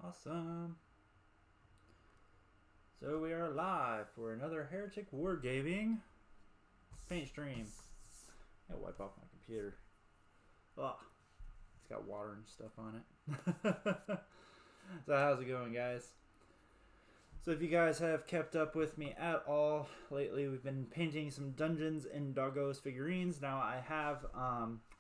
Awesome. So we are live for another Heretic Wargaming paint stream. I gotta wipe off my computer. Ugh. It's got water and stuff on it. So how's it going, guys? So if you guys have kept up with me at all lately, we've been painting some Dungeons and Doggos figurines. Now I have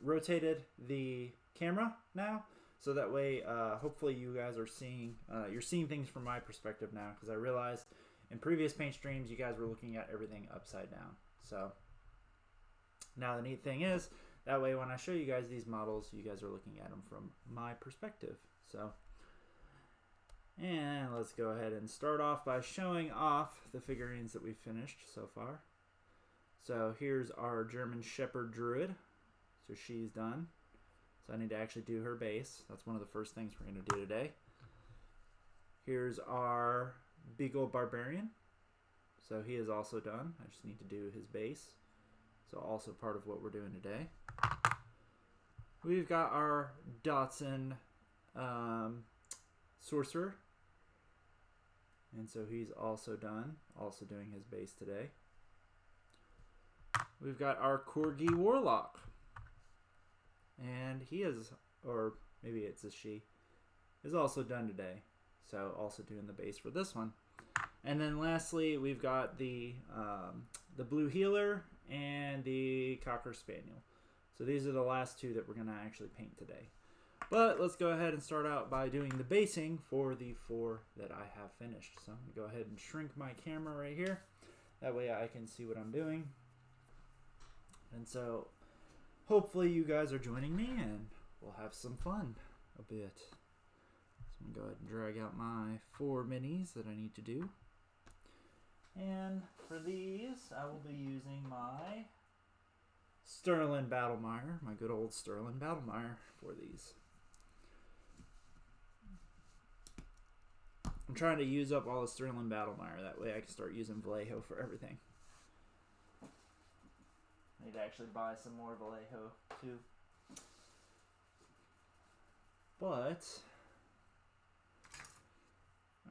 rotated the camera now, so that way hopefully you guys are seeing you're seeing things from my perspective now, because I realized in previous paint streams you guys were looking at everything upside down. So now the neat thing is that way when I show you guys these models, you guys are looking at them from my perspective. So, and let's go ahead and start off by showing off the figurines that we've finished so far. So here's our German Shepherd Druid. So she's done. So I need to actually do her base. That's one of the first things we're going to do today. Here's our Beagle Barbarian. So he is also done. I just need to do his base. So also part of what we're doing today. We've got our Dotson Sorcerer. And so he's also done. Also doing his base today. We've got our Corgi Warlock. And he is, or maybe it's a she, is also done today. So also doing the base for this one. And then lastly, we've got the Blue Healer and the Cocker Spaniel. So these are the last two that we're going to actually paint today. But let's go ahead and start out by doing the basing for the 4 that I have finished. So I'm going to go ahead and shrink my camera right here. That way I can see what I'm doing. And so hopefully you guys are joining me and we'll have some fun a bit. So I'm going to go ahead and drag out my 4 minis that I need to do. And for these, I will be using my Sterling Battlemire, my good old Sterling Battlemire for these. I'm trying to use up all the Sterling Battlemire, that way I can start using Vallejo for everything. I need to actually buy some more Vallejo too. But,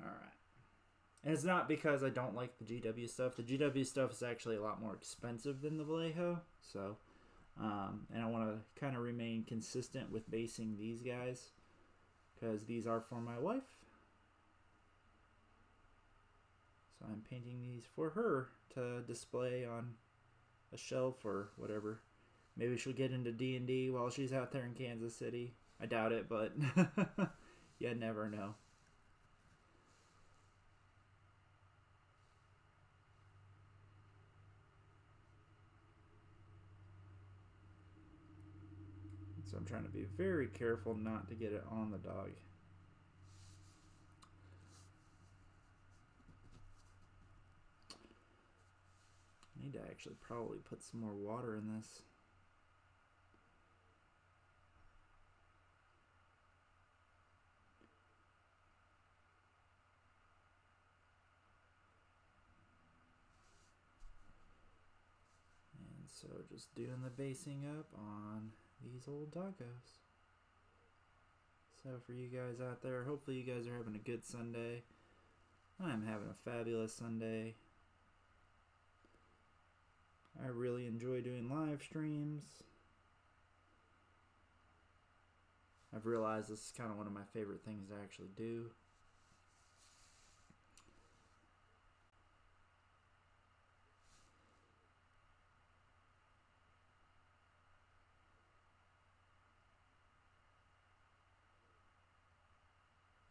alright. And it's not because I don't like the GW stuff. The GW stuff is actually a lot more expensive than the Vallejo. So, and I want to kind of remain consistent with basing these guys, because these are for my wife. So I'm painting these for her to display on a shelf or whatever. Maybe she'll get into D&D while she's out there in Kansas City. I doubt it, but you never know. So I'm trying to be very careful not to get it on the dog. I need to actually probably put some more water in this. And so just doing the basing up on these old doggos. So for you guys out there, hopefully you guys are having a good Sunday. I'm having a fabulous Sunday. I really enjoy doing live streams. I've realized this is kind of one of my favorite things to actually do.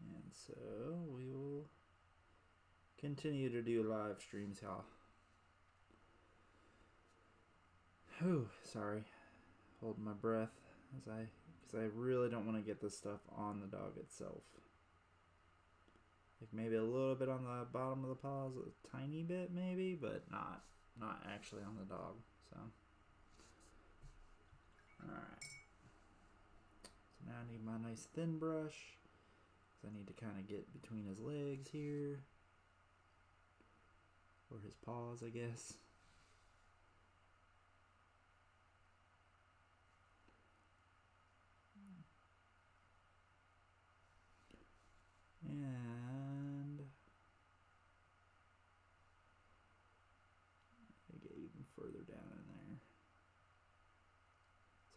And so we will continue to do live streams, y'all. Whew, sorry. Holding my breath because I really don't want to get this stuff on the dog itself. Like maybe a little bit on the bottom of the paws, a tiny bit maybe, but not actually on the dog. So, all right. So now I need my nice thin brush. I need to kind of get between his legs here, or his paws, I guess.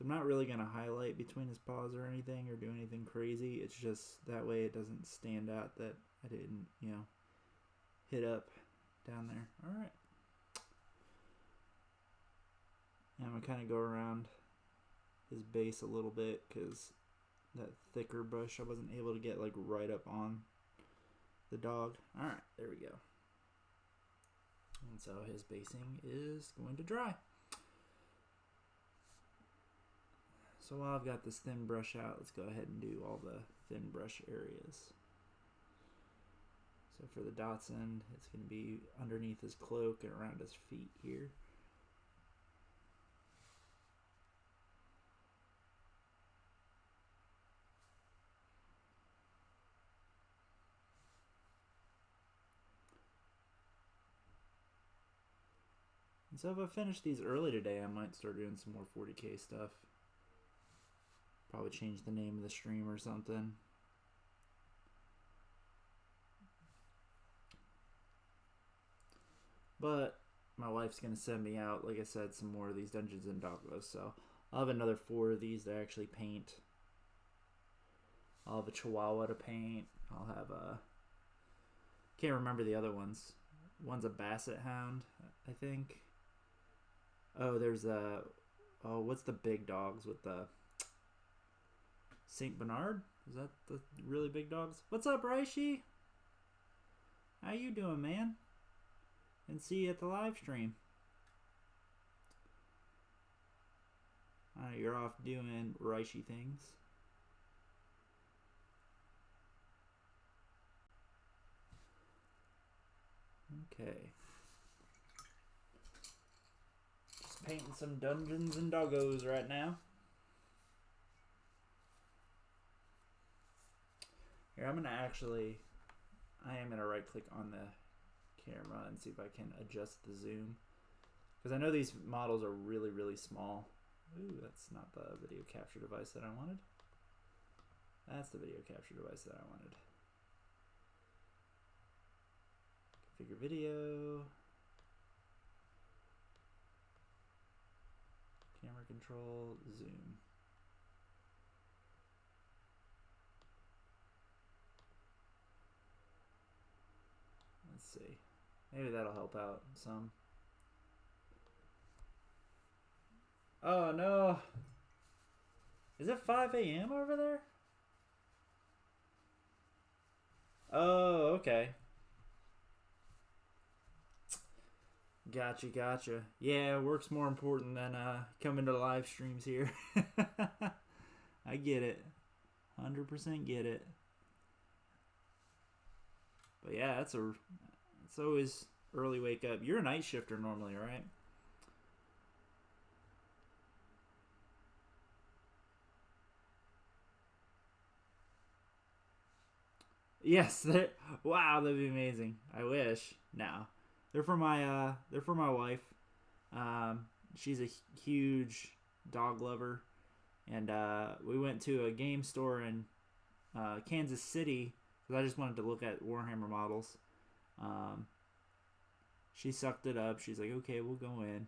I'm not really going to highlight between his paws or anything or do anything crazy. It's just that way it doesn't stand out that I didn't, you know, hit up down there. All right. And I'm going to kind of go around his base a little bit because that thicker brush I wasn't able to get like right up on the dog. All right, there we go. And so his basing is going to dry. So while I've got this thin brush out, let's go ahead and do all the thin brush areas. So for the Dotson, it's going to be underneath his cloak and around his feet here. And so if I finish these early today, I might start doing some more 40K stuff. Probably change the name of the stream or something. But my wife's going to send me out, like I said, some more of these Dungeons and Doggos. So I'll have another 4 of these to actually paint. I'll have a Chihuahua to paint. I'll have a... Can't remember the other ones. One's a Basset Hound, I think. Oh, there's a... Oh, what's the big dogs with the... Saint Bernard? Is that the really big dogs? What's up, Raishi? How you doing, man? And see you at the live stream. You're off doing Raishi things. Okay. Just painting some Dungeons and Doggos right now. Here, I am going to right click on the camera and see if I can adjust the zoom. Because I know these models are really, really small. Ooh, that's not the video capture device that I wanted. That's the video capture device that I wanted. Configure video. Camera control, zoom. Let's see. Maybe that'll help out some. Oh no. Is it 5 a.m. over there? Oh, okay. Gotcha. Yeah, work's more important than coming to live streams here. I get it. 100% get it. But yeah, it's always early wake up. You're a night shifter normally, right? Yes. Wow, that'd be amazing. I wish. No, they're for my wife. She's a huge dog lover, and we went to a game store in Kansas City because I just wanted to look at Warhammer models. She sucked it up. She's like, okay, we'll go in.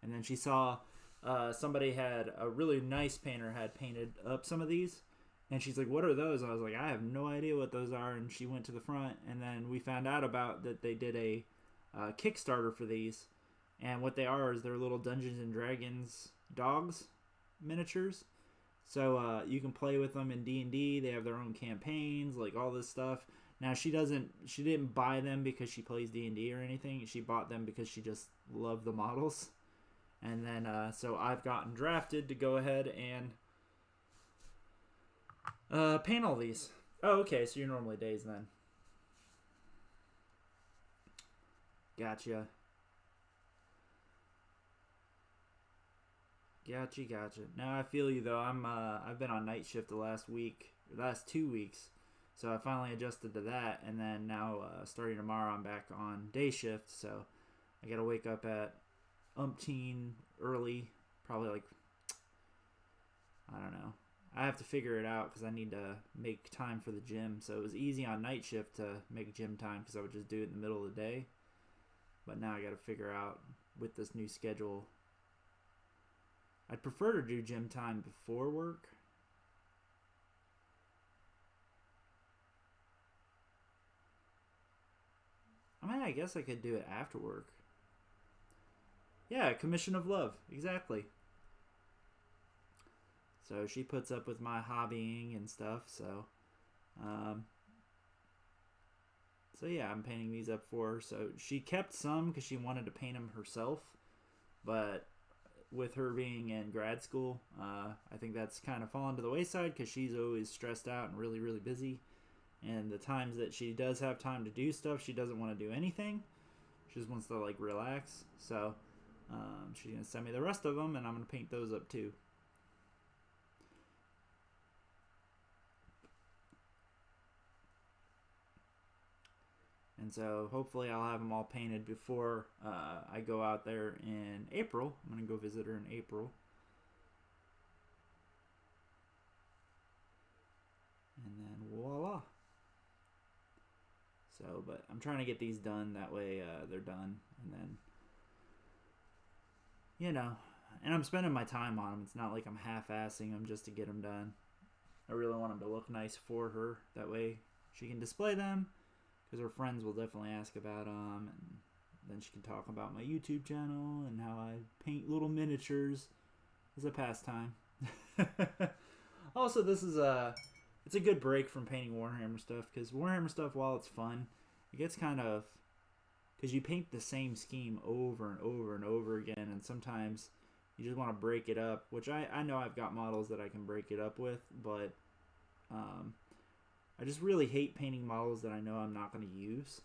And then she saw somebody had a really nice painter had painted up some of these. And she's like, what are those? And I was like, I have no idea what those are. And she went to the front. And then we found out about that they did a Kickstarter for these. And what they are is they're little Dungeons and Dragons dogs miniatures. So you can play with them in D&D. They have their own campaigns, like all this stuff. Now she didn't buy them because she plays D&D or anything. She bought them because she just loved the models. And then so I've gotten drafted to go ahead and paint all these. Oh, okay, so you're normally days then. Gotcha. Now I feel you though. I've been on night shift the last 2 weeks. So I finally adjusted to that, and then now starting tomorrow I'm back on day shift, so I gotta wake up at umpteen early, probably like, I don't know. I have to figure it out because I need to make time for the gym. So it was easy on night shift to make gym time because I would just do it in the middle of the day. But now I got to figure out with this new schedule I'd prefer to do gym time before work. I mean, I guess I could do it after work. Yeah, commission of love. Exactly. So she puts up with my hobbying and stuff. Um, so yeah, I'm painting these up for her. So she kept some because she wanted to paint them herself. But with her being in grad school, I think that's kind of fallen to the wayside because she's always stressed out and really, really busy. And the times that she does have time to do stuff, she doesn't want to do anything. She just wants to like relax. So she's going to send me the rest of them, and I'm going to paint those up too. And so hopefully I'll have them all painted before I go out there in April. I'm going to go visit her in April. And then voila. So, but I'm trying to get these done. That way they're done. And then, you know, and I'm spending my time on them. It's not like I'm half-assing them just to get them done. I really want them to look nice for her. That way she can display them. Because her friends will definitely ask about them. And then she can talk about my YouTube channel and how I paint little miniatures as a pastime. Also, this is it's a good break from painting Warhammer stuff, because Warhammer stuff, while it's fun, it gets kind of, because you paint the same scheme over and over and over again, and sometimes you just want to break it up, which I know I've got models that I can break it up with, but I just really hate painting models that I know I'm not going to use,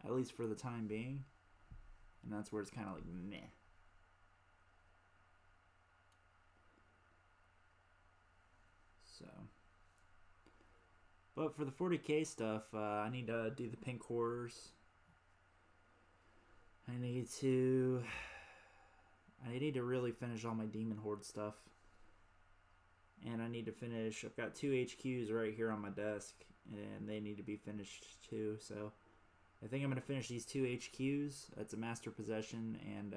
at least for the time being, and that's where it's kind of like meh. So, but for the 40K stuff, I need to do the pink horrors. I need to really finish all my demon horde stuff, and I need to finish. I've got 2 HQs right here on my desk, and they need to be finished too. So, I think I'm gonna finish these 2 HQs. That's a master possession and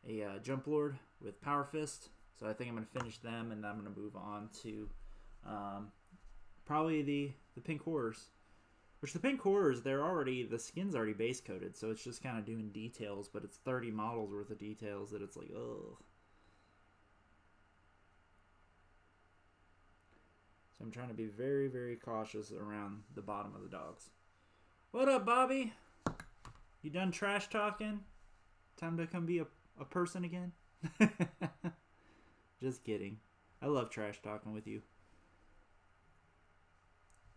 a jump lord with power fist. So I think I'm going to finish them, and then I'm going to move on to probably the pink horrors. Which the pink horrors, the skin's already base coated, so it's just kind of doing details, but it's 30 models worth of details that it's like, ugh. So I'm trying to be very, very cautious around the bottom of the dogs. What up, Bobby? You done trash talking? Time to come be a person again? Just kidding. I love trash talking with you.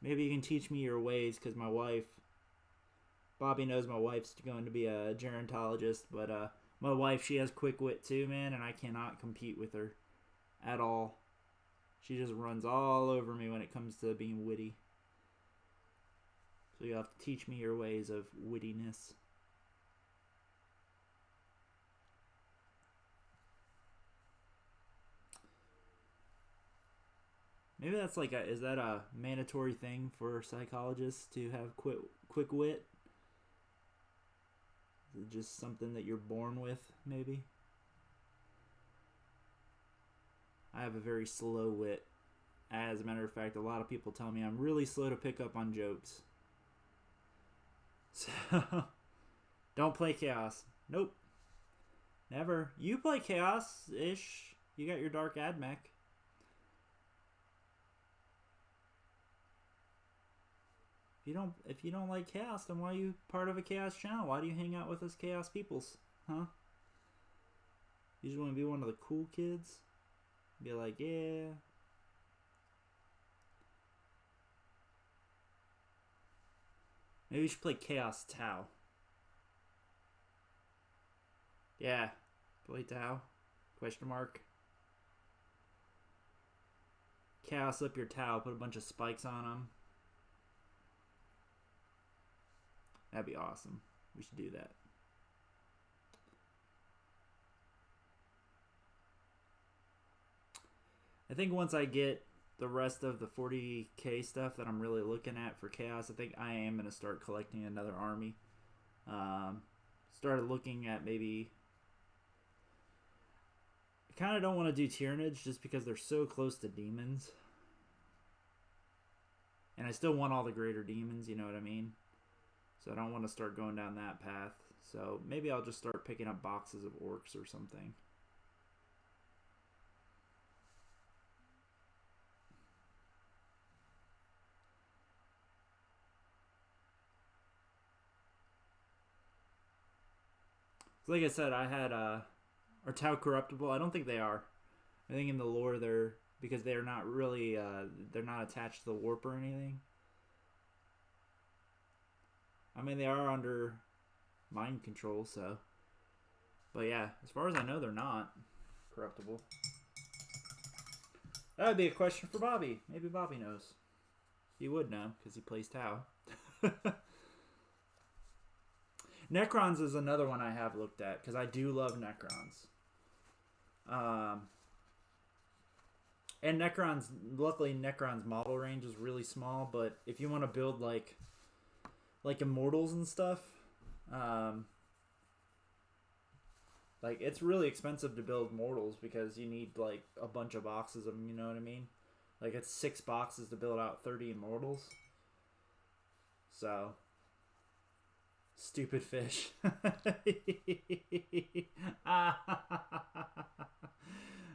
Maybe you can teach me your ways, because Bobby knows my wife's going to be a gerontologist, but my wife, she has quick wit too, man, and I cannot compete with her at all. She just runs all over me when it comes to being witty. So you'll have to teach me your ways of wittiness. Maybe that's like is that a mandatory thing for psychologists to have quick wit? Is it just something that you're born with, maybe? I have a very slow wit. As a matter of fact, a lot of people tell me I'm really slow to pick up on jokes. So, don't play Chaos. Nope. Never. You play Chaos-ish. You got your Dark Admech. If you don't like Chaos, then why are you part of a Chaos channel? Why do you hang out with us Chaos peoples? Huh? You just want to be one of the cool kids? Be like, yeah. Maybe you should play Chaos Tau. Yeah. Play Tau? Question mark. Chaos up your Tau. Put a bunch of spikes on them. That'd be awesome. We should do that. I think once I get the rest of the 40K stuff that I'm really looking at for Chaos, I think I am going to start collecting another army. started looking at maybe... I kind of don't want to do Tyrannage just because they're so close to demons. And I still want all the greater demons, you know what I mean? So I don't want to start going down that path. So maybe I'll just start picking up boxes of orcs or something. So like I said, I had are Tau corruptible? I don't think they are. I think in the lore they're, because they're not really they're not attached to the warp or anything. I mean, they are under mind control, so. But yeah, as far as I know, they're not corruptible. That would be a question for Bobby. Maybe Bobby knows. He would know, because he plays Tau. Necrons is another one I have looked at, because I do love Necrons. And Necrons, luckily Necrons model range is really small, but if you want to build like Immortals and stuff, like it's really expensive to build Mortals because you need like a bunch of boxes of them, you know what I mean? Like it's 6 boxes to build out 30 Immortals. So, stupid fish.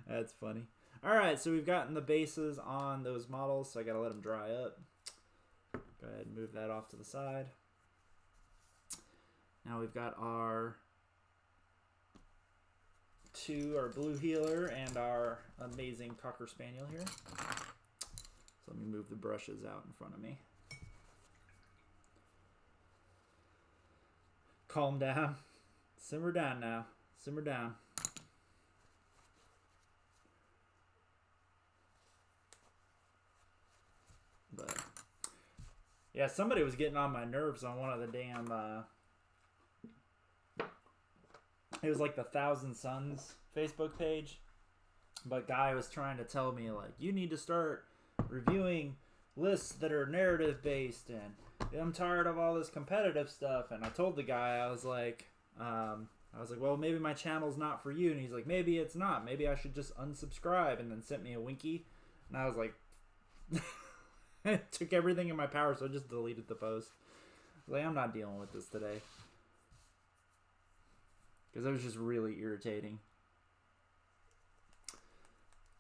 That's funny. Alright, so we've gotten the bases on those models, so I gotta let them dry up. Go ahead and move that off to the side. Now we've got our our blue healer and our amazing Cocker Spaniel here. So let me move the brushes out in front of me. Calm down. Simmer down now. Simmer down. But yeah, somebody was getting on my nerves on one of the damn it was like the Thousand Suns Facebook page, but guy was trying to tell me like, you need to start reviewing lists that are narrative based, and I'm tired of all this competitive stuff. And I told the guy, I was like, well, maybe my channel's not for you. And he's like, maybe it's not. Maybe I should just unsubscribe. And then sent me a winky, and I was like, it took everything in my power, so I just deleted the post. I was like, I'm not dealing with this today. Because it was just really irritating.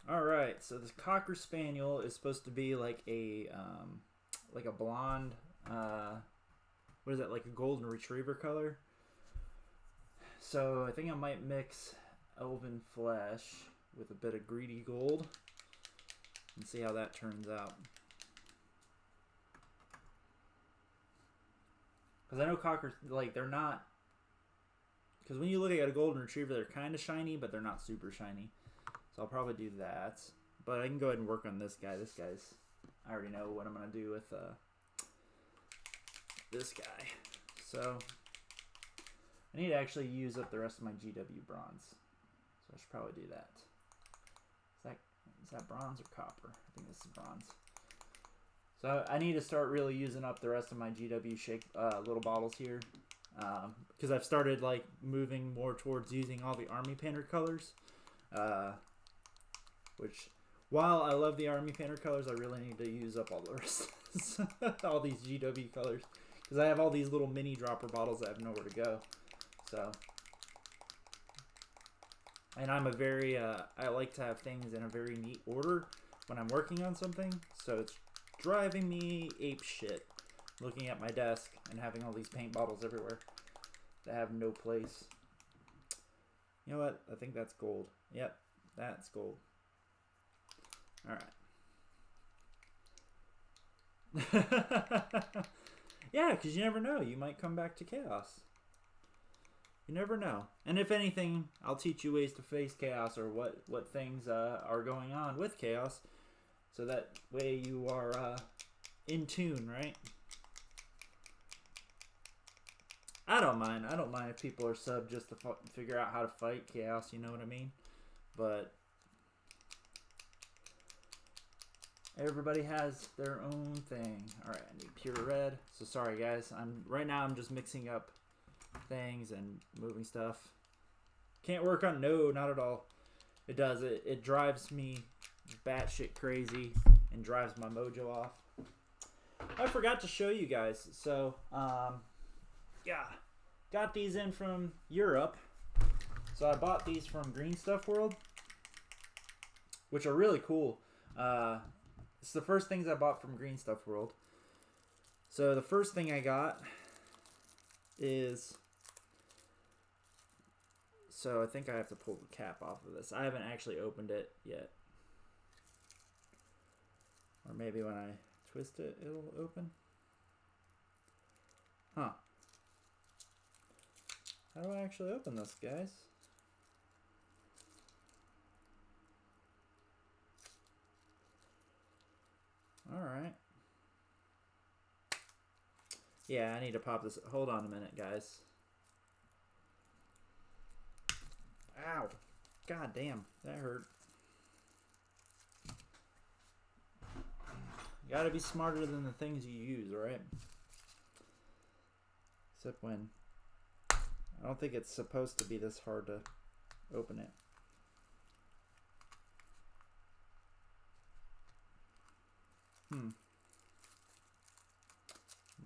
Alright, so this Cocker Spaniel is supposed to be like a blonde, what is that, like a golden retriever color? So I think I might mix Elven Flesh with a bit of Greedy Gold and see how that turns out. Because I know Cockers, like, they're not... Because when you look at a golden retriever, they're kind of shiny, but they're not super shiny. So I'll probably do that. But I can go ahead and work on this guy. This guy's... I already know what I'm going to do with this guy. So I need to actually use up the rest of my GW bronze. So I should probably do that. Is that bronze or copper? I think this is bronze. So I need to start really using up the rest of my GW shake little bottles here. Because I've started like moving more towards using all the army painter colors, which while I love the army painter colors, I really need to use up all the rest, all these GW colors, because I have all these little mini dropper bottles that have nowhere to go. So, and I'm a very I like to have things in a very neat order when I'm working on something, so it's driving me ape shit looking at my desk and having all these paint bottles everywhere that have no place. You know what? I think that's gold. Yep, that's gold. Alright. Yeah, because you never know. You might come back to chaos. You never know. And if anything, I'll teach you ways to face chaos, or what things are going on with chaos, so that way you are in tune, right? I don't mind. I don't mind if people are sub just to figure out how to fight chaos, you know what I mean? But everybody has their own thing. Alright, I need pure red. So sorry guys. Right now I'm just mixing up things and moving stuff. Can't work on, no, not at all. It does. It drives me batshit crazy and drives my mojo off. I forgot to show you guys. So, yeah. Got these in from Europe. So I bought these from Green Stuff World, which are really cool. It's the first things I bought from Green Stuff World. So the first thing I got is... So I think I have to pull the cap off of this. I haven't actually opened it yet. Or maybe when I twist it, it'll open. Huh. How do I actually open this, guys? Alright. Yeah, I need to pop this. Hold on a minute, guys. Ow. God damn, that hurt. You gotta be smarter than the things you use, right? Except when... I don't think it's supposed to be this hard to open it.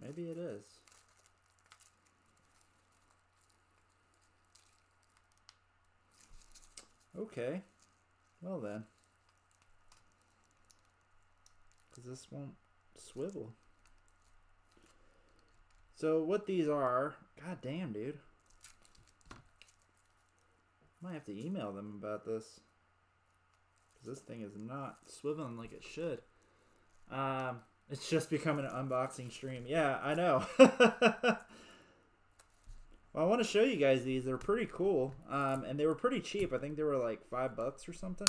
Maybe it is. Okay. Well then. Because this won't swivel. So what these are... God damn, dude. Might have to email them about this. Because this thing is not swiveling like it should. It's just becoming an unboxing stream. Yeah, I know. Well, I want to show you guys these. They're pretty cool. And they were pretty cheap. I think they were like $5 or something.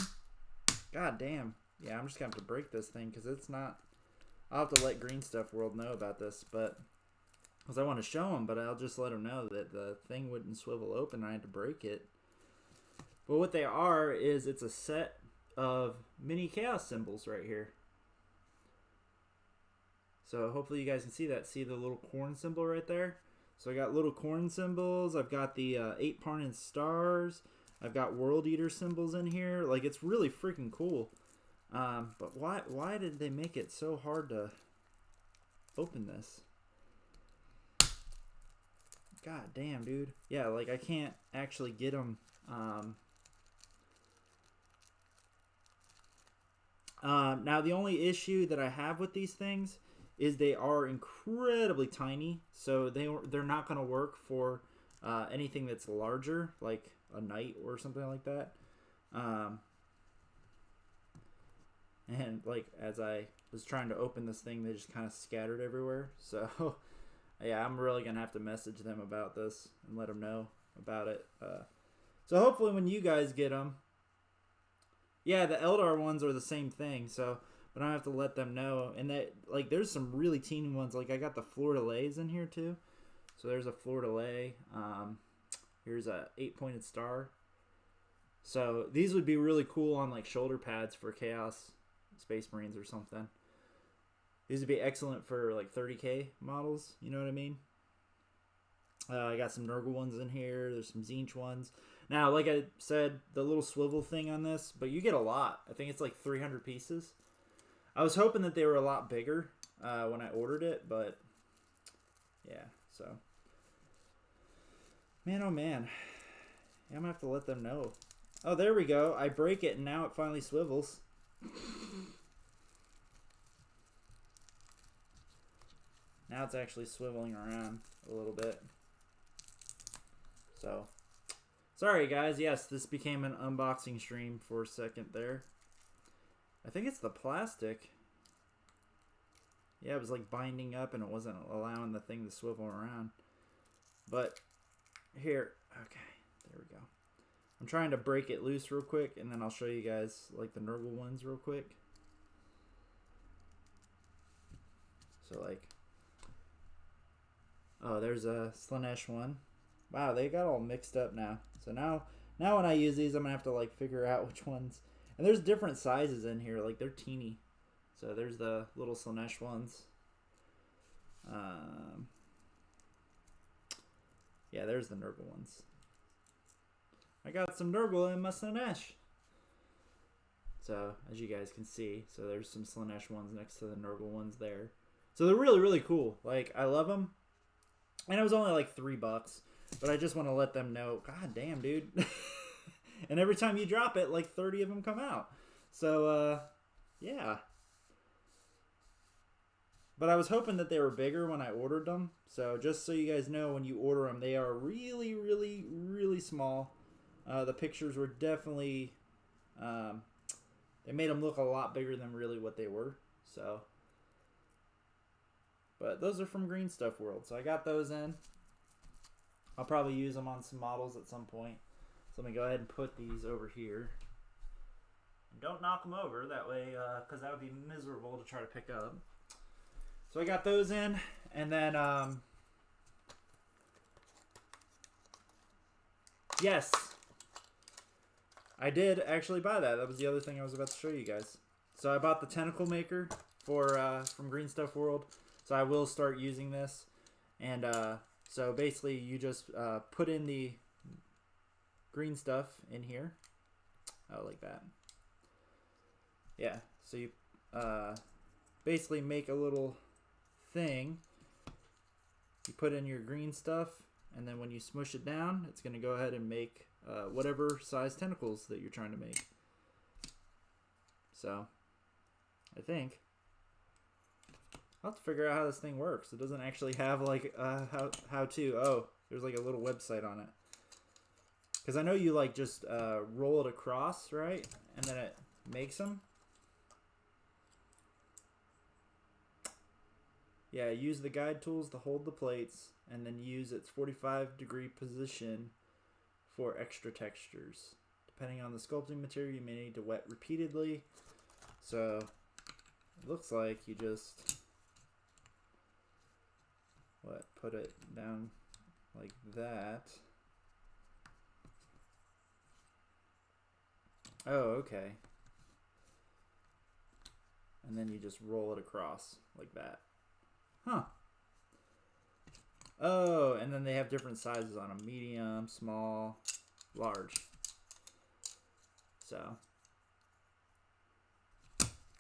God damn. Yeah, I'm just going to have to break this thing because it's not... I'll have to let Green Stuff World know about this, but... Because I want to show them, but I'll just let them know that the thing wouldn't swivel open. I had to break it. But what they are is it's a set of mini chaos symbols right here. So hopefully you guys can see that. See the little corn symbol right there? So I got little corn symbols. I've got the 8 parted stars. I've got world eater symbols in here. Like, it's really freaking cool. But why did they make it so hard to open this? God damn, dude. Yeah, like I can't actually get them. Now the only issue that I have with these things is they are incredibly tiny, so they're not going to work for anything that's larger, like a knight or something like that. And like as I was trying to open this thing, they just kind of scattered everywhere. So yeah, I'm really gonna have to message them about this and let them know about it. So hopefully when you guys get them, yeah, the Eldar ones are the same thing. So, but I have to let them know. And that, like, there's some really teeny ones. Like I got the fleur-de-lis in here too. So there's a fleur-de-lis. Here's a 8-pointed star. So these would be really cool on like shoulder pads for Chaos Space Marines or something. These would be excellent for like 30K models. You know what I mean? I got some Nurgle ones in here. There's some Tzeentch ones. Now, like I said, the little swivel thing on this, but you get a lot. I think it's like 300 pieces. I was hoping that they were a lot bigger when I ordered it, but yeah, so. Man, oh man. Yeah, I'm going to have to let them know. Oh, there we go. I break it, and now it finally swivels. Now it's actually swiveling around a little bit. So, sorry guys. Yes, this became an unboxing stream for a second there. I think it's the plastic. Yeah, it was like binding up and it wasn't allowing the thing to swivel around. But, here. Okay, there we go. I'm trying to break it loose real quick, and then I'll show you guys like the Nurgle ones real quick. So like, oh, there's a Slaanesh one. Wow, they got all mixed up now. So now when I use these, I'm gonna have to like figure out which ones. And there's different sizes in here, like they're teeny. So there's the little Slaanesh ones. Yeah, there's the Nurgle ones. I got some Nurgle in my Slaanesh. So, as you guys can see, so there's some Slaanesh ones next to the Nurgle ones there. So they're really, really cool. Like, I love them. And it was only like $3. But I just want to let them know, god damn, dude. And every time you drop it, like 30 of them come out. So, yeah. But I was hoping that they were bigger when I ordered them. So just so you guys know, when you order them, they are really, really, really small. The pictures were definitely... they made them look a lot bigger than really what they were. So... But those are from Green Stuff World. So I got those in. I'll probably use them on some models at some point. So let me go ahead and put these over here. And don't knock them over. That way, because that would be miserable to try to pick up. So I got those in. And then, yes. I did actually buy that. That was the other thing I was about to show you guys. So I bought the Tentacle Maker for from Green Stuff World. So I will start using this. And so basically you just put in the green stuff in here. Oh, like that. Yeah. So you basically make a little thing. You put in your green stuff. And then when you smush it down, it's going to go ahead and make whatever size tentacles that you're trying to make. So I think I'll have to figure out how this thing works. It doesn't actually have like how to. Oh, there's like a little website on it. Because I know you like just roll it across, right? And then it makes them. Yeah, use the guide tools to hold the plates and then use its 45-degree position for extra textures. Depending on the sculpting material, you may need to wet repeatedly. So it looks like you just... put it down like that. Oh, okay. And then you just roll it across like that. Huh. Oh, and then they have different sizes on them. Medium, small, large. So...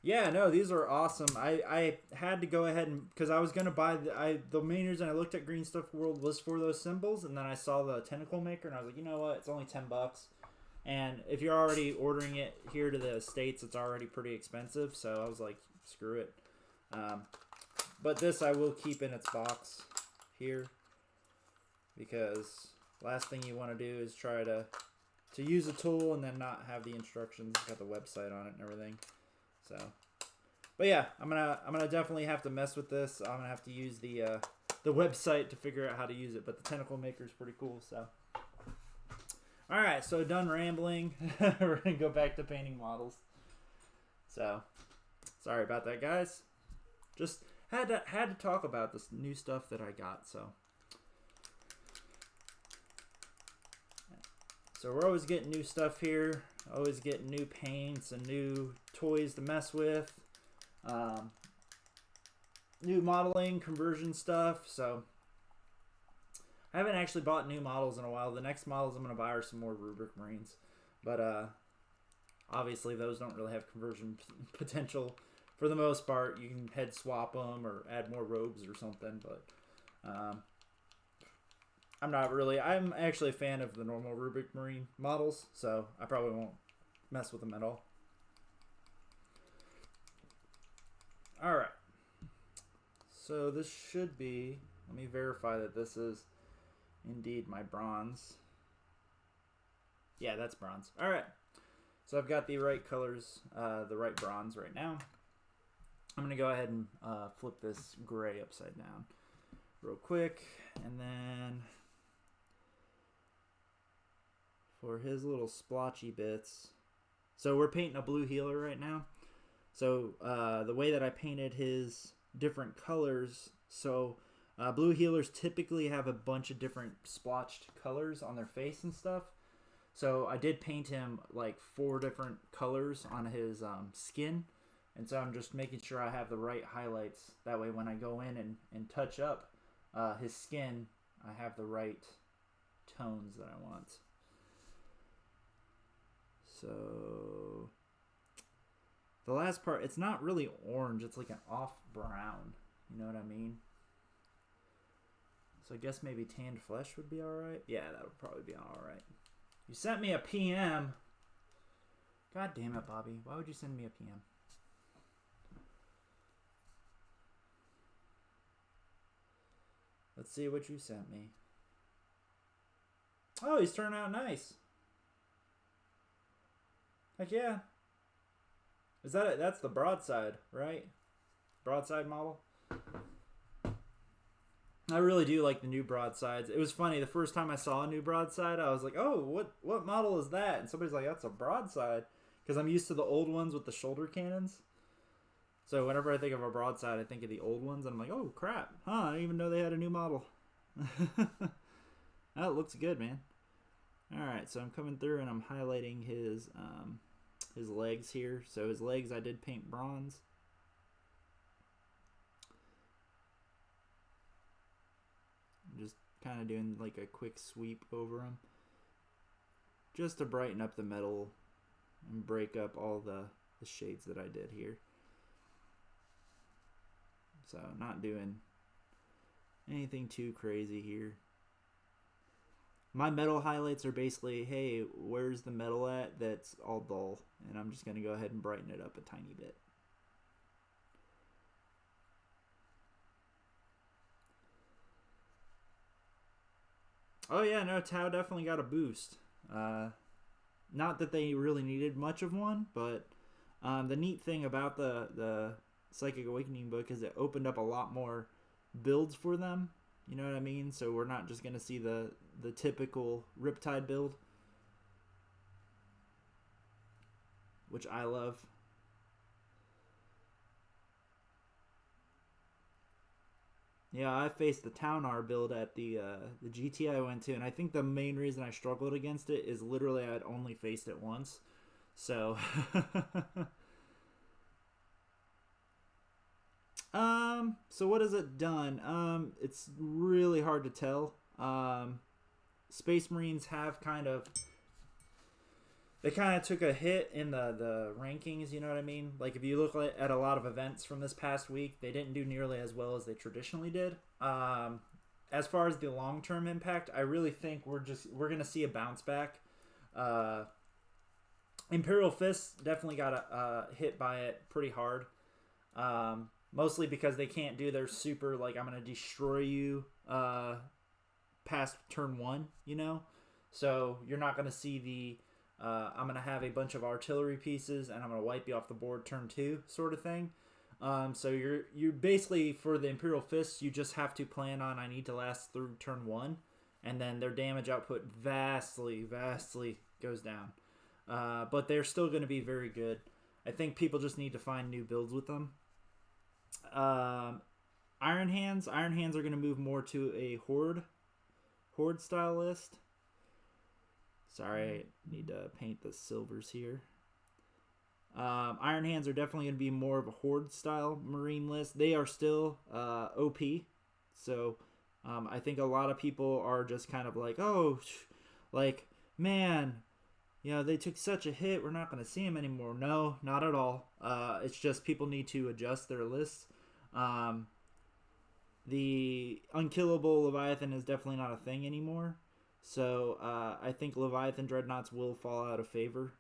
yeah, no, these are awesome. I had to go ahead and... because I was going to buy... the main reason I looked at Green Stuff World was for those symbols. And then I saw the Tentacle Maker. And I was like, you know what? It's only $10. And if you're already ordering it here to the States, it's already pretty expensive. So I was like, screw it. But this I will keep in its box here. Because last thing you want to do is try to use a tool and then not have the instructions. It's got the website on it and everything. So, but yeah, I'm gonna definitely have to mess with this. I'm gonna have to use the website to figure out how to use it. But the Tentacle Maker is pretty cool. So, all right, so done rambling. We're gonna go back to painting models. So, sorry about that, guys. Just had to talk about this new stuff that I got. So we're always getting new stuff here. Always getting new paints and new toys to mess with. New modeling, conversion stuff. So I haven't actually bought new models in a while. The next models I'm going to buy are some more Rubric Marines. But obviously those don't really have conversion potential for the most part. You can head swap them or add more robes or something. But I'm not really. I'm actually a fan of the normal Rubric Marine models, so I probably won't mess with them at all. Alright. So this should be... let me verify that this is indeed my bronze. Yeah, that's bronze. Alright. So I've got the right colors, the right bronze right now. I'm going to go ahead and flip this gray upside down real quick. And then... for his little splotchy bits. So we're painting a blue healer right now. So the way that I painted his different colors. So blue healers typically have a bunch of different splotched colors on their face and stuff. So I did paint him like 4 different colors on his skin. And so I'm just making sure I have the right highlights. That way when I go in and touch up his skin, I have the right tones that I want. So the last part, it's not really orange. It's like an off brown. You know what I mean? So I guess maybe tanned flesh would be alright. Yeah, that would probably be alright. You sent me a PM. God damn it, Bobby. Why would you send me a PM? Let's see what you sent me. Oh, he's turning out nice. Heck yeah. Is that it? That's the broadside, right? Broadside model. I really do like the new broadsides. It was funny, the first time I saw a new broadside, I was like, oh, what model is that? And somebody's like, that's a broadside. Because I'm used to the old ones with the shoulder cannons. So whenever I think of a broadside, I think of the old ones. And I'm like, oh, crap. Huh, I didn't even know they had a new model. That looks good, man. Alright, so I'm coming through and I'm highlighting his legs here. So his legs I did paint bronze. Just kind of doing like a quick sweep over them just to brighten up the metal and break up all the shades that I did here. So not doing anything too crazy here. My metal highlights are basically, hey, where's the metal at that's all dull? And I'm just going to go ahead and brighten it up a tiny bit. Oh yeah, no, Tau definitely got a boost. Not that they really needed much of one, but the neat thing about the Psychic Awakening book is it opened up a lot more builds for them. You know what I mean? So we're not just going to see the typical Riptide build, which I love. Yeah, I faced the Taunar build at the GT I went to, and I think the main reason I struggled against it is literally I'd only faced it once. So, so what has it done? It's really hard to tell. Space Marines have they kind of took a hit in the rankings, you know what I mean? Like, if you look at a lot of events from this past week, they didn't do nearly as well as they traditionally did. As far as the long-term impact, I really think we're going to see a bounce back. Imperial Fists definitely got hit by it pretty hard. Mostly because they can't do their super, like, I'm going to destroy you past turn 1, you know? So you're not going to see the... I'm going to have a bunch of artillery pieces and I'm going to wipe you off the board turn 2 sort of thing. So you're basically, for the Imperial Fists, you just have to plan on I need to last through turn 1, and then their damage output vastly goes down. But they're still going to be very good. I think people just need to find new builds with them. Iron Hands are going to move more to a Horde style list. Sorry, I need to paint the silvers here. Iron Hands are definitely going to be more of a Horde style Marine list. They are still OP. So I think a lot of people are just kind of like, oh, like, man, you know, they took such a hit, we're not going to see them anymore. No, not at all. It's just people need to adjust their lists. The Unkillable Leviathan is definitely not a thing anymore. So I think Leviathan Dreadnoughts will fall out of favor.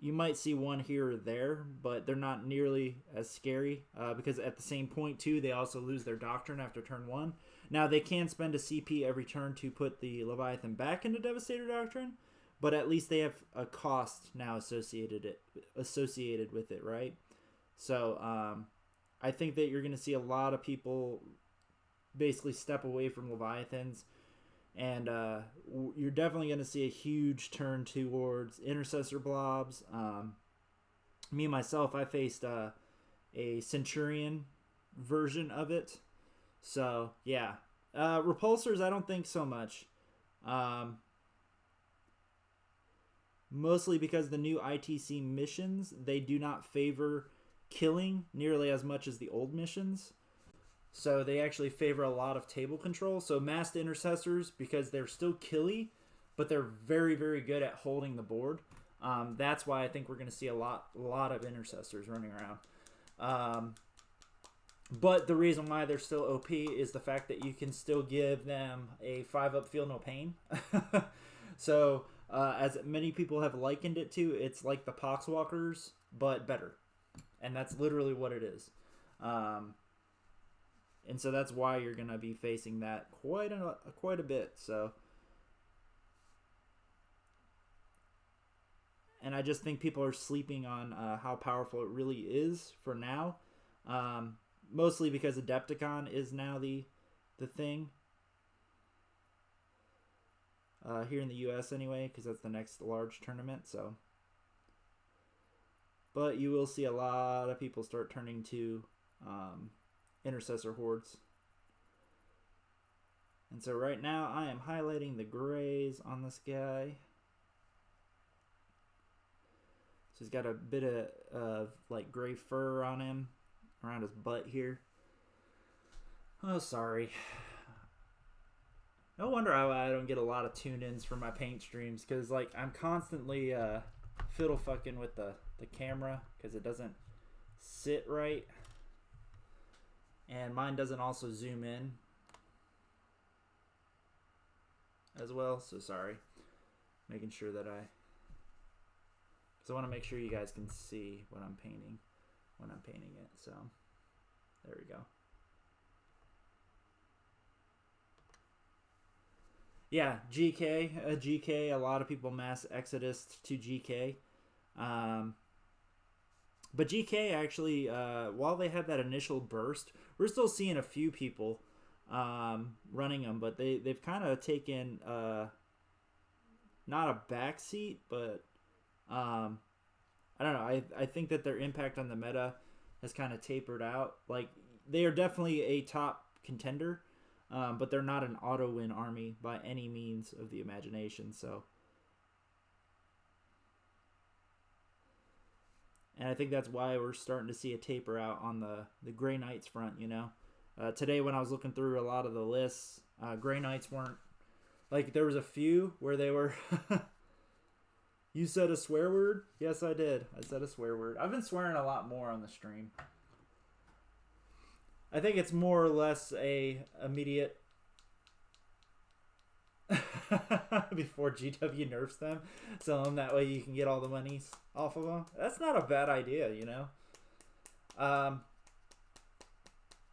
You might see one here or there, but they're not nearly as scary because at the same point, too, they also lose their Doctrine after turn 1. Now, they can spend a CP every turn to put the Leviathan back into Devastator Doctrine, but at least they have a cost now associated with it, right? So I think that you're going to see a lot of people basically step away from Leviathans. And you're definitely going to see a huge turn towards Intercessor Blobs. Me, myself, I faced a Centurion version of it. So, yeah. Repulsors, I don't think so much. Mostly because the new ITC missions, they do not favor killing nearly as much as the old missions. So they actually favor a lot of table control. So massed intercessors, because they're still killy, but they're very, very good at holding the board. That's why I think we're going to see a lot of intercessors running around. But the reason why they're still OP is the fact that you can still give them a 5-up feel no pain. So as many people have likened it to, it's like the Poxwalkers, but better. And that's literally what it is. And so that's why you're going to be facing that quite a bit. So, and I just think people are sleeping on how powerful it really is for now. Mostly because Adepticon is now the thing. Here in the U.S. anyway, because that's the next large tournament. So, but you will see a lot of people start turning to intercessor hordes. And so right now I am highlighting the grays on this guy. So he's got a bit of like gray fur on him around his butt here. Oh, sorry. No wonder I don't get a lot of tune-ins for my paint streams, because like I'm constantly fiddle fucking with the camera because it doesn't sit right. And mine doesn't also zoom in as well, so sorry. Making sure that because I want to make sure you guys can see what I'm painting when I'm painting it. So there we go. Yeah, GK, a lot of people mass exodus to GK. But GK actually, while they had that initial burst, we're still seeing a few people running them, but they've kind of taken not a backseat, but I don't know. I think that their impact on the meta has kind of tapered out. Like, they are definitely a top contender, but they're not an auto win army by any means of the imagination. So. And I think that's why we're starting to see a taper out on the Grey Knights front, you know. Today when I was looking through a lot of the lists, Grey Knights weren't... Like, there was a few where they were... You said a swear word? Yes, I did. I said a swear word. I've been swearing a lot more on the stream. I think it's more or less a immediate... before GW nerfs them, so that way you can get all the monies off of them. That's not a bad idea, you know.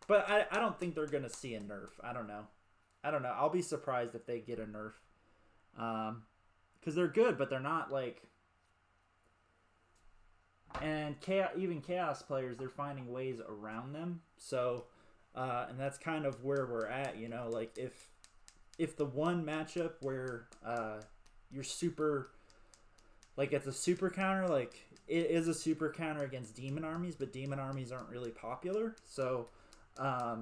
But I don't think they're gonna see a nerf. I don't know. I'll be surprised if they get a nerf, because they're good, but they're not like. And even chaos players, they're finding ways around them. So, and that's kind of where we're at, you know. Like if the one matchup where you're super, like it's a super counter, like it is a super counter against demon armies, but demon armies aren't really popular. So I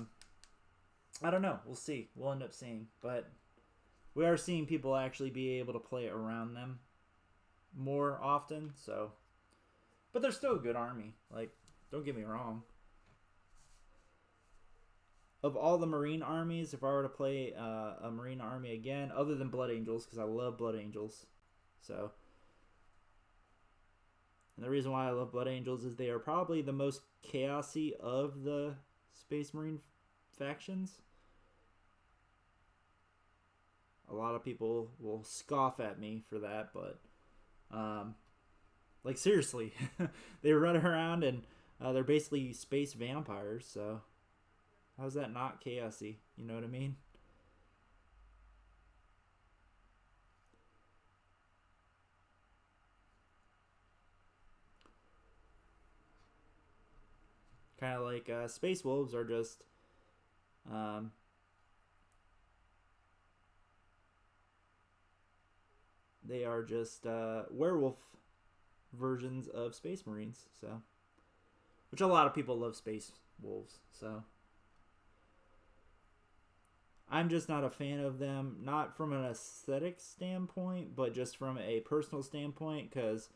don't know. We'll see. We'll end up seeing. But we are seeing people actually be able to play around them more often. So, but they're still a good army. Like, don't get me wrong. Of all the Marine armies, if I were to play a Marine army again, other than Blood Angels, because I love Blood Angels. So, and the reason why I love Blood Angels is they are probably the most chaosy of the Space Marine factions. A lot of people will scoff at me for that, but like seriously, they run around and they're basically space vampires, so how's that not chaosy? You know what I mean? Kind of like Space Wolves are just they are just werewolf versions of Space Marines, so which a lot of people love Space Wolves, so I'm just not a fan of them, not from an aesthetic standpoint, but just from a personal standpoint, because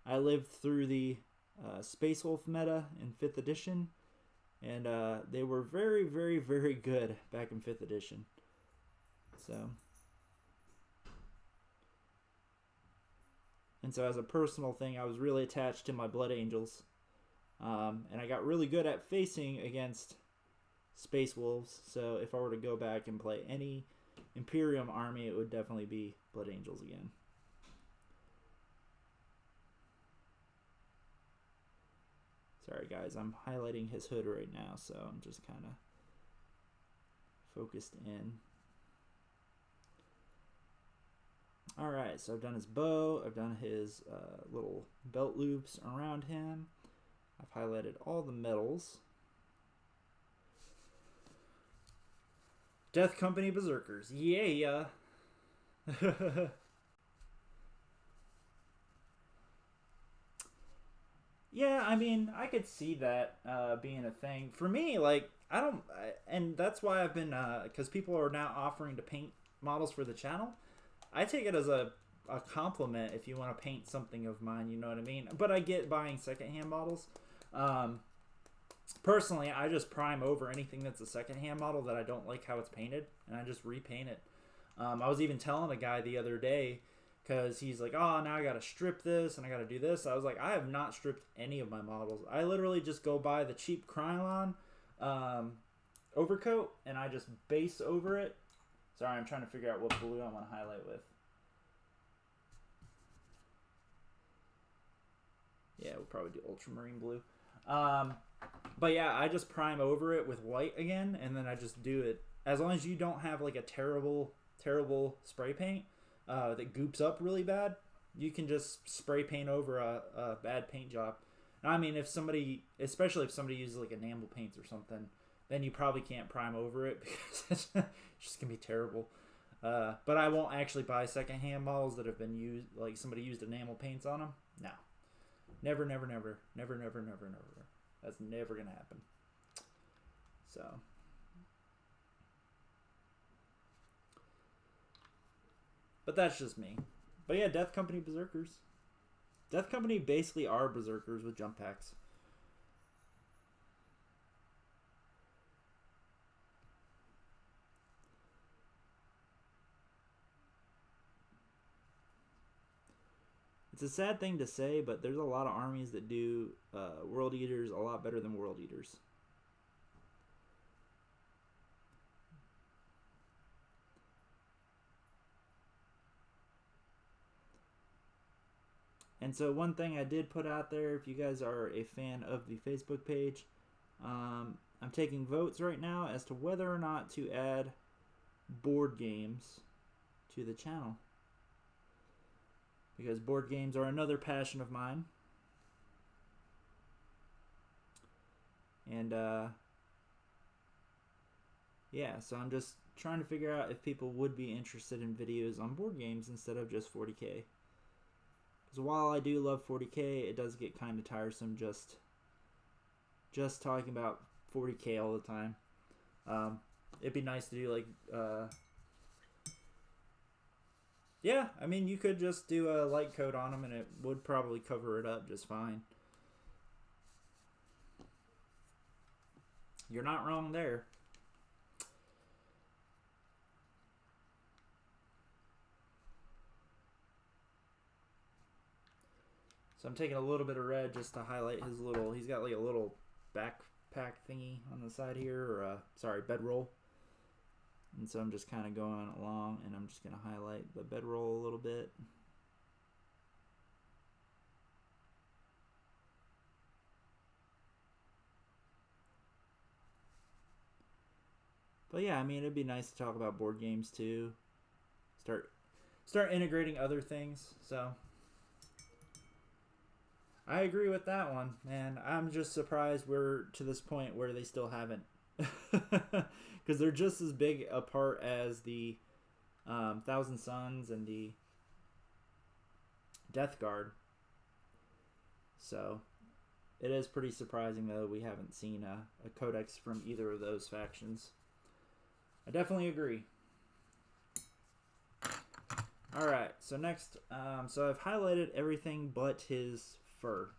I lived through the Space Wolf meta in 5th edition, And they were very, very, very good back in 5th edition. So, and so as a personal thing, I was really attached to my Blood Angels. And I got really good at facing against Space Wolves. So if I were to go back and play any Imperium army, it would definitely be Blood Angels again. Sorry guys, I'm highlighting his hood right now, so I'm just kind of focused in. Alright, so I've done his bow, I've done his little belt loops around him. I've highlighted all the medals. Death Company Berserkers, yeah. Yeah, I mean, I could see that being a thing. For me, like, and that's why I've been, because people are now offering to paint models for the channel. I take it as a compliment if you want to paint something of mine, you know what I mean? But I get buying secondhand models. Personally, I just prime over anything that's a secondhand model that I don't like how it's painted, and I just repaint it. I was even telling a guy the other day, because he's like, oh, now I got to strip this and I got to do this. I was like, I have not stripped any of my models. I literally just go buy the cheap Krylon overcoat and I just base over it. Sorry, I'm trying to figure out what blue I want to highlight with. Yeah, we'll probably do ultramarine blue. But yeah, I just prime over it with white again, and then I just do it. As long as you don't have like a terrible spray paint that goops up really bad, you can just spray paint over a bad paint job. I mean, if somebody, especially if somebody uses like enamel paints or something, then you probably can't prime over it because it's just gonna be terrible. But I won't actually buy secondhand models that have been used, like somebody used enamel paints on them. No, never. That's never gonna happen. So. But that's just me. But yeah, Death Company Berserkers. Death Company basically are Berserkers with jump packs. It's a sad thing to say, but there's a lot of armies that do World Eaters a lot better than World Eaters. And so one thing I did put out there, if you guys are a fan of the Facebook page, I'm taking votes right now as to whether or not to add board games to the channel. Because board games are another passion of mine. And yeah, so I'm just trying to figure out if people would be interested in videos on board games instead of just 40K. Because while I do love 40K, it does get kind of tiresome just talking about 40K all the time. It'd be nice to do like, yeah, I mean, you could just do a light coat on them and it would probably cover it up just fine. You're not wrong there. So I'm taking a little bit of red just to highlight his little, he's got like a little backpack thingy on the side here, or sorry, bedroll. And so I'm just kind of going along and I'm just going to highlight the bedroll a little bit. But yeah, I mean, it'd be nice to talk about board games too. Start integrating other things. So I agree with that one, man. I'm just surprised we're to this point where they still haven't. Because they're just as big a part as the Thousand Suns and the Death Guard. So it is pretty surprising, though, we haven't seen a codex from either of those factions. I definitely agree. Alright, so next, so I've highlighted everything but his fur.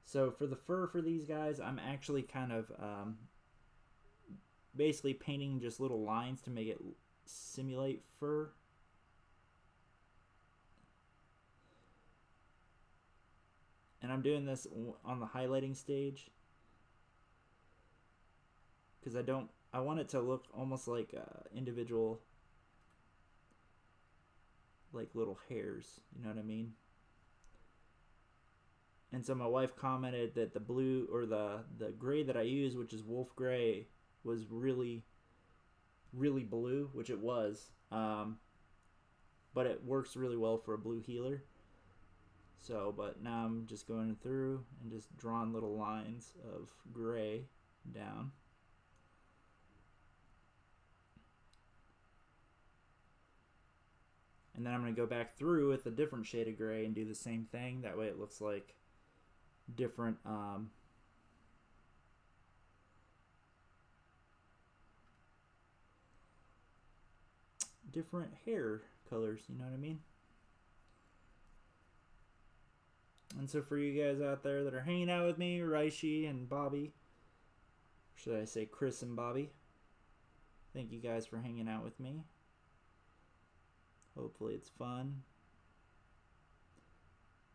So for the fur for these guys, I'm actually kind of basically painting just little lines to make it simulate fur. And I'm doing this on the highlighting stage because I want it to look almost like individual, like little hairs, you know what I mean? And so my wife commented that the blue or the gray that I use, which is wolf gray, was really blue, which it was, but it works really well for a blue healer. So, but now I'm just going through and just drawing little lines of gray down. And then I'm going to go back through with a different shade of gray and do the same thing. That way it looks like different different hair colors, you know what I mean? And so for you guys out there that are hanging out with me, Raishi and Bobby, should I say Chris and Bobby, thank you guys for hanging out with me. Hopefully it's fun.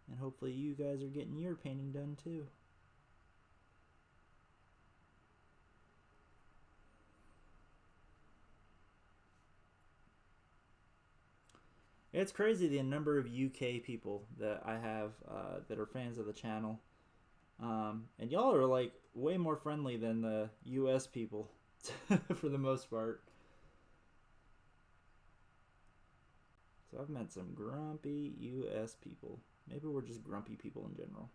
And hopefully you guys are getting your painting done too. It's crazy the number of UK people that I have that are fans of the channel. And y'all are like way more friendly than the US people for the most part. So I've met some grumpy US people. Maybe we're just grumpy people in general.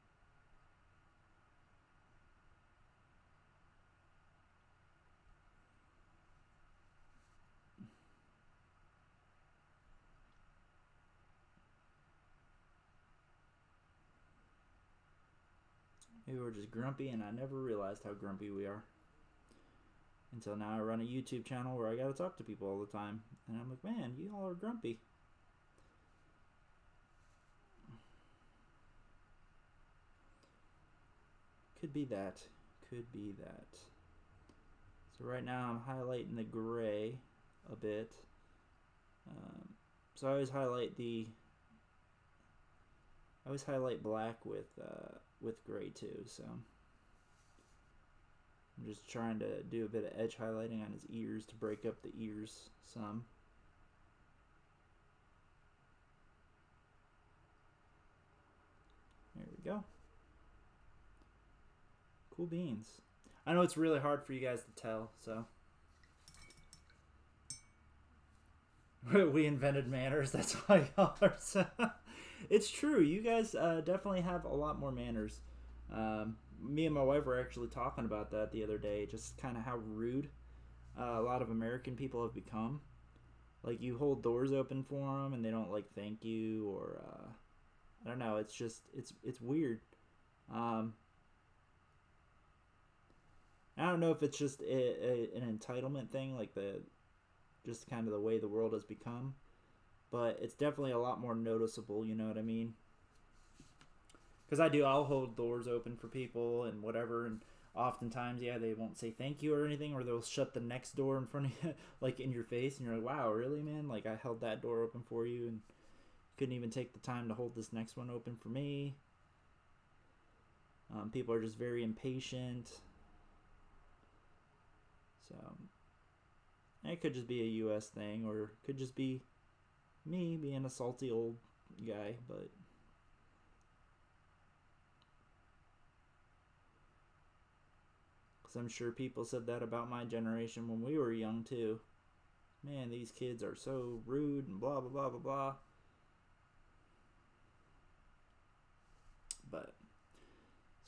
Maybe we're just grumpy and I never realized how grumpy we are. Until now I run a YouTube channel where I gotta talk to people all the time. And I'm like, man, you all are grumpy. Could be that. Could be that. So right now I'm highlighting the gray a bit. So I always highlight black with gray too. So I'm just trying to do a bit of edge highlighting on his ears to break up the ears some. There we go. Cool beans. I know it's really hard for you guys to tell, so. We invented manners, that's why y'all are so. It's true, you guys definitely have a lot more manners. Me and my wife were actually talking about that the other day, just kind of how rude a lot of American people have become. Like, you hold doors open for them and they don't, like, thank you, or, I don't know, it's just, it's weird. I don't know if it's just an entitlement thing, like just kind of the way the world has become, but it's definitely a lot more noticeable, you know what I mean? Because I'll hold doors open for people and whatever, and oftentimes, yeah, they won't say thank you or anything, or they'll shut the next door in front of you, like in your face, and you're like, wow, really, man? Like, I held that door open for you, and you couldn't even take the time to hold this next one open for me. People are just very impatient. So, it could just be a US thing, or it could just be me being a salty old guy, but because I'm sure people said that about my generation when we were young too. Man, these kids are so rude and blah blah blah blah blah. But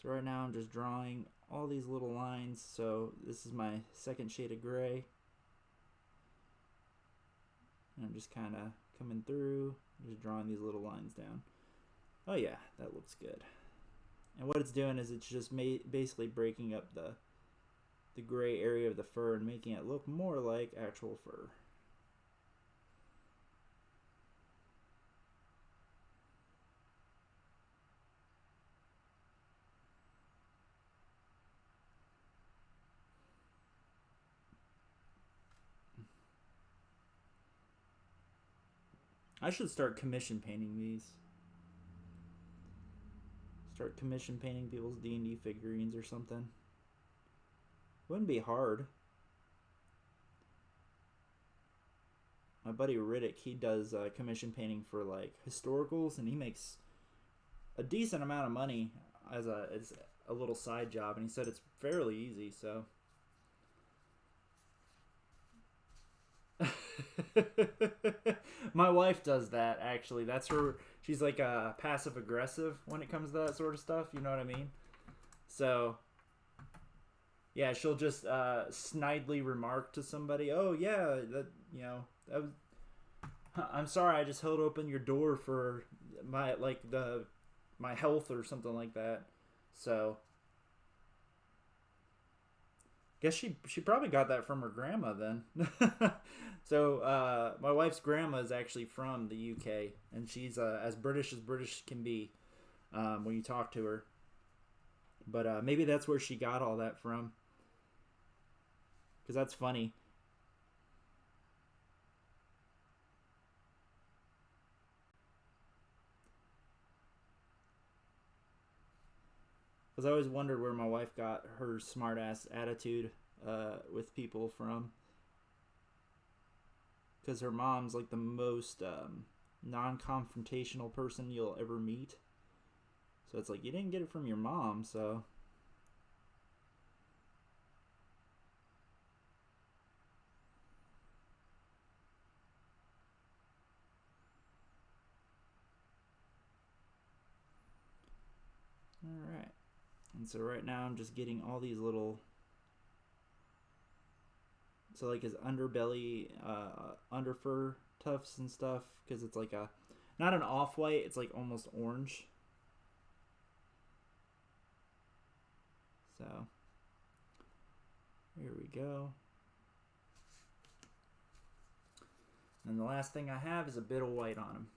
so right now I'm just drawing all these little lines. So this is my second shade of gray, and I'm just kind of coming through, just drawing these little lines down. Oh yeah, that looks good. And what it's doing is it's just basically breaking up the gray area of the fur and making it look more like actual fur. I should start commission painting these. Start commission painting people's D&D figurines or something. Wouldn't be hard. My buddy Riddick, he does commission painting for like historicals, and he makes a decent amount of money as a little side job, and he said it's fairly easy, so. My wife does that, actually. That's her. She's like passive aggressive when it comes to that sort of stuff, you know what I mean? So yeah, she'll just snidely remark to somebody, "Oh yeah, that, you know, that was, I'm sorry, I just held open your door for my my health or something like that." So guess she probably got that from her grandma then. So my wife's grandma is actually from the UK, and she's as British can be when you talk to her. But maybe that's where she got all that from, because that's funny. Because I always wondered where my wife got her smart-ass attitude with people from. Because her mom's like the most non-confrontational person you'll ever meet. So it's like, you didn't get it from your mom, so. Alright. And so right now I'm just getting all these little. So like his underbelly, underfur tufts and stuff, because it's like a, not an off-white, it's like almost orange. So here we go. And the last thing I have is a bit of white on him.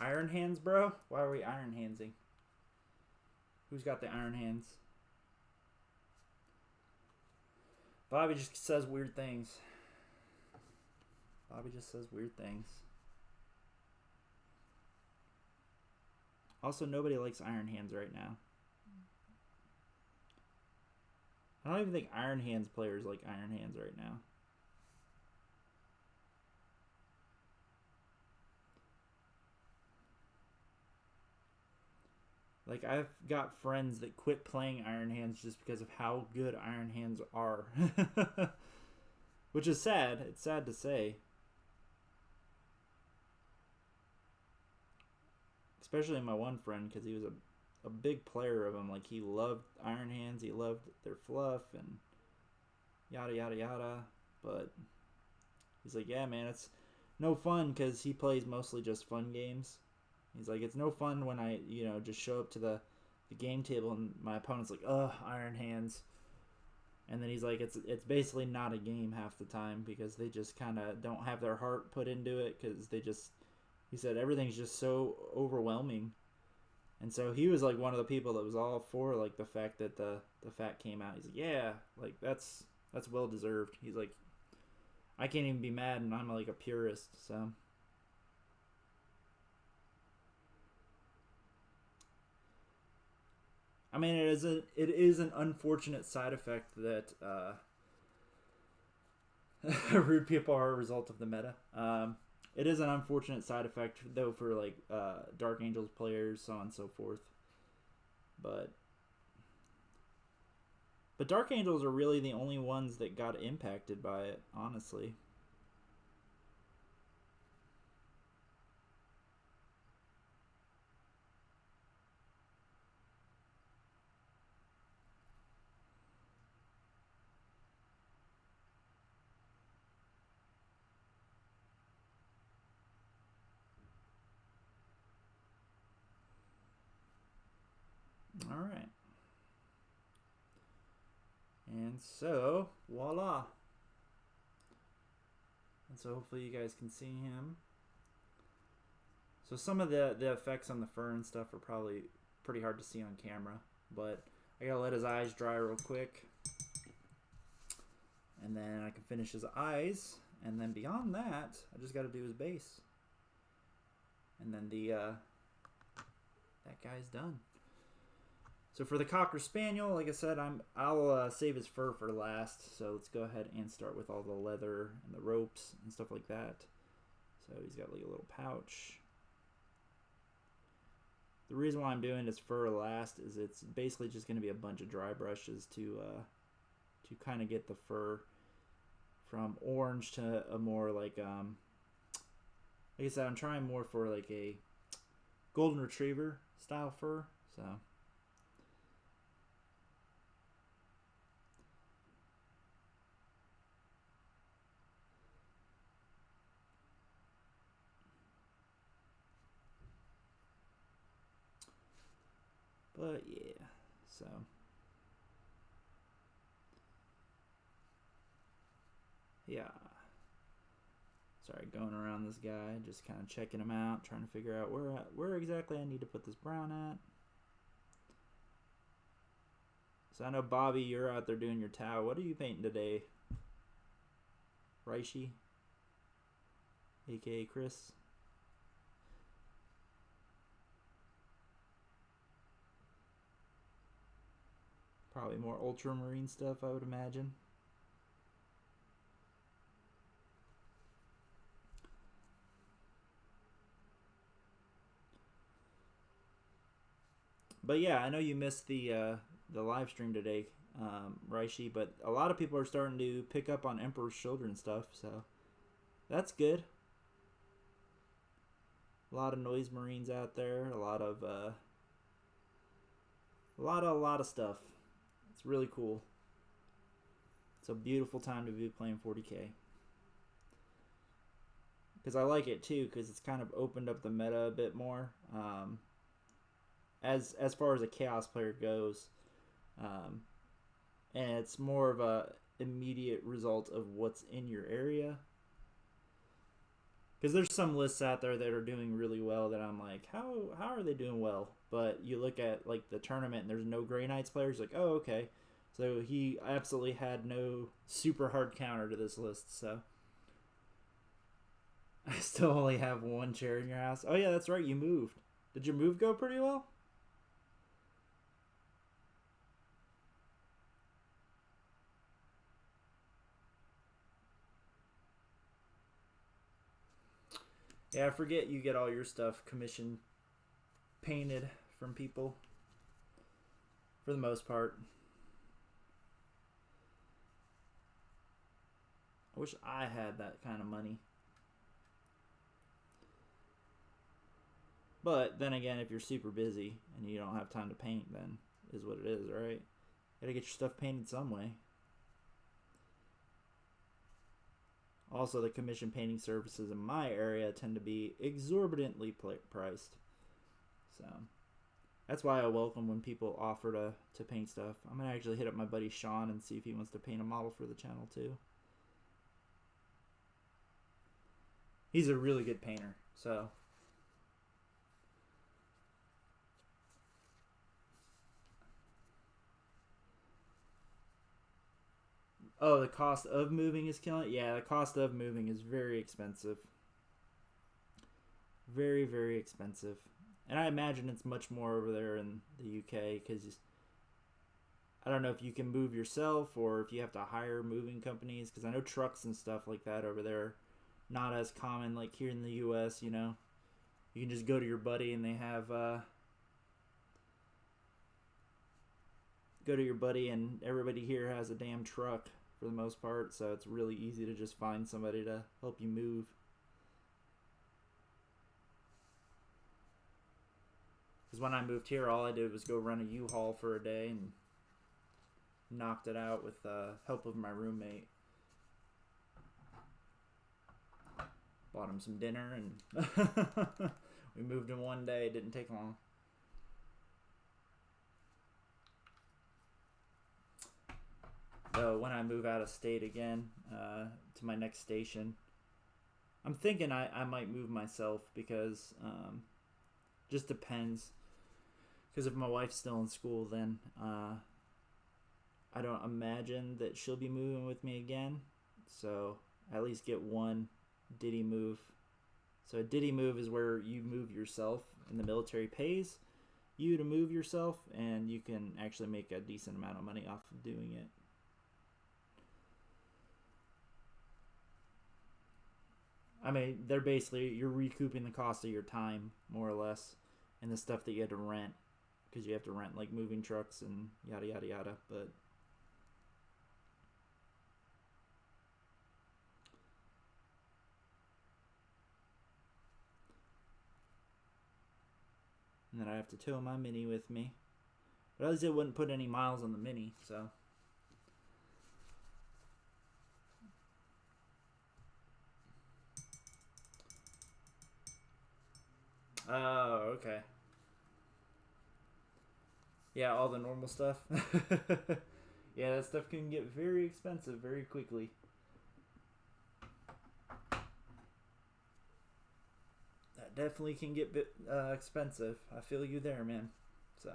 Iron hands, bro? Why are we iron handsing? Who's got the iron hands? Bobby just says weird things. Bobby just says weird things. Also, nobody likes Iron Hands right now. I don't even think Iron Hands players like Iron Hands right now. Like, I've got friends that quit playing Iron Hands just because of how good Iron Hands are. Which is sad. It's sad to say. Especially my one friend, because he was a big player of them. Like, he loved Iron Hands. He loved their fluff and yada, yada, yada. But he's like, yeah, man, it's no fun because he plays mostly just fun games. He's like, it's no fun when I, just show up to the game table and my opponent's like, ugh, Iron Hands. And then he's like, it's basically not a game half the time because they just kind of don't have their heart put into it because he said everything's just so overwhelming. And so he was like one of the people that was all for like the fact that the fat came out. He's like, yeah, like that's well deserved. He's like, I can't even be mad and I'm like a purist, so. I mean, it is an unfortunate side effect that rude people are a result of the meta. It is an unfortunate side effect, though, for like Dark Angels players, so on and so forth. But Dark Angels are really the only ones that got impacted by it, honestly. All right. And so, voila. And so hopefully you guys can see him. So some of the effects on the fur and stuff are probably pretty hard to see on camera. But I gotta let his eyes dry real quick. And then I can finish his eyes. And then beyond that, I just got to do his base. And then that guy's done. So for the Cocker Spaniel, like I said, I'll save his fur for last. So let's go ahead and start with all the leather and the ropes and stuff like that. So he's got like a little pouch. The reason why I'm doing his fur last is it's basically just going to be a bunch of dry brushes to kind of get the fur from orange to a more like I said, I'm trying more for like a golden retriever style fur. So but yeah, so yeah. Sorry, going around this guy, just kind of checking him out, trying to figure out where exactly I need to put this brown at. So I know, Bobby, you're out there doing your tower. What are you painting today? Reishi? A.K.A. Chris? Probably more ultramarine stuff, I would imagine. But yeah, I know you missed the live stream today, Reishi, but a lot of people are starting to pick up on Emperor's Children stuff, so that's good. A lot of noise marines out there, a lot of stuff. It's really cool. It's a beautiful time to be playing 40K. Because I like it too, because it's kind of opened up the meta a bit more. As far as a chaos player goes, and it's more of a immediate result of what's in your area. Because there's some lists out there that are doing really well that I'm like, how are they doing well? But you look at like the tournament and there's no Grey Knights players, like, oh, okay. So he absolutely had no super hard counter to this list. So I still only have one chair in your house. Oh yeah, that's right, you moved. Did your move go pretty well? Yeah, I forget you get all your stuff commission painted from people for the most part. I wish I had that kind of money. But then again, if you're super busy and you don't have time to paint, then is what it is, right? Gotta get your stuff painted some way. Also, the commission painting services in my area tend to be exorbitantly priced. So that's why I welcome when people offer to paint stuff. I'm going to actually hit up my buddy Sean and see if he wants to paint a model for the channel too. He's a really good painter, so... Oh, the cost of moving is killing it? Yeah, the cost of moving is very expensive. Very, very expensive. And I imagine it's much more over there in the UK because I don't know if you can move yourself or if you have to hire moving companies, because I know trucks and stuff like that over there not as common like here in the US, you know. You can just go to your buddy and they have go to your buddy and everybody here has a damn truck for the most part, so it's really easy to just find somebody to help you move. Because when I moved here, all I did was go run a U-Haul for a day and knocked it out with the help of my roommate. Bought him some dinner and we moved in one day. It didn't take long. So when I move out of state again to my next station, I'm thinking I might move myself because just depends. Because if my wife's still in school, then I don't imagine that she'll be moving with me again. So at least get one Diddy move. So a Diddy move is where you move yourself, and the military pays you to move yourself, and you can actually make a decent amount of money off of doing it. I mean, they're basically, you're recouping the cost of your time, more or less, and the stuff that you had to rent, because you have to rent, like, moving trucks and yada, yada, yada, but... And then I have to tow my Mini with me. But at least it wouldn't put any miles on the Mini, so... Oh, okay. Yeah, all the normal stuff. Yeah, that stuff can get very expensive very quickly. That definitely can get expensive. I feel you there, man. So,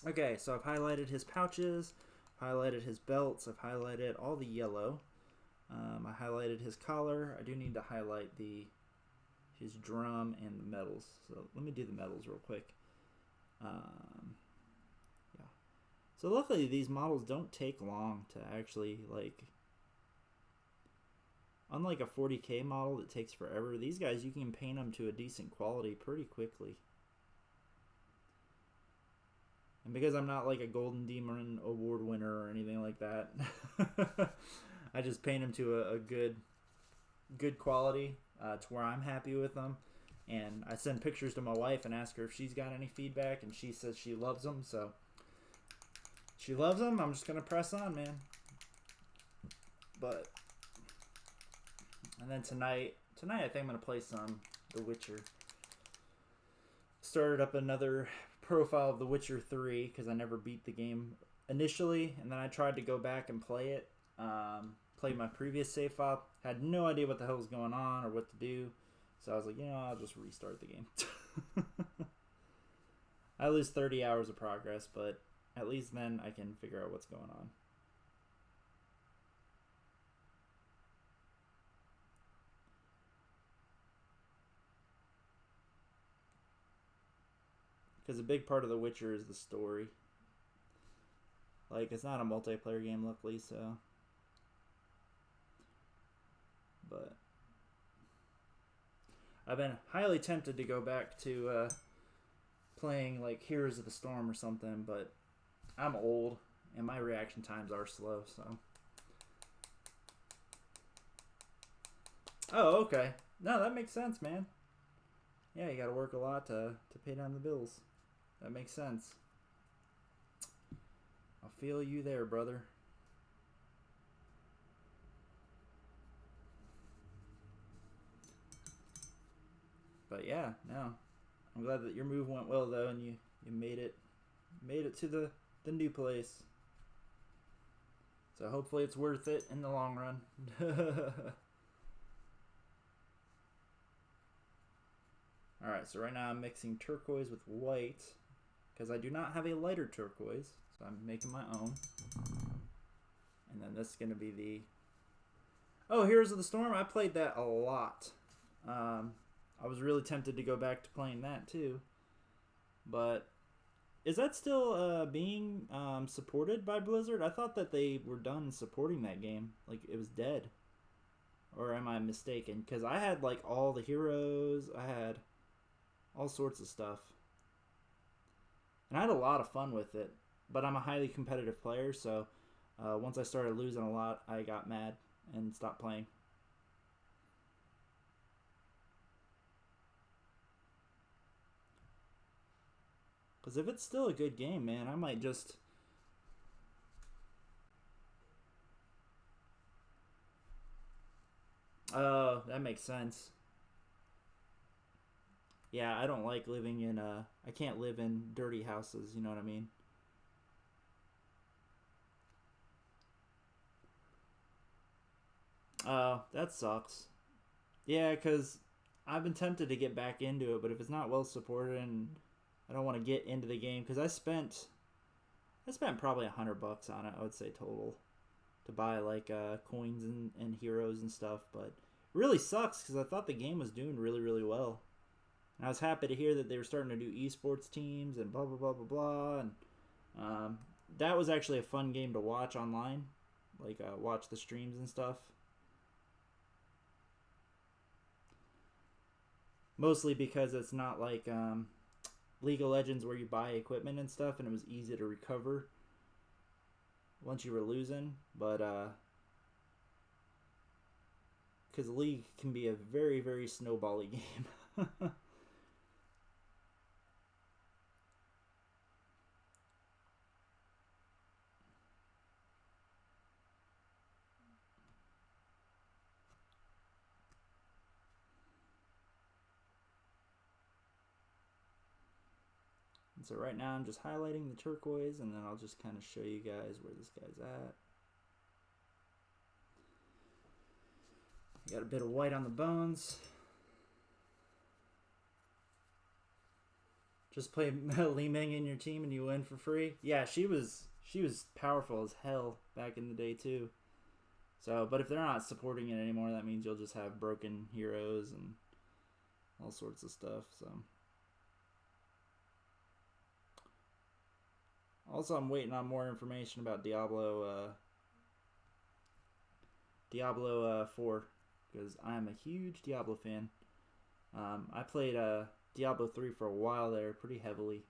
okay, so I've highlighted his pouches, highlighted his belts, I've highlighted all the yellow. I highlighted his collar. I do need to highlight his drum and the medals. So let me do the medals real quick. Yeah. So luckily these models don't take long to actually, like, unlike a 40K model that takes forever, these guys you can paint them to a decent quality pretty quickly. And because I'm not like a Golden Demon Award winner or anything like that, I just paint them to a good quality to where I'm happy with them. And I send pictures to my wife and ask her if she's got any feedback, and she says she loves them. So she loves them. I'm just gonna press on, man. But and then tonight I think I'm gonna play some The Witcher. Started up another profile of The Witcher 3 because I never beat the game initially, and then I tried to go back and play it. Played my previous save file, had no idea what the hell was going on or what to do, so I was like, I'll just restart the game. I lose 30 hours of progress, but at least then I can figure out what's going on. Because a big part of The Witcher is the story. Like, it's not a multiplayer game, luckily, so... But I've been highly tempted to go back to playing like Heroes of the Storm or something, but I'm old and my reaction times are slow, so. Oh, okay. No, that makes sense, man. Yeah, you gotta work a lot to pay down the bills. That makes sense. I feel you there, brother. But yeah, no. I'm glad that your move went well though, and you made it to the new place. So hopefully it's worth it in the long run. Alright, so right now I'm mixing turquoise with white because I do not have a lighter turquoise, so I'm making my own. And then this is going to be the... Oh, Heroes of the Storm, I played that a lot. I was really tempted to go back to playing that too. But is that still being supported by Blizzard? I thought that they were done supporting that game. Like, it was dead. Or am I mistaken? Because I had, like, all the heroes. I had all sorts of stuff. And I had a lot of fun with it. But I'm a highly competitive player, so once I started losing a lot, I got mad and stopped playing. Because if it's still a good game, man, I might just... Oh, that makes sense. Yeah, I don't like living in... I can't live in dirty houses, you know what I mean? Oh, that sucks. Yeah, because I've been tempted to get back into it, but if it's not well supported and I don't want to get into the game, because I spent probably $100 on it, I would say, total. to buy like coins and heroes and stuff. But it really sucks because I thought the game was doing really, really well. And I was happy to hear that they were starting to do esports teams and blah blah blah blah blah. And that was actually a fun game to watch online, like watch the streams and stuff. Mostly because it's not like League of Legends where you buy equipment and stuff, and it was easy to recover once you were losing. But because League can be a very, very snowbally game. So right now I'm just highlighting the turquoise, and then I'll just kind of show you guys where this guy's at. Got a bit of white on the bones. Just play Li Ming in your team and you win for free. Yeah, she was powerful as hell back in the day too. So, but if they're not supporting it anymore, that means you'll just have broken heroes and all sorts of stuff. So. Also, I'm waiting on more information about Diablo 4, because I'm a huge Diablo fan. I played Diablo 3 for a while there, pretty heavily.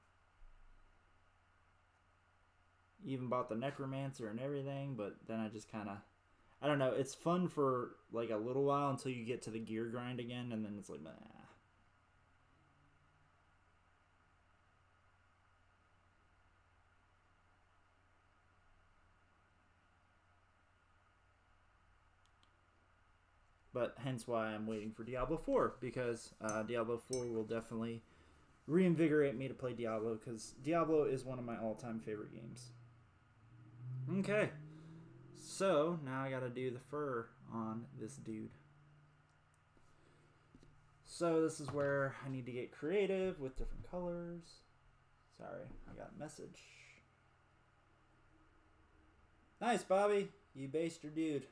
Even bought the Necromancer and everything, but then I just kind of, I don't know, it's fun for like a little while until you get to the gear grind again, and then it's like, nah. But hence why I'm waiting for Diablo 4, because Diablo 4 will definitely reinvigorate me to play Diablo, because Diablo is one of my all-time favorite games. Okay, so now I gotta do the fur on this dude. So this is where I need to get creative with different colors. Sorry, I got a message. Nice, Bobby. You based your dude.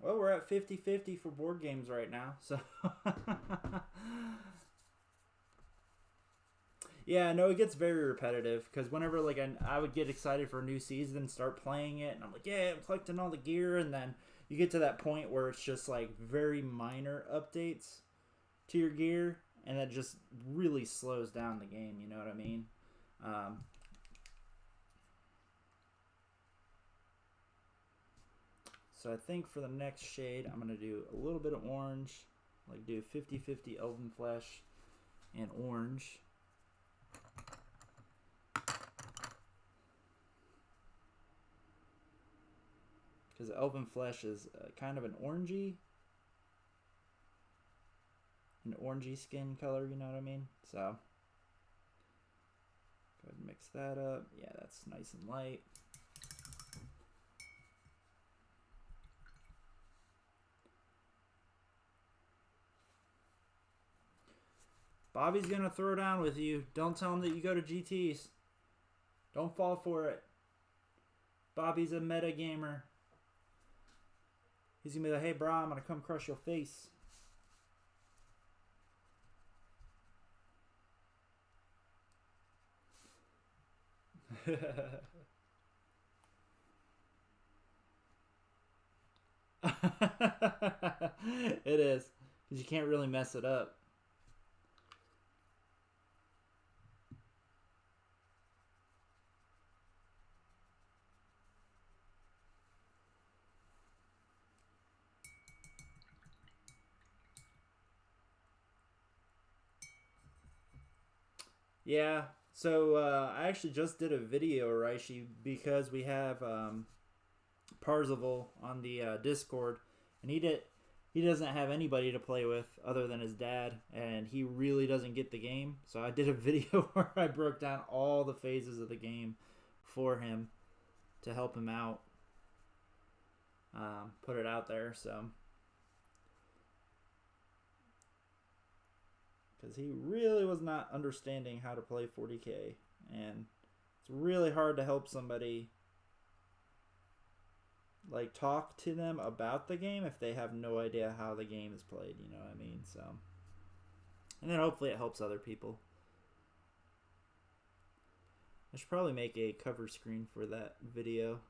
Well, we're at 50-50 for board games right now, so... Yeah, no, it gets very repetitive, because whenever, like, I would get excited for a new season and start playing it, and I'm like, yeah, I'm collecting all the gear, and then you get to that point where it's just, like, very minor updates to your gear, and that just really slows down the game, you know what I mean? So I think for the next shade, I'm going to do a little bit of orange, like do 50-50 Elven Flesh and orange. Because Elven Flesh is kind of an orangey skin color, you know what I mean? So, go ahead and mix that up. Yeah, that's nice and light. Bobby's going to throw down with you. Don't tell him that you go to GTs. Don't fall for it. Bobby's a meta gamer. He's going to be like, hey, bro, I'm going to come crush your face. It is. Because you can't really mess it up. Yeah, so I actually just did a video, Raishi, because we have Parzival on the Discord, and he doesn't have anybody to play with other than his dad, and he really doesn't get the game. So I did a video where I broke down all the phases of the game for him to help him out, put it out there. So because he really was not understanding how to play 40k, and it's really hard to help somebody like talk to them about the game if they have no idea how the game is played, you know what I mean? So, and then hopefully it helps other people. I should probably make a cover screen for that video.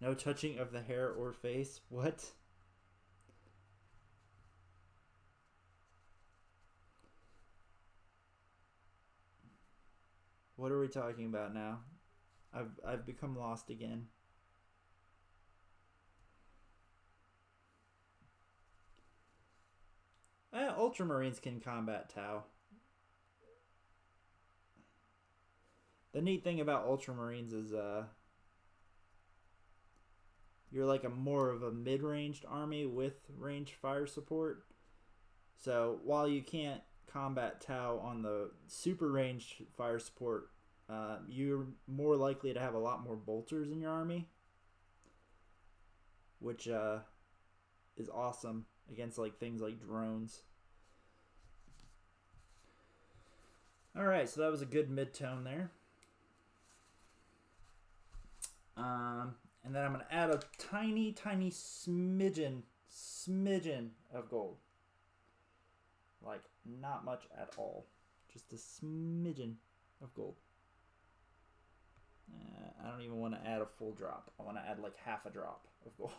No touching of the hair or face. What? What are we talking about now? I've become lost again. Ultramarines can combat Tau. The neat thing about Ultramarines is you're like a more of a mid-ranged army with ranged fire support. So while you can't combat Tau on the super ranged fire support, you're more likely to have a lot more bolters in your army, which is awesome against like things like drones. Alright, so that was a good mid-tone there. And then I'm going to add a tiny, tiny smidgen of gold. Like, not much at all. Just a smidgen of gold. I don't even want to add a full drop. I want to add like half a drop of gold.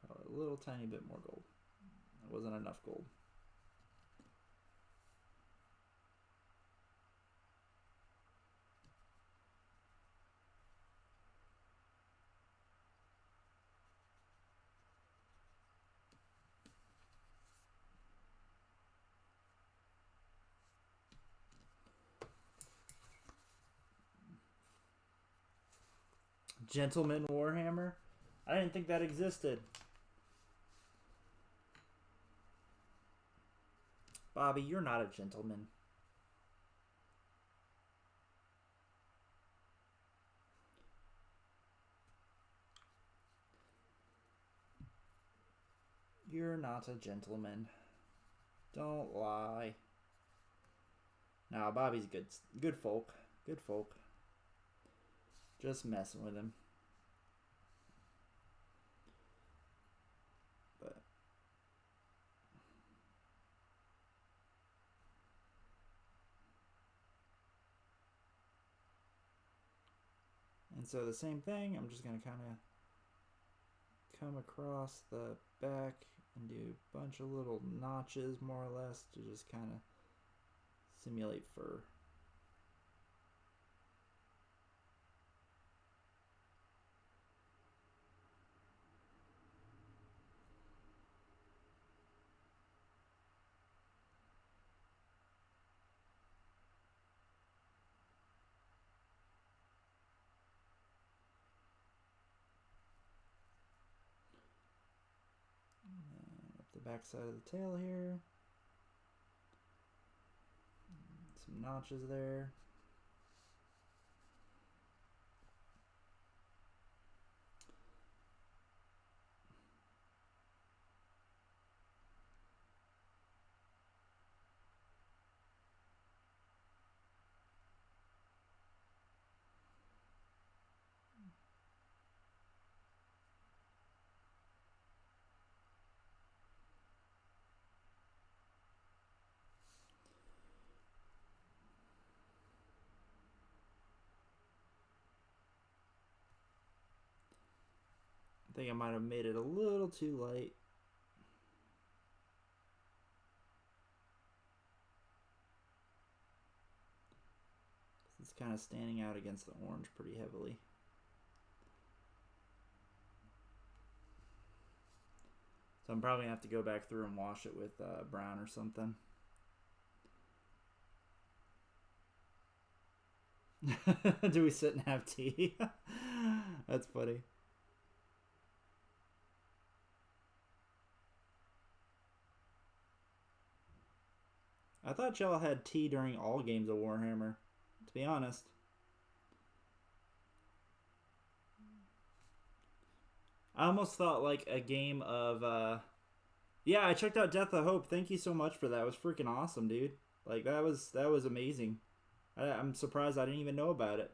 Probably a little tiny bit more gold. It wasn't enough gold. Gentleman Warhammer? I didn't think that existed. Bobby, you're not a gentleman. You're not a gentleman. Don't lie. Nah, Bobby's good folk. Good folk. Just messing with him. But and so the same thing, I'm just gonna kind of come across the back and do a bunch of little notches more or less to just kind of simulate fur. Back side of the tail here. Some notches there. I think I might have made it a little too light. It's kind of standing out against the orange pretty heavily. So I'm probably going to have to go back through and wash it with brown or something. Do we sit and have tea? That's funny. I thought y'all had tea during all games of Warhammer, to be honest. I almost thought like a game of yeah, I checked out Death of Hope. Thank you so much for that. It was freaking awesome, dude. Like that was amazing. I'm surprised I didn't even know about it.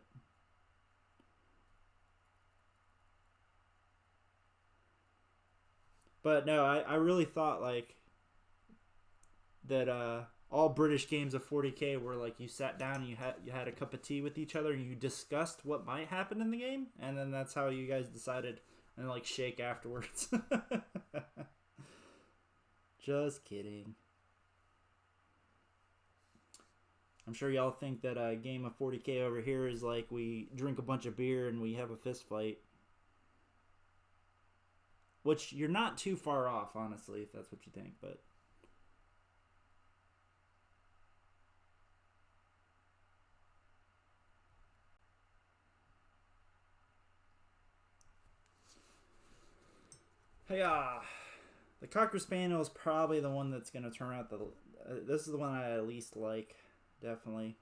But no, I really thought like that all British games of 40K were like you sat down and you had a cup of tea with each other and you discussed what might happen in the game, and then that's how you guys decided, and like shake afterwards. Just kidding. I'm sure y'all think that a game of 40K over here is like we drink a bunch of beer and we have a fist fight. Which you're not too far off, honestly, if that's what you think, but hey, the Cocker Spaniel is probably the one that's going to turn out the. This is the one I at least like, definitely.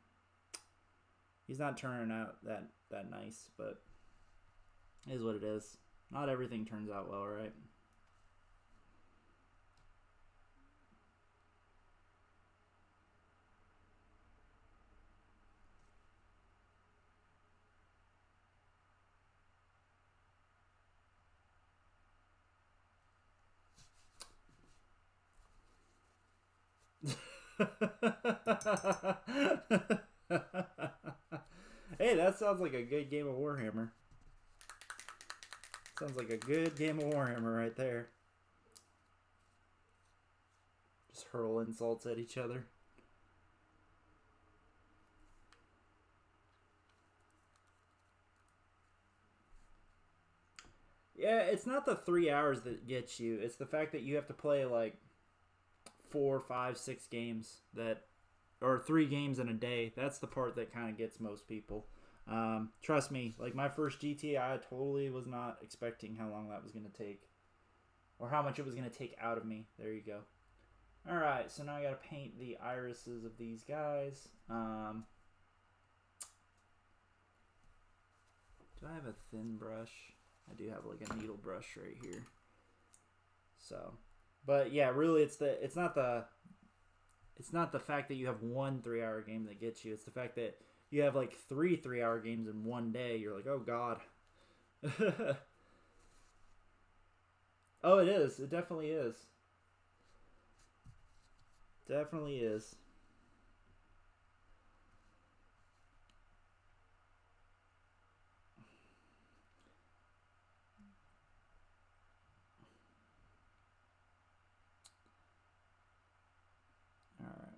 He's not turning out that nice, but it is what it is. Not everything turns out well, right? Hey, that sounds like a good game of Warhammer. Sounds like a good game of Warhammer right there. Just hurl insults at each other. Yeah, it's not the 3 hours that gets you. It's the fact that you have to play like 4, 5, 6 games that, or 3 games in a day. That's the part that kind of gets most people. Trust me, like my first GTA, I totally was not expecting how long that was going to take, or how much it was going to take out of me. There you go. All right, so now I got to paint the irises of these guys. Do I have a thin brush? I do have like a needle brush right here. So, but yeah, really, it's not the fact that you have one 3-hour game that gets you. It's the fact that you have like 3 3-hour games in one day. You're like, oh god. Oh, it is. It definitely is. Definitely is. All right.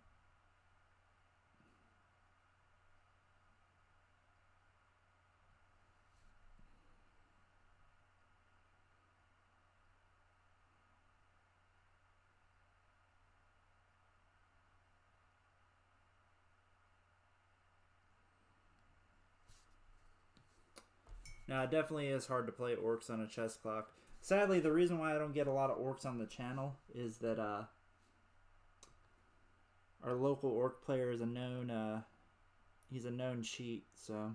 Now, it definitely is hard to play orcs on a chess clock. Sadly, the reason why I don't get a lot of orcs on the channel is that our local orc player is a known he's a known cheat, so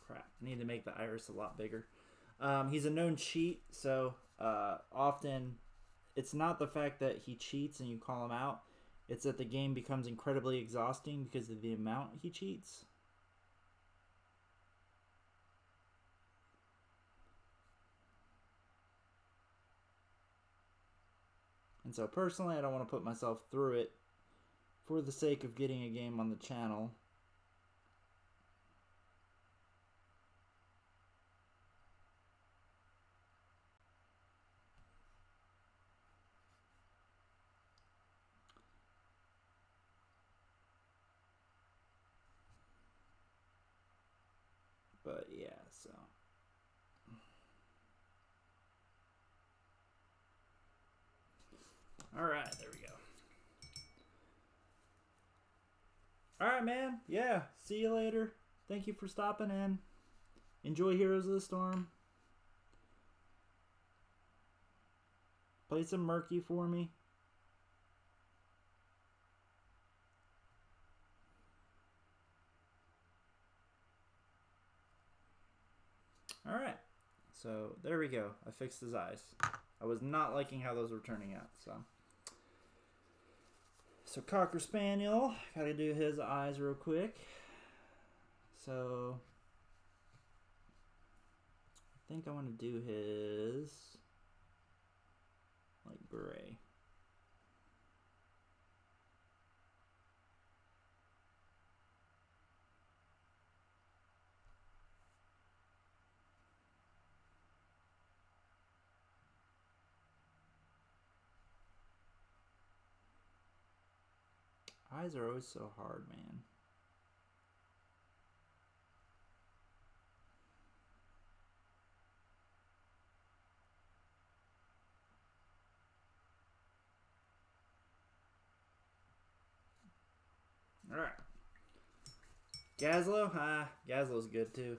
crap. I need to make the iris a lot bigger. He's a known cheat, so often it's not the fact that he cheats and you call him out. It's that the game becomes incredibly exhausting because of the amount he cheats. And so personally, I don't want to put myself through it for the sake of getting a game on the channel. But yeah, so. All right, there we go. All right, man. Yeah, see you later. Thank you for stopping in. Enjoy Heroes of the Storm. Play some Murky for me. All right. So there we go. I fixed his eyes. I was not liking how those were turning out. So Cocker Spaniel. Got to do his eyes real quick. So I think I want to do his like gray. Eyes are always so hard, man. All right. Gazlo? Gazlo's good too.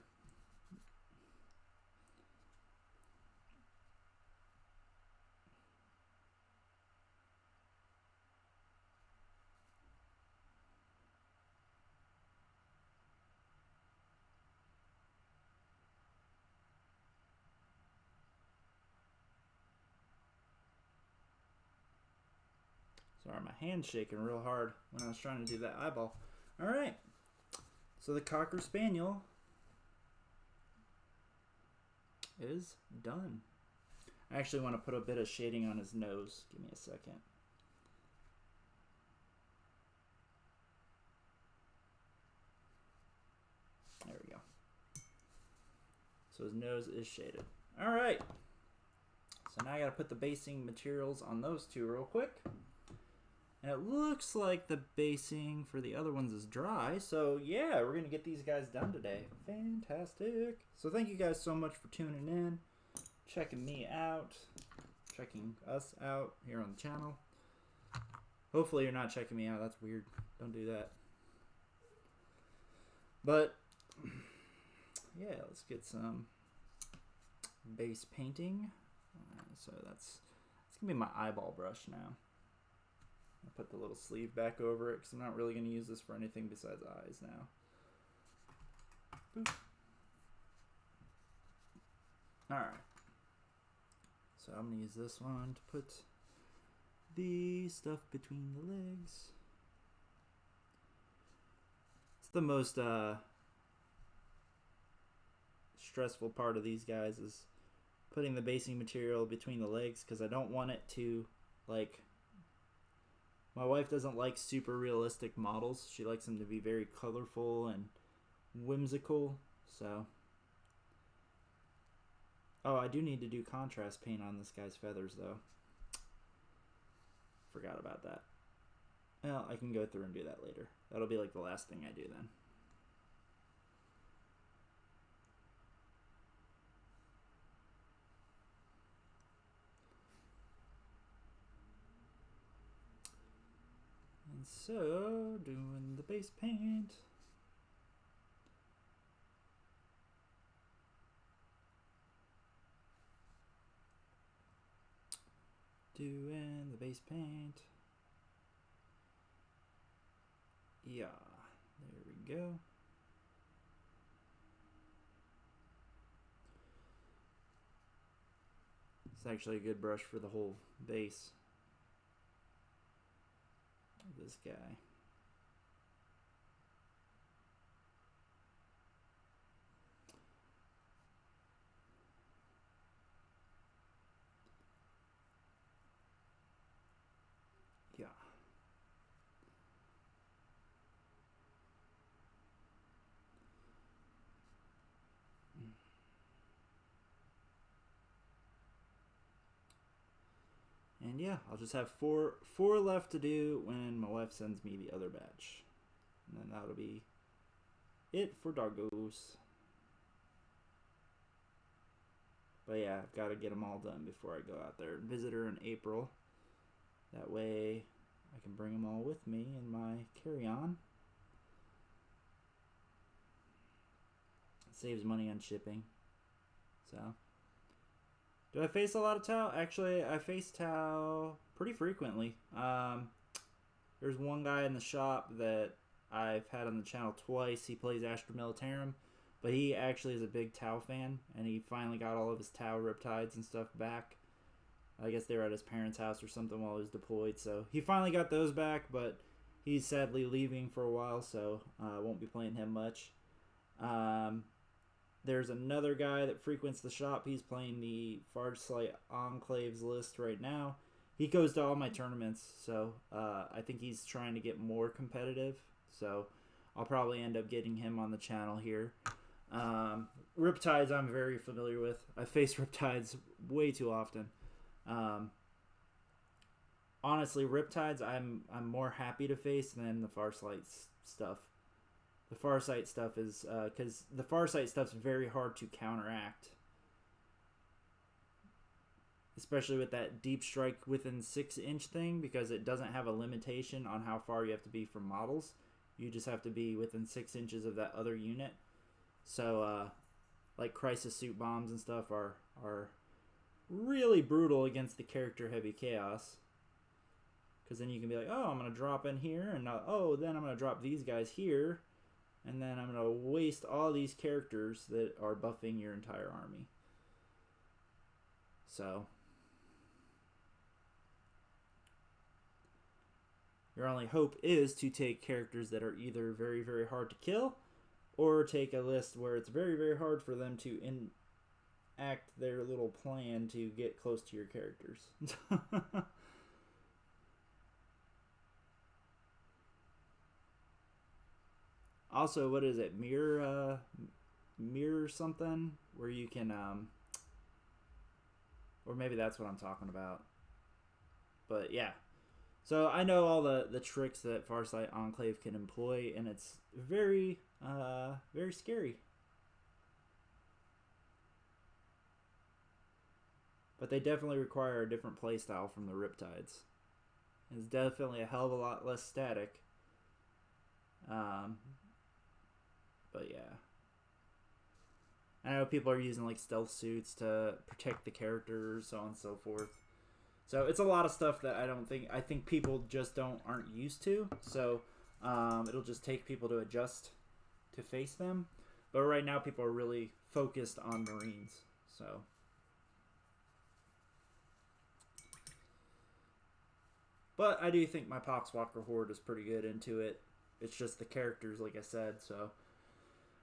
Sorry, my hand's shaking real hard when I was trying to do that eyeball. All right. So the Cocker Spaniel is done. I actually want to put a bit of shading on his nose. Give me a second. There we go. So his nose is shaded. All right. So now I got to put the basing materials on those two real quick. And it looks like the basing for the other ones is dry. So yeah, we're going to get these guys done today. Fantastic. So thank you guys so much for tuning in, checking me out, checking us out here on the channel. Hopefully you're not checking me out. That's weird. Don't do that. But yeah, let's get some base painting. So that's going to be my eyeball brush now. I'll put the little sleeve back over it because I'm not really going to use this for anything besides eyes now. Boop. Alright. So I'm going to use this one to put the stuff between the legs. It's the most stressful part of these guys is putting the basing material between the legs because I don't want it to, like, my wife doesn't like super realistic models. She likes them to be very colorful and whimsical. So, oh, I do need to do contrast paint on this guy's feathers though. Forgot about that. Well, I can go through and do that later. That'll be like the last thing I do then. And so, doing the base paint. Doing the base paint. Yeah, there we go. It's actually a good brush for the whole base. This guy. Yeah. And yeah, I'll just have four left to do when my wife sends me the other batch. And then that'll be it for Doggos. But yeah, I've got to get them all done before I go out there and visit her in April. That way I can bring them all with me in my carry-on. Saves money on shipping. So, do I face a lot of Tau? Actually, I face Tau pretty frequently. There's one guy in the shop that I've had on the channel twice. He plays Astra Militarum, but he actually is a big Tau fan, and he finally got all of his Tau Riptides and stuff back. I guess they were at his parents' house or something while he was deployed, so he finally got those back, but he's sadly leaving for a while, so I won't be playing him much. There's another guy that frequents the shop. He's playing the Farsight Enclaves list right now. He goes to all my tournaments, so I think he's trying to get more competitive. So I'll probably end up getting him on the channel here. Riptides I'm very familiar with. I face Riptides way too often. Honestly, Riptides I'm more happy to face than the Farsight stuff. The Farsight stuff is because the Farsight stuff's very hard to counteract, especially with that deep strike within 6-inch thing, because it doesn't have a limitation on how far you have to be from models. You just have to be within 6 inches of that other unit. So like crisis suit bombs and stuff are really brutal against the character heavy chaos, because then you can be like, oh, I'm gonna drop in here, and oh, then I'm gonna drop these guys here. And then I'm going to waste all these characters that are buffing your entire army. So, your only hope is to take characters that are either very, very hard to kill, or take a list where it's very, very hard for them to enact their little plan to get close to your characters. Also, what is it? Mirror something? Where you can, or maybe that's what I'm talking about. But yeah. So I know all the tricks that Farsight Enclave can employ, and it's very, very scary. But they definitely require a different playstyle from the Riptides. It's definitely a hell of a lot less static. But yeah, I know people are using like stealth suits to protect the characters, so on and so forth. So it's a lot of stuff that I think people just aren't used to. So it'll just take people to adjust to face them. But right now people are really focused on Marines. So but I do think my Poxwalker Horde is pretty good into it. It's just the characters, like I said, so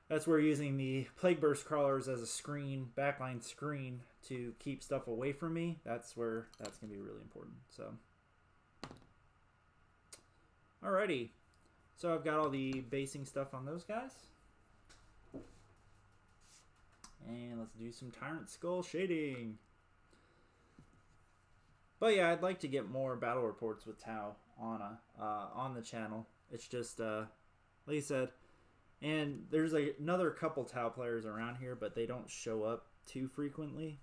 that's where using the Plague Burst Crawlers as a screen, backline screen, to keep stuff away from me, that's where that's going to be really important. So, alrighty. So I've got all the basing stuff on those guys. And let's do some Tyrant Skull shading. But yeah, I'd like to get more battle reports with Tau on the channel. It's just, like I said, and there's another couple Tau players around here, but they don't show up too frequently.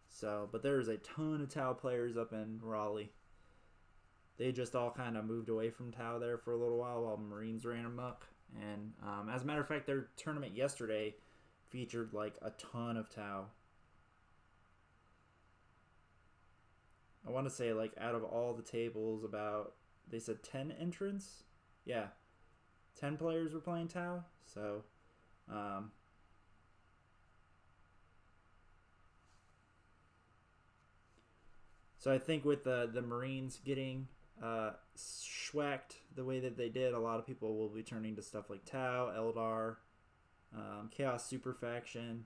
So, but there's a ton of Tau players up in Raleigh. They just all kind of moved away from Tau there for a little while Marines ran amok. And as a matter of fact, their tournament yesterday featured like a ton of Tau. I want to say like out of all the tables, about, they said 10 entrants. Yeah, 10 players were playing Tau. So, so I think with the Marines getting schwacked the way that they did, a lot of people will be turning to stuff like Tau, Eldar, Chaos Super Faction.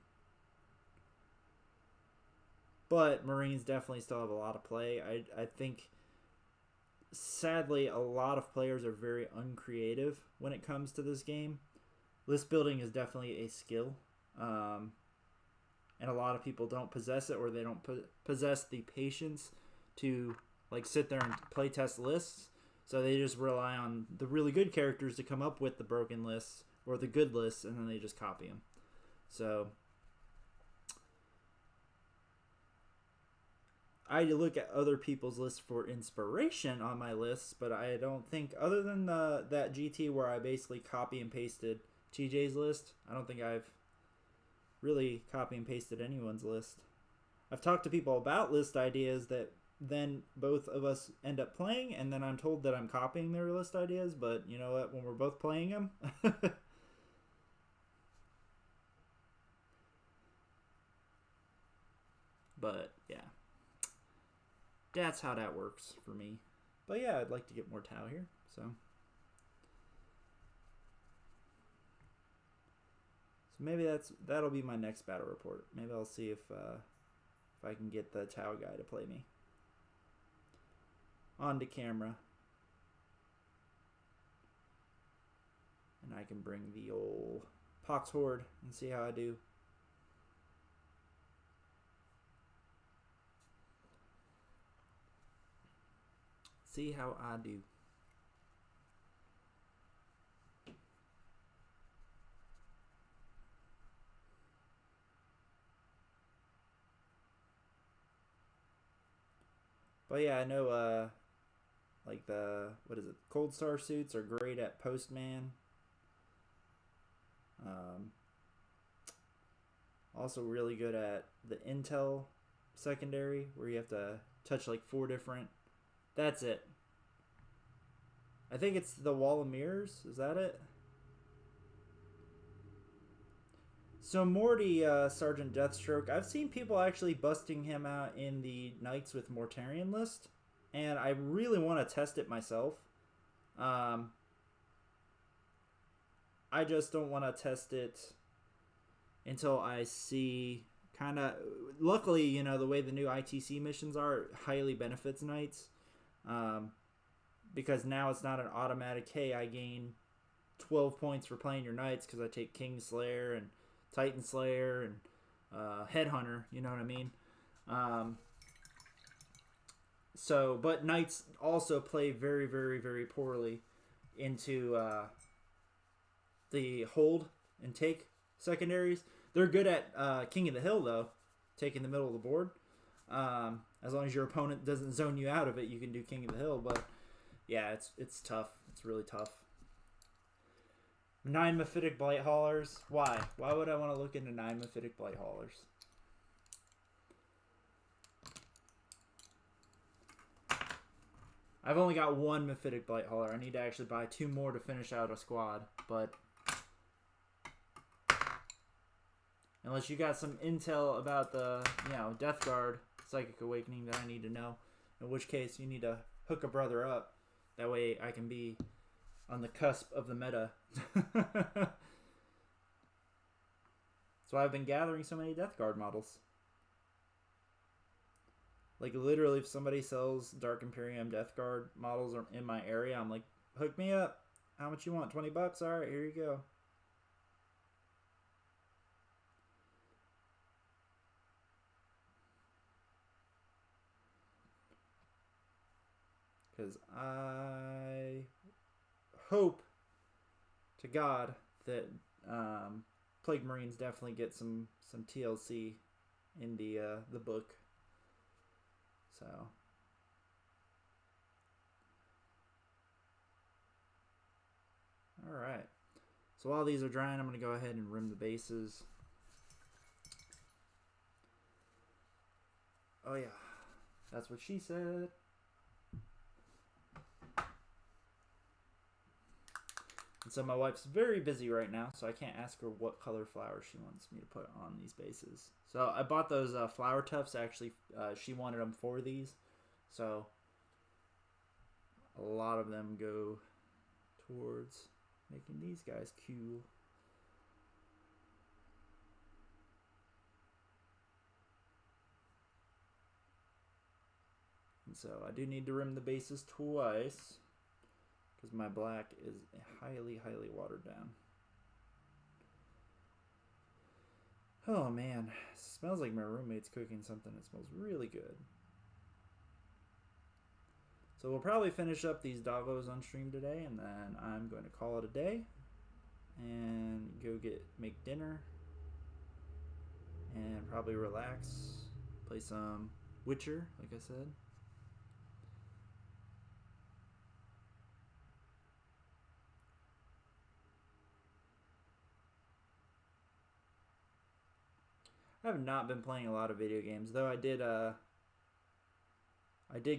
But Marines definitely still have a lot of play. I think, sadly, a lot of players are very uncreative when it comes to this game. List building is definitely a skill. And a lot of people don't possess it, or they don't possess the patience to like sit there and play test lists. So they just rely on the really good characters to come up with the broken lists or the good lists, and then they just copy them. So I look at other people's lists for inspiration on my lists, but I don't think, other than that GT where I basically copy and pasted TJ's list, I don't think I've really copy and pasted anyone's list. I've talked to people about list ideas that then both of us end up playing, and then I'm told that I'm copying their list ideas, but you know what, when we're both playing them... But, yeah. That's how that works for me. But yeah, I'd like to get more Tau here, so... So maybe that'll be my next battle report. Maybe I'll see if I can get the Tau guy to play me. On to camera. And I can bring the old Pox Horde and see how I do. See how I do. But yeah, I know like the, what is it, Cold Star suits are great at Postman. Also really good at the Intel secondary, where you have to touch like 4 different... That's it. I think it's the Wall of Mirrors. Is that it? So Morty, Sergeant Deathstroke, I've seen people actually busting him out in the Knights with Mortarion list, and I really want to test it myself. I just don't want to test it until I see kind of... Luckily, you know, the way the new ITC missions are, it highly benefits Knights. Because now it's not an automatic, hey, I gain 12 points for playing your Knights because I take Kingslayer and Titan Slayer and Headhunter, you know what I mean? So, but Knights also play very, very, very poorly into the hold and take secondaries. They're good at King of the Hill, though, taking the middle of the board. As long as your opponent doesn't zone you out of it, you can do King of the Hill. But yeah, it's tough. It's really tough. 9 Mephitic Blight Haulers. Why? Why would I want to look into 9 Mephitic Blight Haulers? I've only got 1 Mephitic Blight Hauler. I need to actually buy 2 more to finish out a squad. But unless you got some intel about the, you know, Death Guard Psychic Awakening that I need to know, in which case you need to hook a brother up. That way I can be on the cusp of the meta. That's why I've been gathering so many Death Guard models. Like, literally, if somebody sells Dark Imperium Death Guard models in my area, I'm like, hook me up. How much you want? 20 bucks? Alright, here you go. Because I hope to God that Plague Marines definitely get some TLC in the book. So all right. So while these are drying, I'm going to go ahead and rim the bases. Oh yeah, that's what she said. And so my wife's very busy right now, so I can't ask her what color flowers she wants me to put on these bases. So I bought those flower tufts. Actually, she wanted them for these. So a lot of them go towards making these guys cool. And so I do need to rim the bases twice, because my black is highly, highly watered down. Oh man, it smells like my roommate's cooking something that smells really good. So we'll probably finish up these doggos on stream today, and then I'm going to call it a day and go make dinner and probably relax, play some Witcher, like I said. I have not been playing a lot of video games, though I did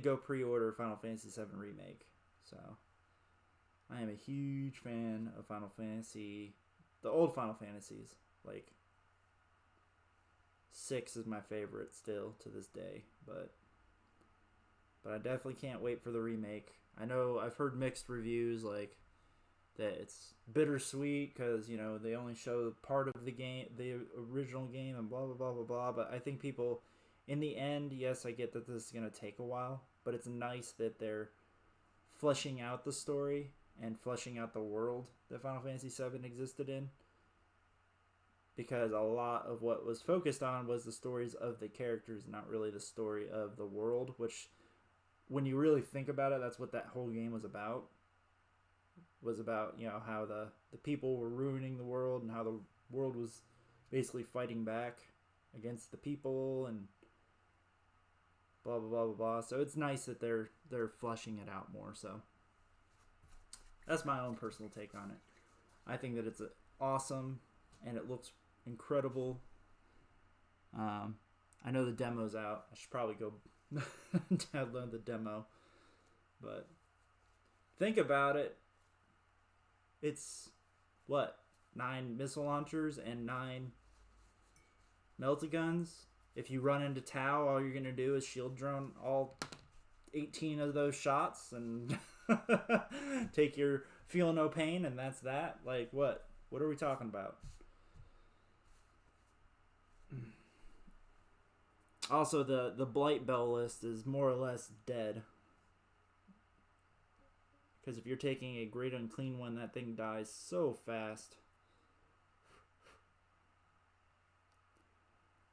go pre-order Final Fantasy VII Remake. So I am a huge fan of Final Fantasy, the old Final Fantasies. Like 6 is my favorite still to this day, but I definitely can't wait for the remake. I know I've heard mixed reviews, like that it's bittersweet because, you know, they only show part of the game, the original game, and blah blah blah blah blah. But I think people, in the end, yes, I get that this is gonna take a while, but it's nice that they're fleshing out the story and fleshing out the world that Final Fantasy VII existed in. Because a lot of what was focused on was the stories of the characters, not really the story of the world, which, when you really think about it, that's what that whole game was about. Was about, you know, how the people were ruining the world and how the world was basically fighting back against the people and blah blah blah blah blah. So it's nice that they're fleshing it out more. So that's my own personal take on it. I think that it's awesome and it looks incredible. I know the demo's out. I should probably go download the demo. But think about it. It's, what, 9 missile launchers and 9 melt-a-guns. If you run into Tau, all you're going to do is shield drone all 18 of those shots and take your feel no pain, and that's that. Like, what? What are we talking about? Also, the Blight Bell list is more or less dead. Because if you're taking a Great Unclean one, that thing dies so fast.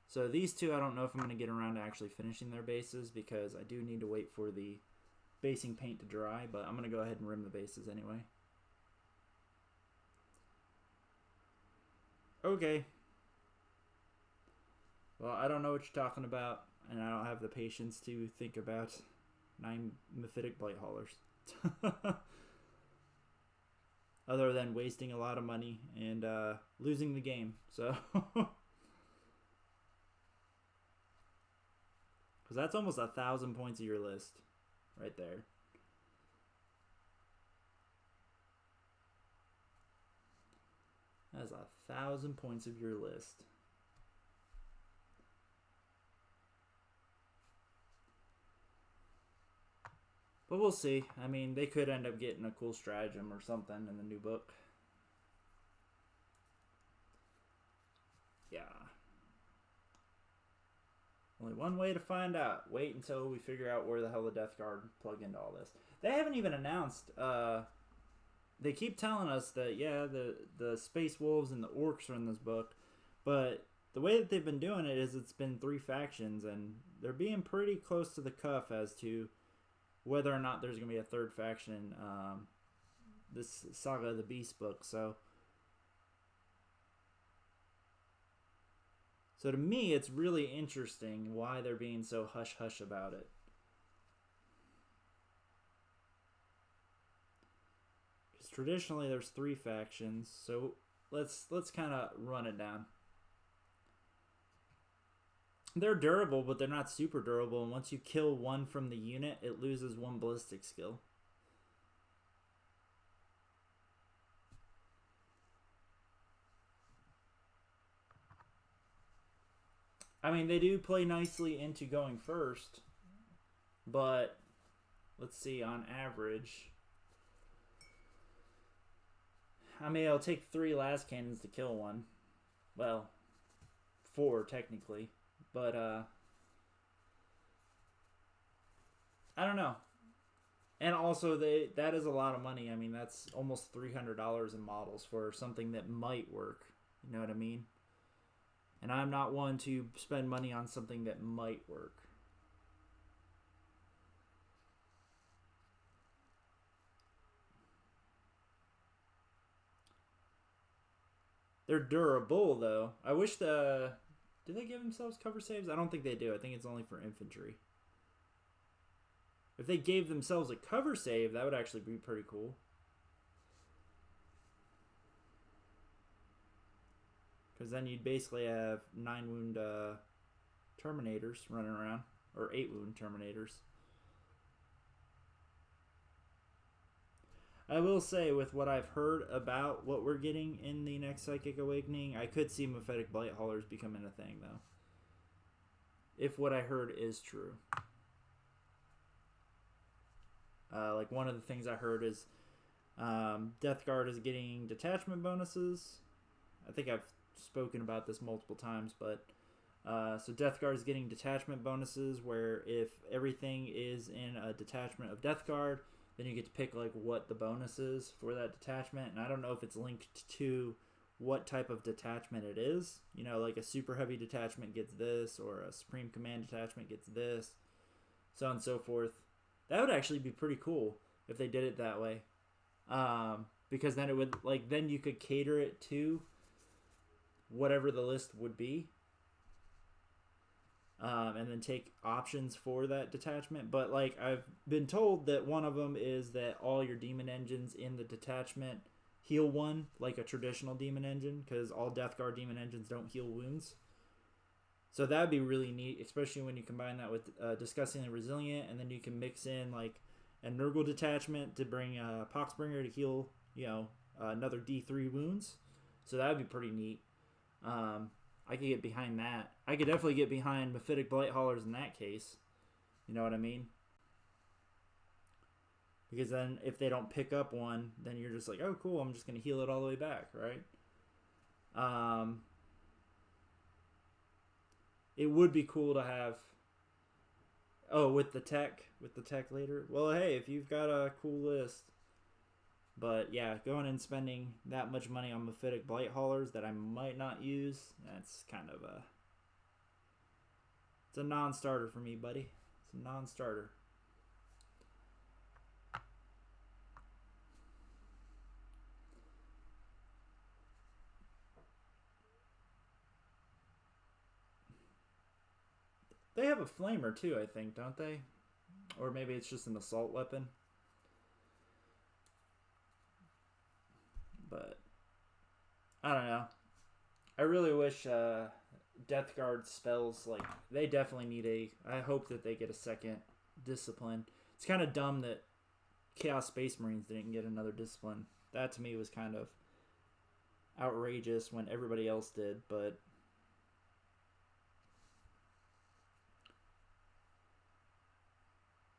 So these two, I don't know if I'm going to get around to actually finishing their bases, because I do need to wait for the basing paint to dry, but I'm going to go ahead and rim the bases anyway. Okay. Well, I don't know what you're talking about, and I don't have the patience to think about 9 Mephitic Blight Haulers. Other than wasting a lot of money and losing the game. So because that's almost 1,000 points of your list right there. That's 1,000 points of your list. But we'll see. I mean, they could end up getting a cool stratagem or something in the new book. Yeah. Only one way to find out. Wait until we figure out where the hell the Death Guard plug into all this. They haven't even announced. They keep telling us that, yeah, the Space Wolves and the Orcs are in this book. But the way that they've been doing it is it's been 3 factions. And they're being pretty close to the cuff as to whether or not there's going to be a 3rd faction in this Saga of the Beast book. So to me, it's really interesting why they're being so hush-hush about it. Because traditionally there's 3 factions, so let's kind of run it down. They're durable, but they're not super durable. And once you kill one from the unit, it loses 1 ballistic skill. I mean, they do play nicely into going first. But, let's see, on average. I mean, it'll take 3 las cannons to kill one. Well, 4 technically. But, I don't know. And also, that is a lot of money. I mean, that's almost $300 in models for something that might work. You know what I mean? And I'm not one to spend money on something that might work. They're durable, though. I wish the Do they give themselves cover saves? I don't think they do. I think it's only for infantry. If they gave themselves a cover save, that would actually be pretty cool. Because then you'd basically have 9 wound Terminators running around. Or 8 wound Terminators. I will say, with what I've heard about what we're getting in the next Psychic Awakening, I could see Mephitic Blight Haulers becoming a thing, though. If what I heard is true. Like, one of the things I heard is Death Guard is getting detachment bonuses. I think I've spoken about this multiple times, but so Death Guard is getting detachment bonuses where if everything is in a detachment of Death Guard, then you get to pick like what the bonus is for that detachment. And I don't know if it's linked to what type of detachment it is. You know, like a super heavy detachment gets this, or a Supreme Command detachment gets this, so on and so forth. That would actually be pretty cool if they did it that way. Because then it would, like, then you could cater it to whatever the list would be. And then take options for that detachment. But, like, I've been told that one of them is that all your demon engines in the detachment heal 1, like a traditional demon engine, because all Death Guard demon engines don't heal wounds. So that would be really neat, especially when you combine that with Disgustingly Resilient, and then you can mix in, like, a Nurgle detachment to bring Poxbringer to heal, you know, another D3 wounds. So that would be pretty neat. I could get behind that. I could definitely get behind Mephitic Blight Haulers in that case. You know what I mean? Because then if they don't pick up one, then you're just like, oh, cool, I'm just going to heal it all the way back, right? It would be cool to have... Oh, with the tech later. Well, hey, if you've got a cool list... But yeah, going and spending that much money on Mephitic Blight Haulers that I might not use, that's kind of a... It's a non-starter for me, buddy. It's a non-starter. They have a flamer too, I think, don't they? Or maybe it's just an assault weapon. But I don't know. I really wish Death Guard spells, like, they definitely need a... I hope that they get a second discipline. It's kind of dumb that Chaos Space Marines didn't get another discipline. That to me was kind of outrageous when everybody else did, but...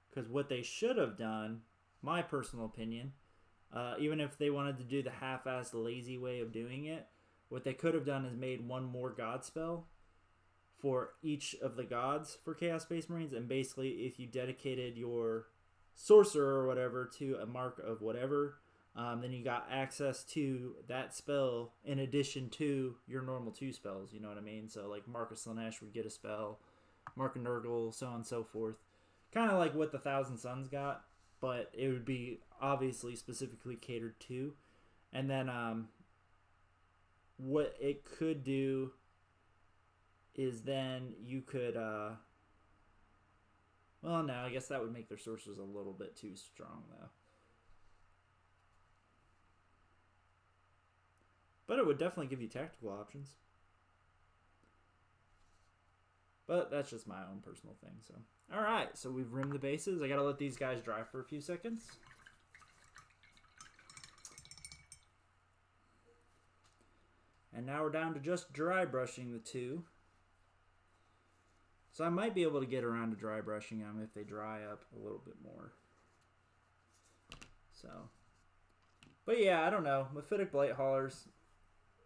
Because what they should have done, my personal opinion... even if they wanted to do the half-assed lazy way of doing it, what they could have done is made one more god spell for each of the gods for Chaos Space Marines, and basically if you dedicated your sorcerer or whatever to a mark of whatever, then you got access to that spell in addition to your normal 2 spells, you know what I mean? So like Mark of Slanesh would get a spell, Mark of Nurgle, so on and so forth. Kind of like what the Thousand Suns got, but it would be obviously specifically catered to. And then what it could do is then you could... well, no, I guess that would make their sorcerers a little bit too strong, though. But it would definitely give you tactical options. But that's just my own personal thing, so... Alright, so we've rimmed the bases. I gotta let these guys dry for a few seconds. And now we're down to just dry brushing the 2. So I might be able to get around to dry brushing them if they dry up a little bit more. So... But yeah, I don't know. Mephitic Blight Haulers,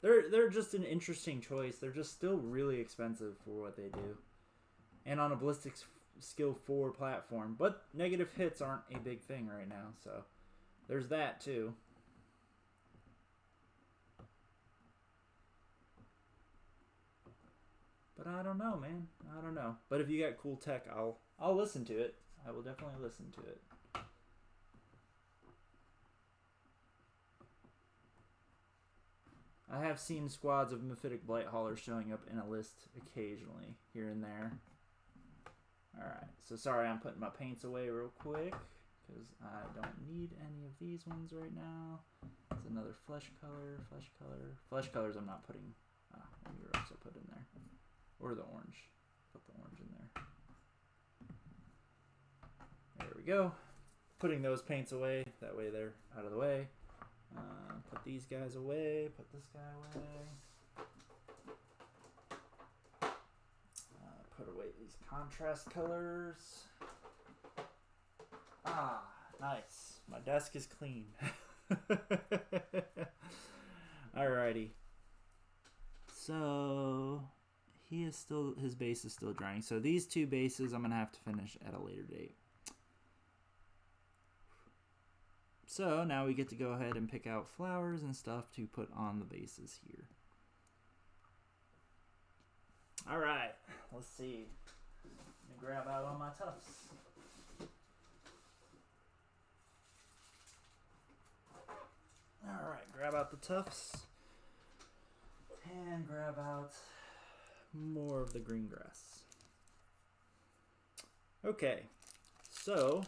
they're just an interesting choice. They're just still really expensive for what they do. And on a Ballistics Skill 4 platform. But negative hits aren't a big thing right now, so there's that too. But I don't know, man. I don't know. But if you got cool tech, I'll listen to it. I will definitely listen to it. I have seen squads of Mephitic Blight Haulers showing up in a list occasionally, here and there. Alright, so sorry I'm putting my paints away real quick, because I don't need any of these ones right now. It's another flesh color. Flesh colors I'm not putting, maybe else I'll put in there. Or the orange. Put the orange in there. There we go. Putting those paints away, that way they're out of the way. Put these guys away, put this guy away. Put away these contrast colors. Ah, nice. My desk is clean. Alrighty. So his base is still drying. So these two bases I'm gonna have to finish at a later date. So now we get to go ahead and pick out flowers and stuff to put on the bases here. All right, let's see. Let me grab out all my tufts. All right, grab out the tufts and grab out more of the green grass. Okay, so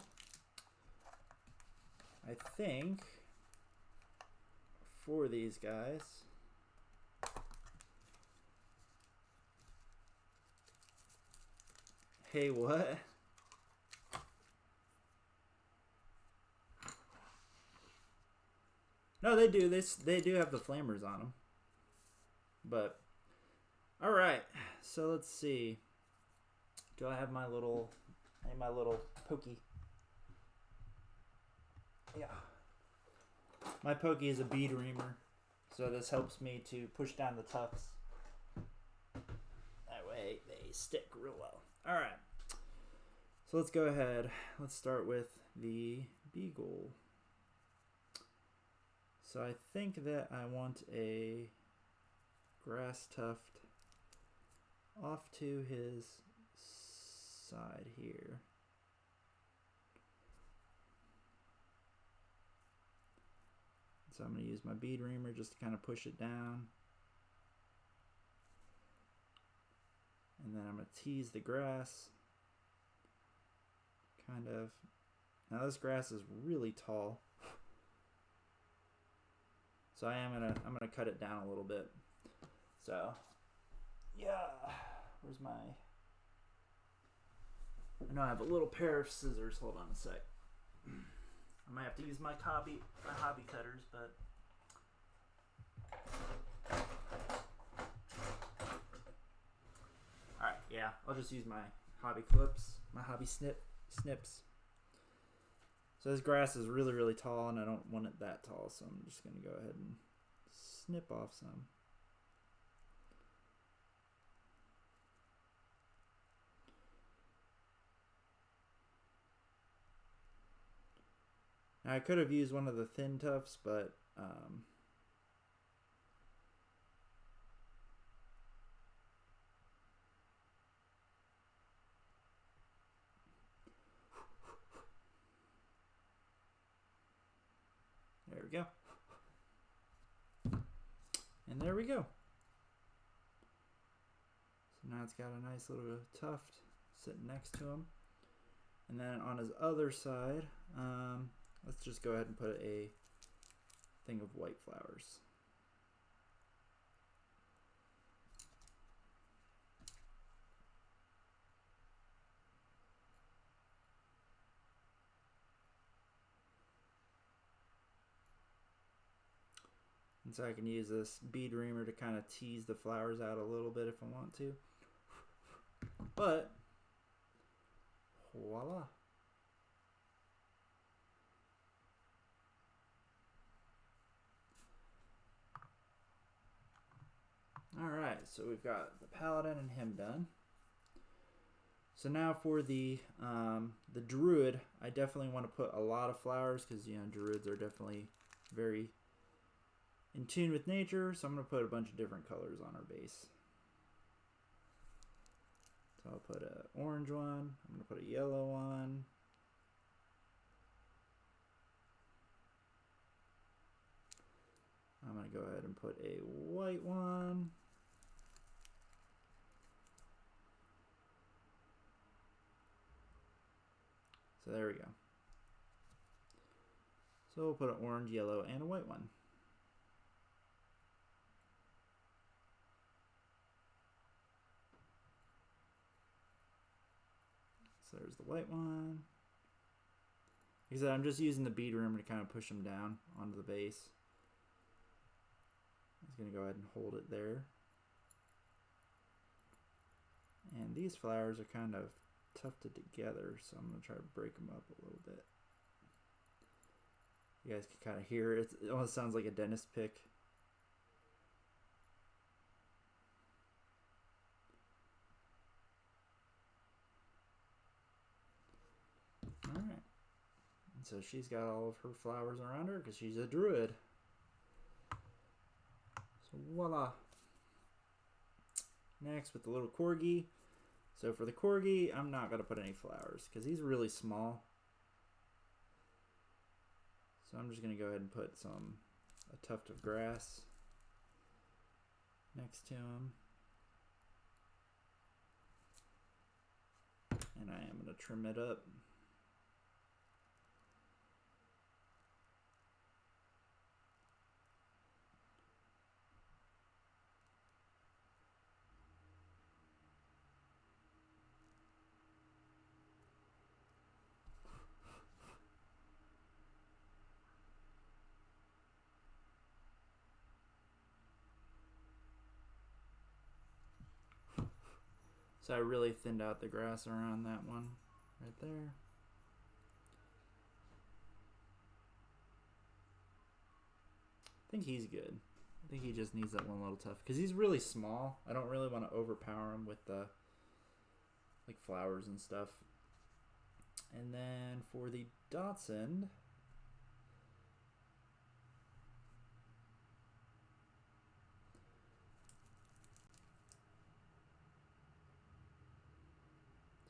I think for these guys, hey, what? No, they do. They do have the flamers on them. But all right. So let's see. Do I have my little pokey? Yeah. My pokey is a bead reamer, so this helps me to push down the tufts. That way they stick real well. All right. So let's go ahead. Let's start with the beagle. So I think that I want a grass tuft off to his side here. So I'm going to use my bead reamer just to kind of push it down. And then I'm going to tease the grass. Kind of. Now this grass is really tall. So I'm gonna cut it down a little bit. So yeah. Where's my, I know I have a little pair of scissors. Hold on a sec. I might have to use my hobby cutters, but alright, yeah, I'll just use my hobby clips, my hobby snips. So this grass is really, really tall, and I don't want it that tall, so I'm just going to go ahead and snip off some. Now, I could have used one of the thin tufts, but there we go. And there we go. So now it's got a nice little tuft sitting next to him. And then on his other side, let's just go ahead and put a thing of white flowers. And so I can use this bead reamer to kind of tease the flowers out a little bit if I want to. But voila. Alright, so we've got the paladin and him done. So now for the druid, I definitely want to put a lot of flowers because, you know, druids are definitely very in tune with nature. So I'm going to put a bunch of different colors on our base. So I'll put an orange one. I'm going to put a yellow one. I'm going to go ahead and put a white one. So there we go. So we'll put an orange, yellow, and a white one. So there's the white one. Like I said, I'm just using the bead rim to kind of push them down onto the base. I'm just going to go ahead and hold it there. And these flowers are kind of tufted together, so I'm going to try to break them up a little bit. You guys can kind of hear it. It almost sounds like a dentist pick. Alright. And so she's got all of her flowers around her because she's a druid. So voila. Next with the little corgi. So for the corgi, I'm not going to put any flowers because he's really small. So I'm just going to go ahead and put a tuft of grass next to him. And I am going to trim it up. So I really thinned out the grass around that one right there. I think he's good. I think he just needs that one little tuft because he's really small. I don't really want to overpower him with the like flowers and stuff. And then for the Dachshund,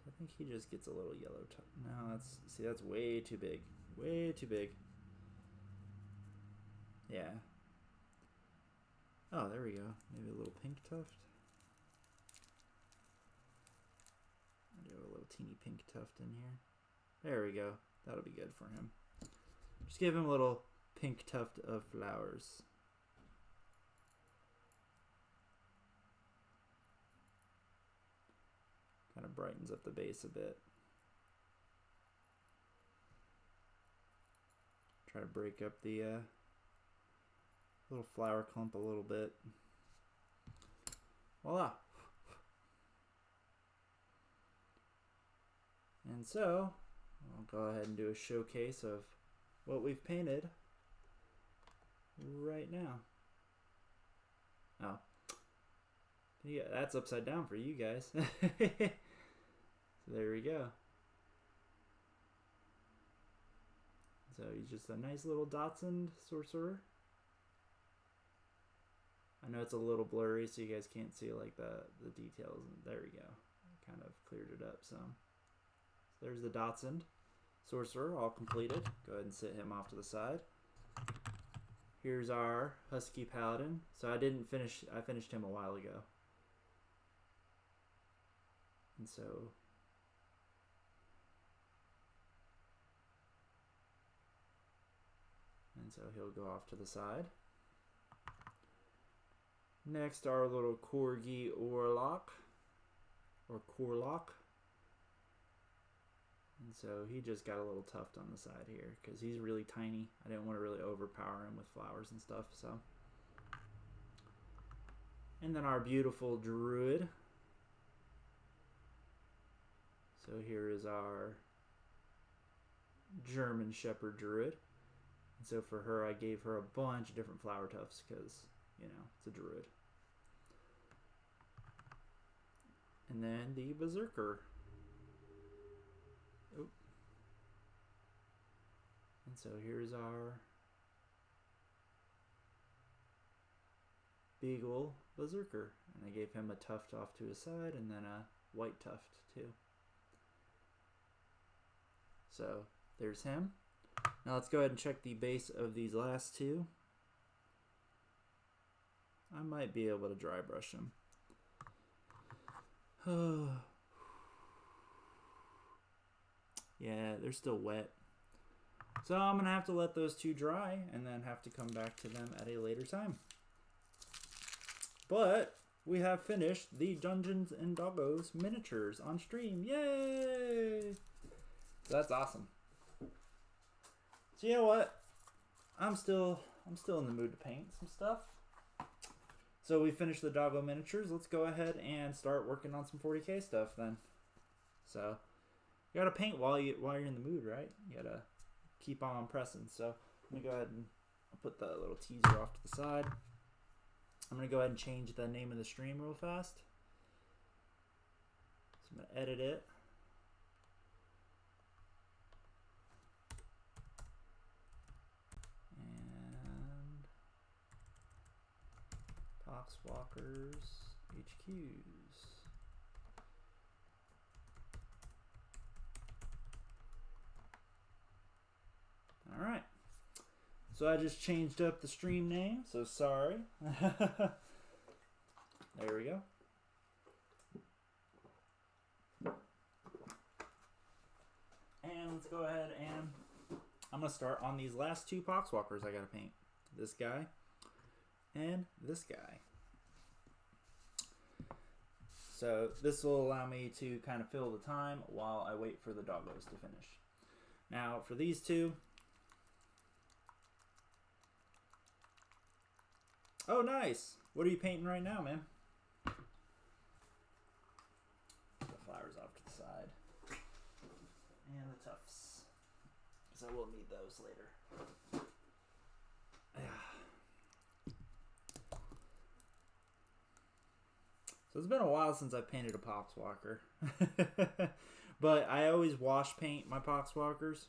I think he just gets a little yellow tuft. No, that's way too big. Way too big. Yeah. Oh, there we go. Maybe a little pink tuft. I'll do a little teeny pink tuft in here. There we go. That'll be good for him. Just give him a little pink tuft of flowers. Kind of brightens up the base a bit. Try to break up the little flower clump a little bit. Voila! And so, I'll go ahead and do a showcase of what we've painted right now. Oh. Yeah, that's upside down for you guys. So there we go. So he's just a nice little Dachshund sorcerer. I know it's a little blurry, so you guys can't see like the details. There we go. I kind of cleared it up some. So there's the Dachshund sorcerer, all completed. Go ahead and sit him off to the side. Here's our Husky Paladin. So I finished him a while ago. And so he'll go off to the side. Next, our little Corgi Orlock, or Corlock. And so he just got a little tuft on the side here because he's really tiny. I didn't want to really overpower him with flowers and stuff. So, and then our beautiful Druid. So here is our German Shepherd Druid. And so for her, I gave her a bunch of different flower tufts because, you know, it's a Druid. And then the Berserker. Oh. And so here's our Beagle Berserker. And I gave him a tuft off to his side and then a white tuft too. So there's him. Now let's go ahead and check the base of these last two. I might be able to dry brush them. Yeah, they're still wet. So I'm going to have to let those two dry and then have to come back to them at a later time. But we have finished the Dungeons and Doggos miniatures on stream. Yay! So that's awesome. So you know what? I'm still in the mood to paint some stuff. So we finished the Doggo miniatures. Let's go ahead and start working on some 40K stuff then. So you gotta paint while you're in the mood, right? You gotta keep on pressing. So I'm gonna go ahead and put the little teaser off to the side. I'm gonna go ahead and change the name of the stream real fast. So I'm gonna edit it. And Poxwalkers HQs. All right. So I just changed up the stream name, so sorry. There we go. And let's go ahead and I'm going to start on these last two Poxwalkers I got to paint. This guy and this guy. So this will allow me to kind of fill the time while I wait for the Doggos to finish. Now for these two. Oh, nice. What are you painting right now, man? The flowers off to the side. And the tufts. Because I will need those later. So it's been a while since I painted a Poxwalker. But I always wash paint my Poxwalkers.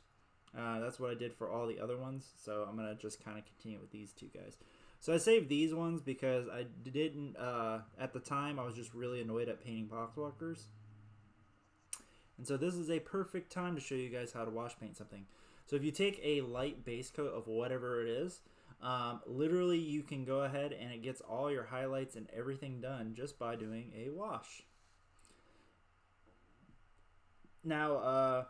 That's what I did for all the other ones. So I'm going to just kind of continue with these two guys. So I saved these ones because I didn't, at the time, I was just really annoyed at painting Poxwalkers. And so this is a perfect time to show you guys how to wash paint something. So if you take a light base coat of whatever it is, literally you can go ahead and it gets all your highlights and everything done just by doing a wash. Now,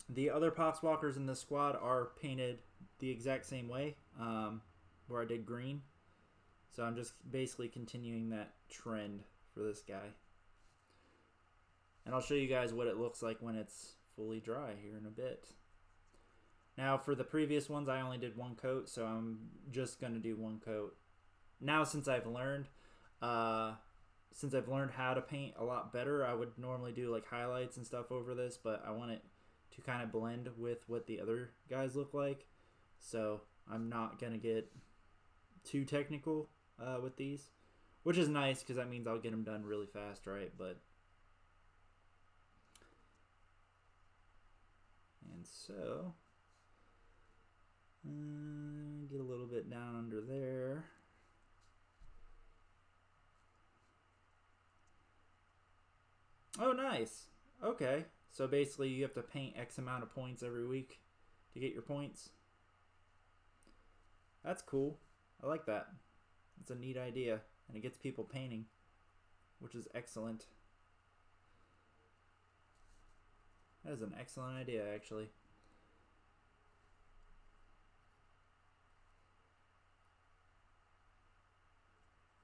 the other Poxwalkers in this squad are painted the exact same way. Where I did green. So I'm just basically continuing that trend for this guy. And I'll show you guys what it looks like when it's fully dry here in a bit. Now for the previous ones I only did one coat, so I'm just going to do one coat. Now since I've learned how to paint a lot better, I would normally do like highlights and stuff over this, but I want it to kind of blend with what the other guys look like. So I'm not going to get too technical with these, which is nice because that means I'll get them done really fast, right? But and so get a little bit down under there. Oh, nice. Okay, so basically you have to paint X amount of points every week to get your points. That's cool. I like that. It's a neat idea, and it gets people painting, which is excellent. That is an excellent idea, actually.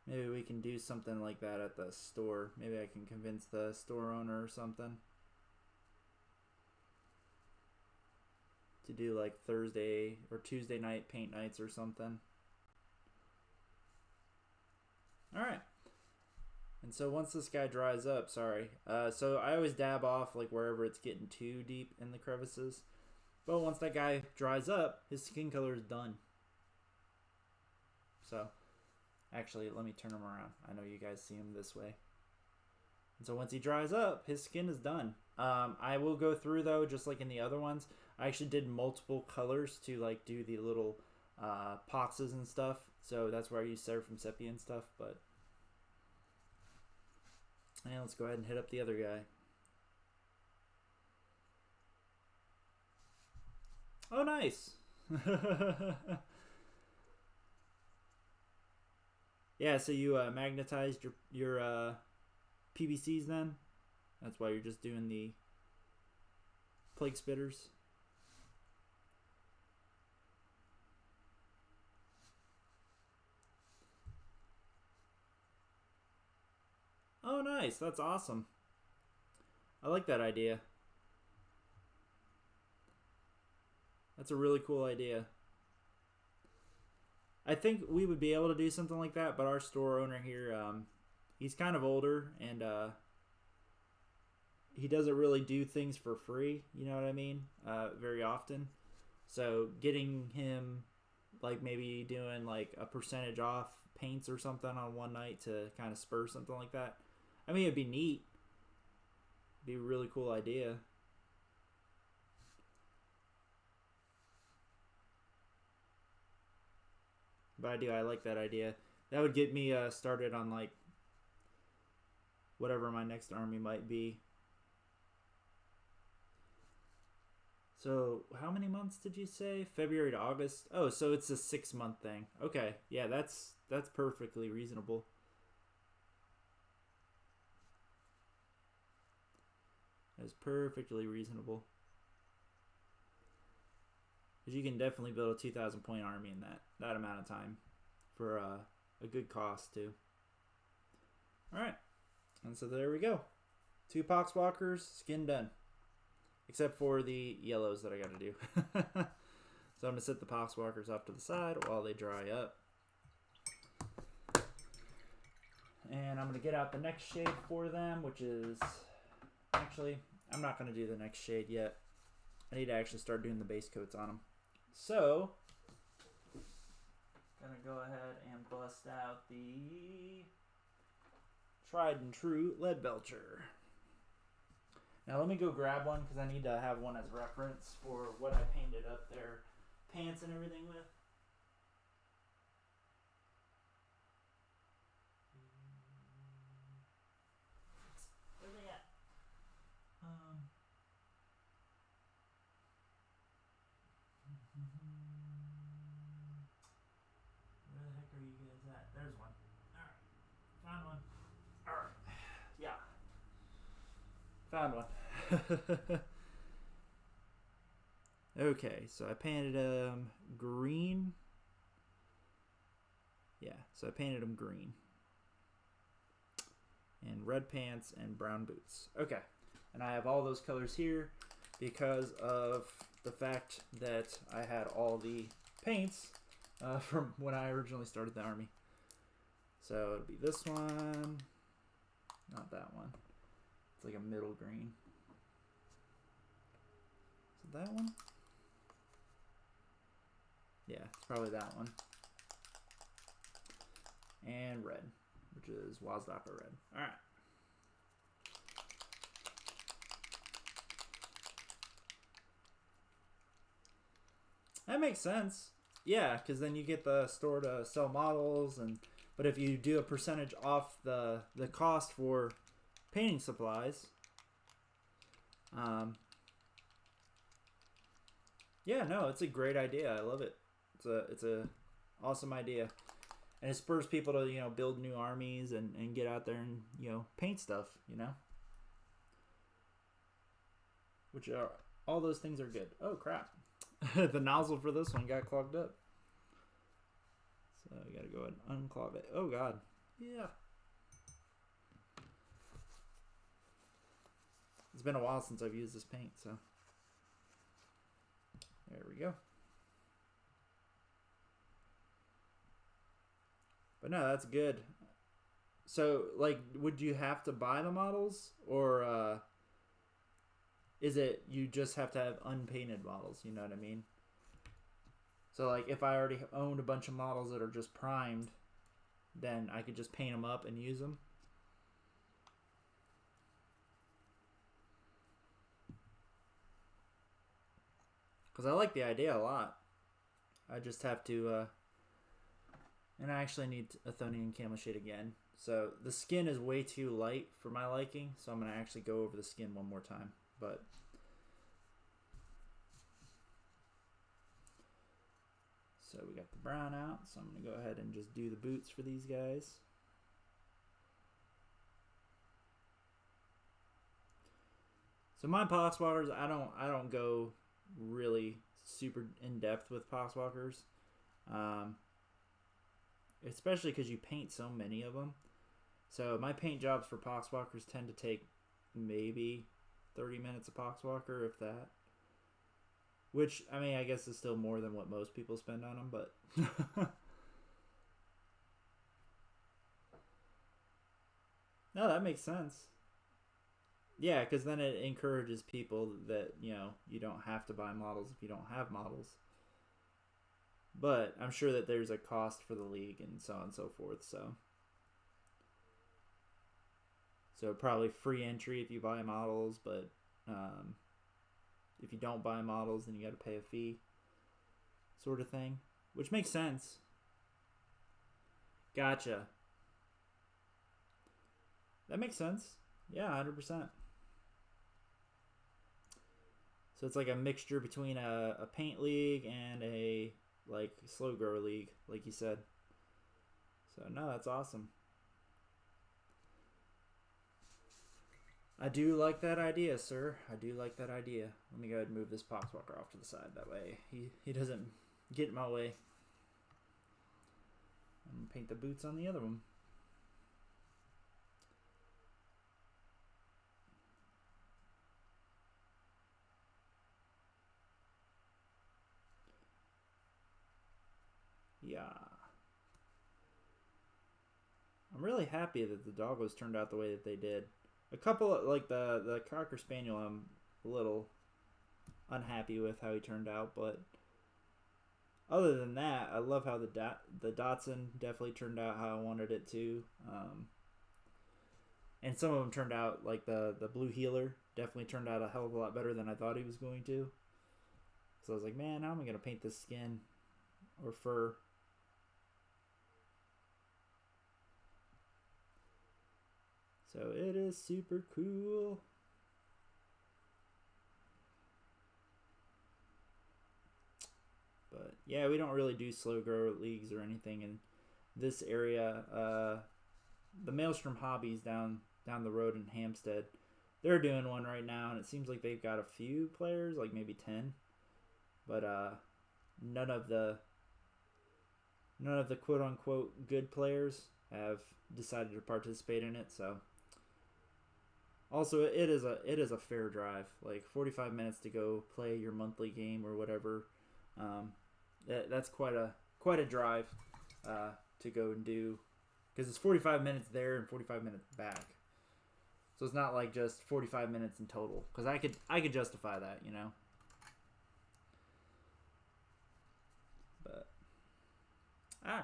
Maybe we can do something like that at the store. Maybe I can convince the store owner or something to do like Thursday or Tuesday night paint nights or something. Alright. And so once this guy dries up, so I always dab off like wherever it's getting too deep in the crevices. But once that guy dries up, his skin color is done. So, actually, let me turn him around. I know you guys see him this way. And so once he dries up, his skin is done. I will go through though, just like in the other ones. I actually did multiple colors to like do the little poxes and stuff. So that's where I use Seraphim Sepia and stuff. But and let's go ahead and hit up the other guy. Oh, nice. Yeah, so you magnetized your PVCs then? That's why you're just doing the plague spitters? Oh, nice. That's awesome. I like that idea. That's a really cool idea. I think we would be able to do something like that, but our store owner here, he's kind of older, and he doesn't really do things for free, you know what I mean, very often. So getting him, like, maybe doing like a percentage off paints or something on one night to kind of spur something like that, I mean, it'd be neat. It'd be a really cool idea. But I like that idea. That would get me started on, like, whatever my next army might be. So how many months did you say? February to August? Oh, so it's a 6-month thing. Okay, yeah, that's perfectly reasonable. That's perfectly reasonable. Because you can definitely build a 2,000 point army in that amount of time for a good cost too. All right, and so there we go. 2 Poxwalkers, skin done. Except for the yellows that I got to do. So I'm going to set the Poxwalkers off to the side while they dry up. And I'm going to get out the next shade for them, which is... Actually, I'm not going to do the next shade yet. I need to actually start doing the base coats on them. So, going to go ahead and bust out the tried and true lead belcher. Now let me go grab one because I need to have one as reference for what I painted up their pants and everything with. Where are they at? Where the heck are you guys at? There's one. Alright. Found one. Alright. Yeah. Found one. Okay, so I painted them green. Yeah, so I painted them green. And red pants and brown boots. Okay, and I have all those colors here because of the fact that I had all the paints from when I originally started the army. So it'll be this one, not that one. It's like a middle green. Is it that one? Yeah, it's probably that one. And red, which is Wazdaka red. Alright. That makes sense. Yeah, because then you get the store to sell models, but if you do a percentage off the cost for painting supplies, yeah, no, it's a great idea. I love it. It's a awesome idea, and it spurs people to build new armies and get out there and paint stuff. Which are all those things are good. Oh crap. The nozzle for this one got clogged up. So I gotta go ahead and unclog it. Oh god. Yeah. It's been a while since I've used this paint, so there we go. But no, that's good. So, like, would you have to buy the models, or is it you just have to have unpainted models? You know what I mean? So, like, if I already owned a bunch of models that are just primed, then I could just paint them up and use them. Because I like the idea a lot. I just have to... and I actually need Athonian Camo Shade again. So the skin is way too light for my liking, so I'm going to actually go over the skin one more time. But So we got the brown out, so I'm going to go ahead and just do the boots for these guys. So my Poxwalkers, I don't go really super in depth with Poxwalkers, especially because you paint so many of them. So my paint jobs for Poxwalkers tend to take maybe 30 minutes a Poxwalker, if that. Which, I mean, I guess is still more than what most people spend on them, but no, that makes sense. Yeah, because then it encourages people that, you know, you don't have to buy models if you don't have models. But I'm sure that there's a cost for the league and so on and so forth, so probably free entry if you buy models, but if you don't buy models, then you got to pay a fee, sort of thing, which makes sense. Gotcha. That makes sense. Yeah, 100%. So it's like a mixture between a paint league and a like slow grower league, like you said. So no, that's awesome. I do like that idea, sir. I do like that idea. Let me go ahead and move this Poxwalker off to the side. That way he doesn't get in my way. And paint the boots on the other one. Yeah. I'm really happy that the Doggos turned out the way that they did. A couple of, like the Cocker Spaniel, I'm a little unhappy with how he turned out, but other than that, I love how the Dotson definitely turned out how I wanted it to. And some of them turned out, like the Blue Healer definitely turned out a hell of a lot better than I thought he was going to. So I was like, man, how am I going to paint this skin or fur? So it is super cool. But yeah, we don't really do slow grower leagues or anything in this area. The Maelstrom Hobbies down the road in Hampstead, they're doing one right now, and it seems like they've got a few players, like maybe 10. But none of the quote unquote good players have decided to participate in it. So also it is a fair drive, like 45 minutes to go play your monthly game or whatever. That's quite a drive to go and do, because it's 45 minutes there and 45 minutes back. So it's not like just 45 minutes in total, because I could justify that, you know. But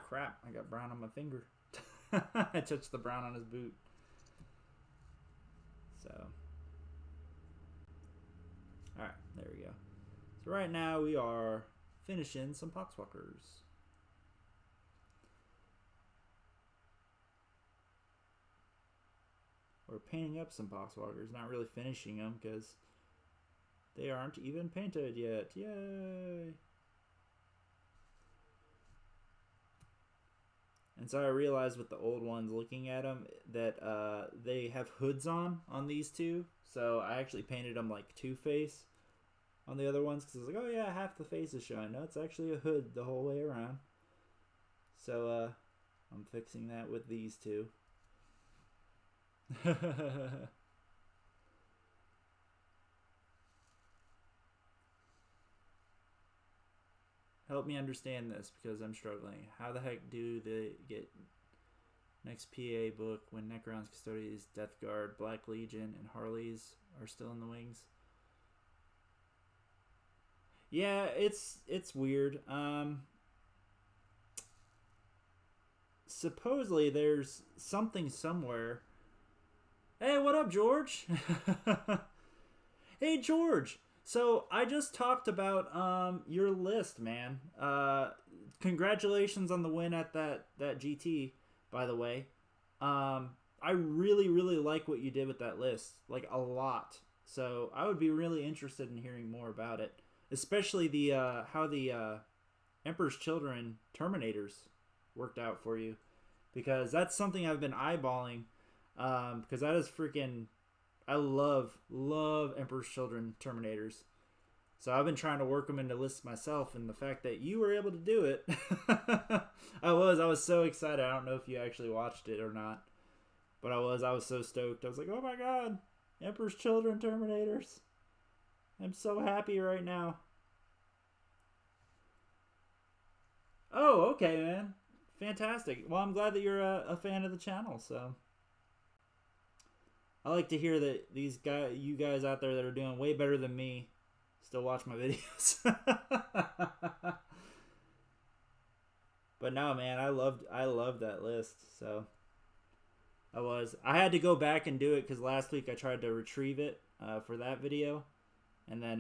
crap, I got brown on my finger. I touched the brown on his boot. So alright, there we go. So right now we are finishing some Poxwalkers. We're painting up some Poxwalkers, not really finishing them because they aren't even painted yet. Yay! And so I realized with the old ones, looking at them, that they have hoods on these two. So I actually painted them like two-face on the other ones, because I was like, oh yeah, half the face is showing. No, it's actually a hood the whole way around. So I'm fixing that with these two. Help me understand this, because I'm struggling. How the heck do they get next PA book when Necron's Custodies, Death Guard, Black Legion, and Harleys are still in the wings? Yeah, it's weird. Supposedly there's something somewhere. Hey, what up, George? Hey, George. So I just talked about your list, man. Congratulations on the win at that GT, by the way. I really like what you did with that list, like a lot. So I would be really interested in hearing more about it, especially the how the Emperor's Children Terminators worked out for you, because that's something I've been eyeballing, because that is freaking, I love Emperor's Children Terminators. So I've been trying to work them into lists myself, and the fact that you were able to do it, I was so excited. I don't know if you actually watched it or not, but I was so stoked. I was like, oh my god, Emperor's Children Terminators. I'm so happy right now. Oh, okay, man. Fantastic. Well, I'm glad that you're a fan of the channel, so I like to hear that you guys out there that are doing way better than me still watch my videos. But no, man, I loved that list. So I had to go back and do it because last week I tried to retrieve it for that video, and then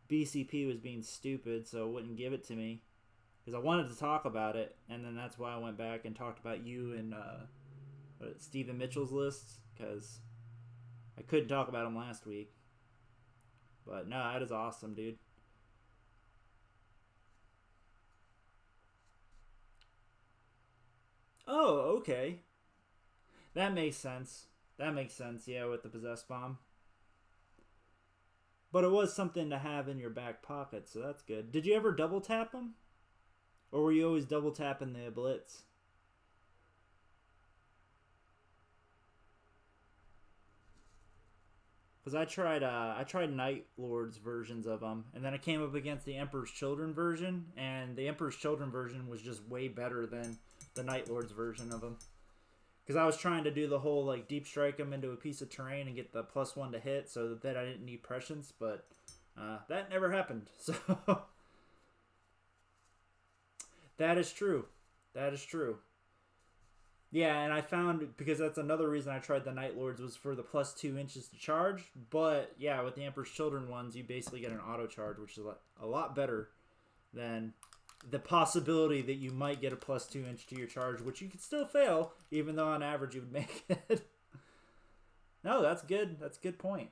BCP was being stupid, so it wouldn't give it to me because I wanted to talk about it, and then that's why I went back and talked about you and Stephen Mitchell's lists, because I couldn't talk about him last week. But no, that is awesome, dude. Oh, okay. That makes sense. Yeah, with the possessed bomb. But it was something to have in your back pocket, so that's good. Did you ever double tap them? Or were you always double tapping the blitz? Because I tried Night Lords versions of them, and then I came up against the Emperor's Children version, and the Emperor's Children version was just way better than the Night Lords version of them. Because I was trying to do the whole like deep strike them into a piece of terrain and get the +1 to hit, so that I didn't need prescience, but that never happened. So that is true. That is true. Yeah, and I found, because that's another reason I tried the Night Lords, was for the +2 inches to charge. But yeah, with the Emperor's Children ones, you basically get an auto charge, which is a lot better than the possibility that you might get a +2 inch to your charge, which you could still fail, even though on average you would make it. No, that's good. That's a good point.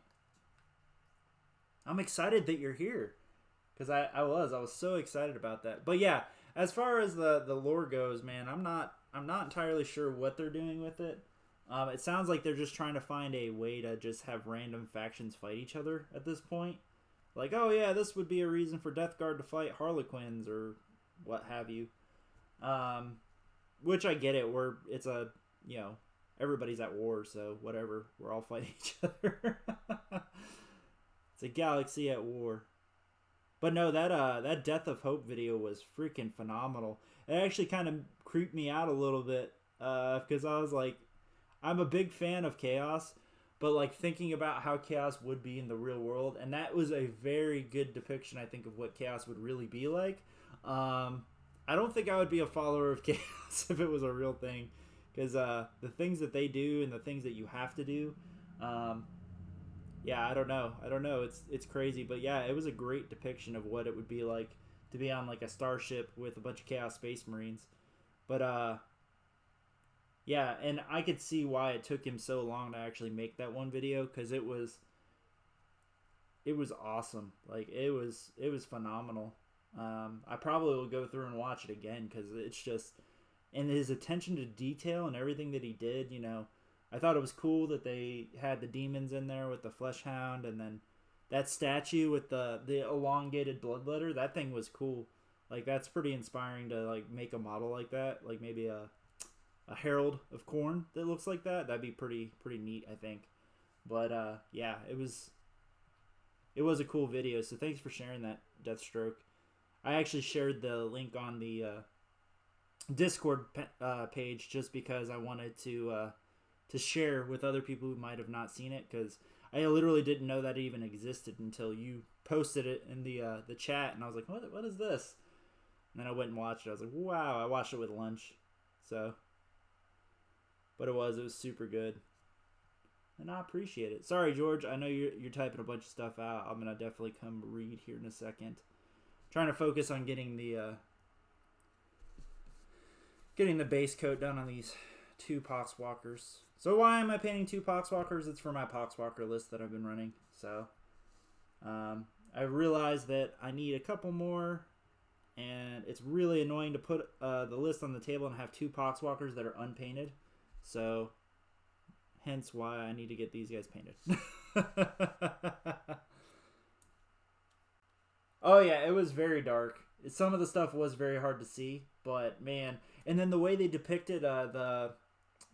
I'm excited that you're here, because I was so excited about that. But yeah, as far as the lore goes, man, I'm not entirely sure what they're doing with it. It sounds like they're just trying to find a way to just have random factions fight each other at this point. Like, oh yeah, this would be a reason for Death Guard to fight Harlequins or what have you. Which I get it, where it's a, everybody's at war, so whatever, we're all fighting each other. It's a galaxy at war. But no, that Death of Hope video was freaking phenomenal. It actually kind of creeped me out a little bit, because I was like, I'm a big fan of Chaos, but like thinking about how Chaos would be in the real world, and that was a very good depiction, I think, of what Chaos would really be like. I don't think I would be a follower of Chaos if it was a real thing, because the things that they do and the things that you have to do, yeah, I don't know. It's crazy, but yeah, it was a great depiction of what it would be like to be on like a starship with a bunch of Chaos Space Marines. But yeah, and I could see why it took him so long to actually make that one video, because it was awesome. Like it was phenomenal. I probably will go through and watch it again, because it's just, and his attention to detail and everything that he did, I thought it was cool that they had the demons in there with the Flesh Hound, and then that statue with the elongated bloodletter. That thing was cool. Like, that's pretty inspiring to like make a model like that. Like maybe a Herald of Khorne that looks like that. That'd be pretty neat, I think. But yeah, it was a cool video. So thanks for sharing that, Deathstroke. I actually shared the link on the Discord page just because I wanted to share with other people who might have not seen it, because I literally didn't know that it even existed until you posted it in the chat, and I was like, what is this? And then I went and watched it. I was like, wow. I watched it with lunch. So, but it was super good, and I appreciate it. Sorry, George, I know you're typing a bunch of stuff out. I'm gonna definitely come read here in a second. Trying to focus on getting the base coat done on these 2 Poxwalkers. So why am I painting 2 Poxwalkers? It's for my Poxwalker list that I've been running. So I realized that I need a couple more, and it's really annoying to put the list on the table and have 2 Poxwalkers that are unpainted. So, hence why I need to get these guys painted. Oh yeah, it was very dark. Some of the stuff was very hard to see, but man, and then the way they depicted the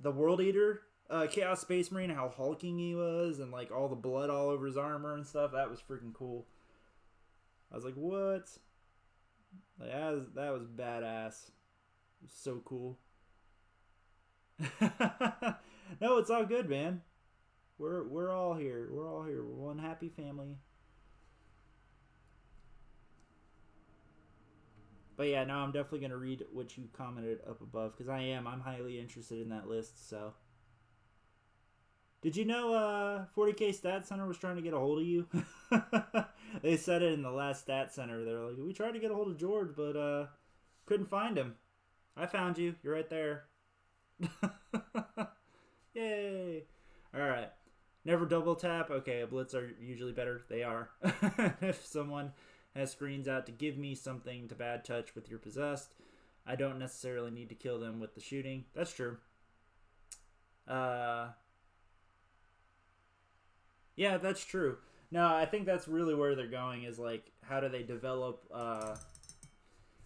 World Eater, Chaos Space Marine, how hulking he was, and like all the blood all over his armor and stuff, that was freaking cool. I was like, what? Like, that was badass. It was so cool. No, it's all good, man. We're all here. We're all here. We're one happy family. But yeah, now I'm definitely going to read what you commented up above, because I'm highly interested in that list. So, did you know 40K Stat Center was trying to get a hold of you? They said it in the last Stat Center. They're like, we tried to get a hold of George, but couldn't find him. I found you. You're right there. Yay. All right. Never double tap. Okay, blitz are usually better. They are. If someone has screens out to give me something to bad touch with your possessed, I don't necessarily need to kill them with the shooting. That's true. Yeah, that's true. No, I think that's really where they're going, is like, how do they develop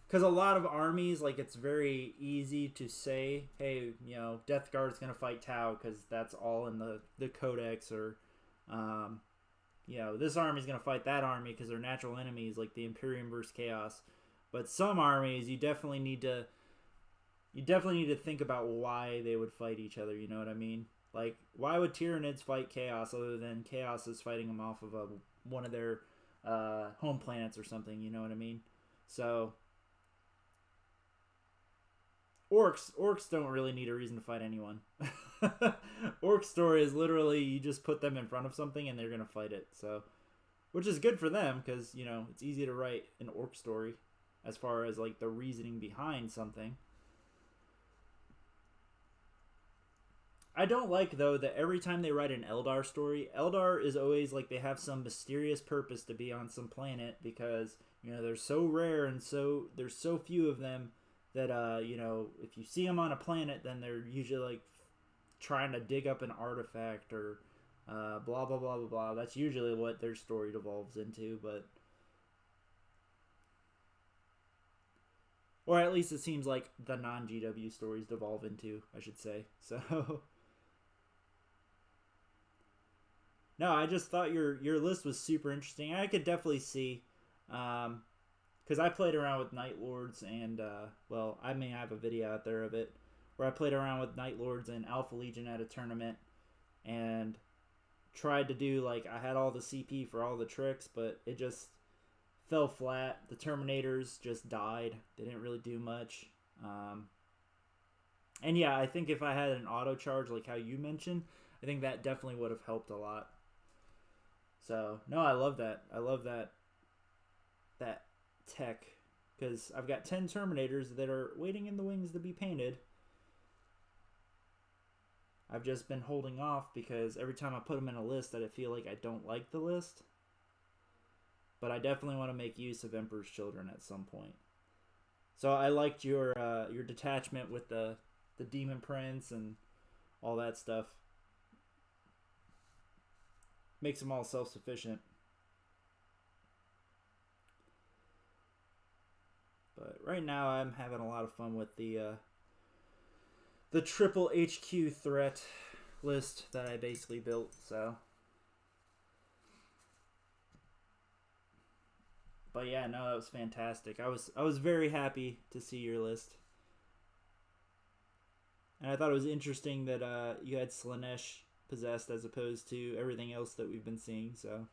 because a lot of armies, like, it's very easy to say, hey, you know, Death Guard's gonna fight Tau because that's all in the codex, or you know, this army's going to fight that army because they're natural enemies, like the Imperium versus Chaos. But some armies, you definitely need to think about why they would fight each other, you know what I mean? Like, why would Tyranids fight Chaos other than Chaos is fighting them off of one of their home planets or something, you know what I mean? So, Orcs don't really need a reason to fight anyone. Orc story is literally, you just put them in front of something and they're going to fight it. So, which is good for them because, you know, it's easy to write an Orc story as far as like the reasoning behind something. I don't like, though, that every time they write an Eldar story, Eldar is always like they have some mysterious purpose to be on some planet because, you know, they're so rare and there's so few of them that, you know, if you see them on a planet, then they're usually like trying to dig up an artifact or blah, blah, blah, blah, blah. That's usually what their story devolves into, but... Or at least it seems like the non-GW stories devolve into, I should say. So... No, I just thought your list was super interesting. I could definitely see... because I played around with Night Lords and, well, I may have a video out there of it, where I played around with Night Lords and Alpha Legion at a tournament and tried to do, like, I had all the CP for all the tricks, but it just fell flat. The Terminators just died. They didn't really do much. And yeah, I think if I had an auto charge like how you mentioned, I think that definitely would have helped a lot. So, no, I love that. I love that tech, because I've got 10 Terminators that are waiting in the wings to be painted. I've just been holding off because every time I put them in a list, I feel like I don't like the list. But I definitely want to make use of Emperor's Children at some point. So I liked your detachment with the Demon Prince and all that stuff. Makes them all self-sufficient. But right now I'm having a lot of fun with the triple HQ threat list that I basically built, so. But yeah, no, that was fantastic. I was very happy to see your list. And I thought it was interesting that you had Slaanesh possessed as opposed to everything else that we've been seeing, so.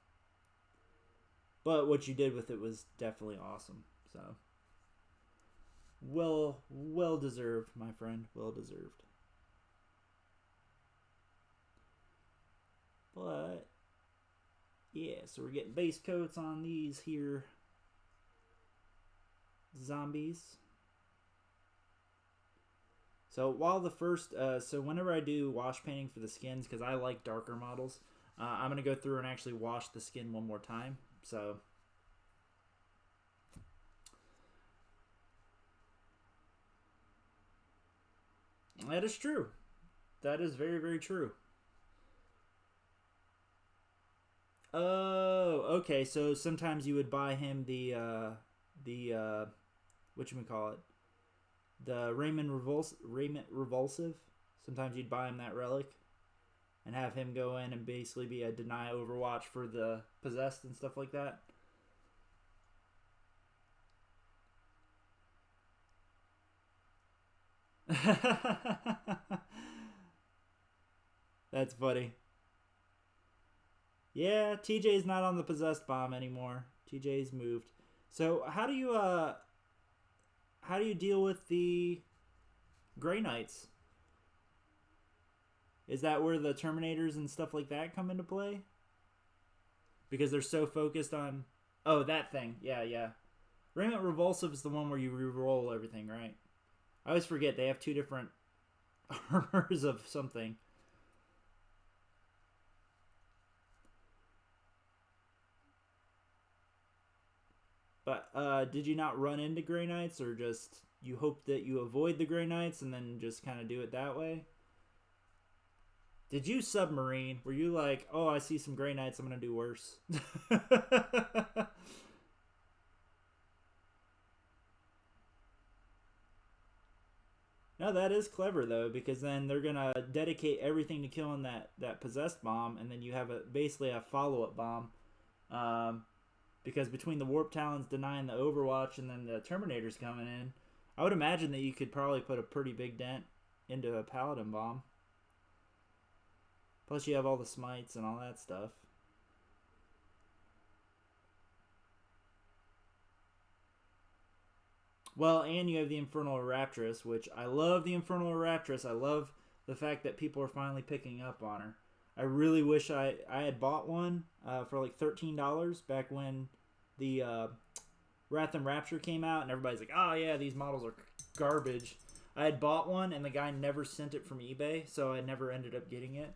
But what you did with it was definitely awesome, so. Well deserved, my friend. Well deserved. But, yeah, so we're getting base coats on these here zombies. So while the first, so whenever I do wash painting for the skins, because I like darker models, I'm going to go through and actually wash the skin one more time. So That is true. That is very, very true. Oh, okay. So sometimes you would buy him the whatchamacallit? The Raymond Revulsive. Sometimes you'd buy him that relic and have him go in and basically be a deny Overwatch for the possessed and stuff like that. That's funny. Yeah, TJ's not on the possessed bomb anymore. TJ's moved. So how do you deal with the Grey Knights? Is that where the Terminators and stuff like that come into play? Because they're so focused on... Oh, that thing. Yeah, yeah. Raiment Revulsive is the one where you re-roll everything, right? I always forget. They have two different armors of something. But did you not run into Grey Knights, or just you hope that you avoid the Grey Knights and then just kind of do it that way? Did you submarine? Were you like, oh, I see some Grey Knights, I'm going to do worse? No, that is clever, though, because then they're going to dedicate everything to killing that possessed bomb, and then you have basically a follow-up bomb. Because between the Warp Talons denying the Overwatch and then the Terminators coming in, I would imagine that you could probably put a pretty big dent into a Paladin bomb. Plus you have all the smites and all that stuff. Well, and you have the Infernal Raptress, which I love the Infernal Raptress. I love the fact that people are finally picking up on her. I really wish I had bought one for like $13 back when the Wrath and Rapture came out, and everybody's like, oh yeah, these models are garbage. I had bought one, and the guy never sent it from eBay, so I never ended up getting it.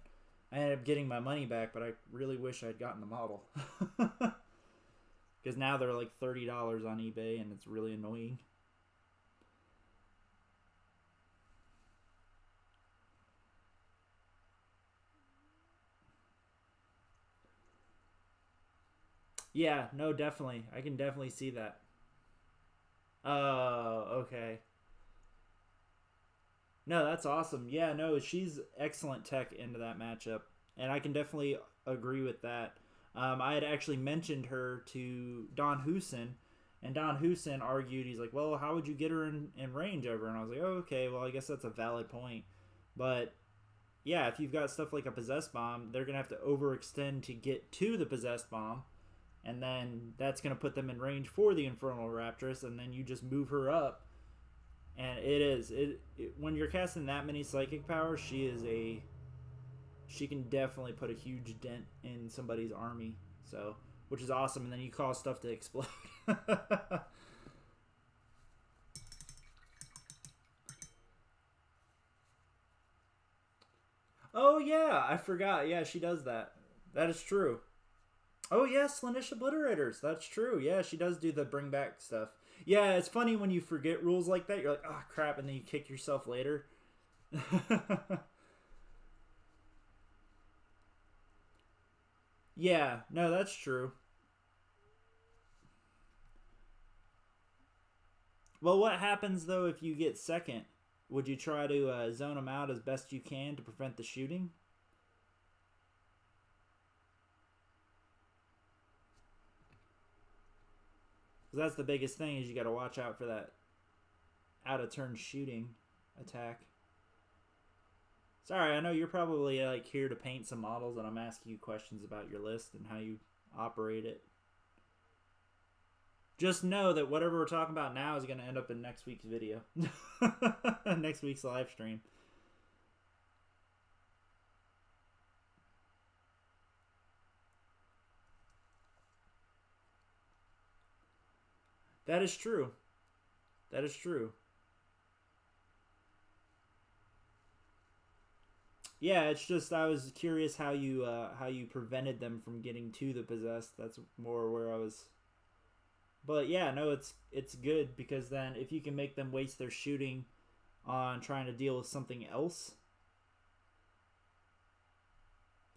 I ended up getting my money back, but I really wish I had gotten the model. Because now they're like $30 on eBay, and it's really annoying. Yeah, no, definitely. I can definitely see that. Oh, okay. No, that's awesome. Yeah, no, she's excellent tech into that matchup, and I can definitely agree with that. I had actually mentioned her to Don Husin, and Don Husin argued, he's like, well, how would you get her in range ever? And I was like, oh, okay, well, I guess that's a valid point. But yeah, if you've got stuff like a possessed bomb, they're going to have to overextend to get to the possessed bomb, and then that's going to put them in range for the Infernal Raptress, and then you just move her up. And when you're casting that many psychic powers, she can definitely put a huge dent in somebody's army. So, which is awesome. And then you cause stuff to explode. Oh yeah, I forgot. Yeah, she does that. That is true. Oh yeah, Slaanesh Obliterators. That's true. Yeah, she does do the bring back stuff. Yeah, it's funny when you forget rules like that. You're like, oh crap, and then you kick yourself later. Yeah, no, that's true. Well, what happens though if you get second? Would you try to zone them out as best you can to prevent the shooting? Because that's the biggest thing is you got to watch out for that out of turn shooting attack. Sorry, I know you're probably like here to paint some models, and I'm asking you questions about your list and how you operate it. Just know that whatever we're talking about now is going to end up in next week's video, next week's live stream. That is true. That is true. Yeah, it's just I was curious how you prevented them from getting to the possessed. That's more where I was. But yeah, no, it's good because then if you can make them waste their shooting on trying to deal with something else.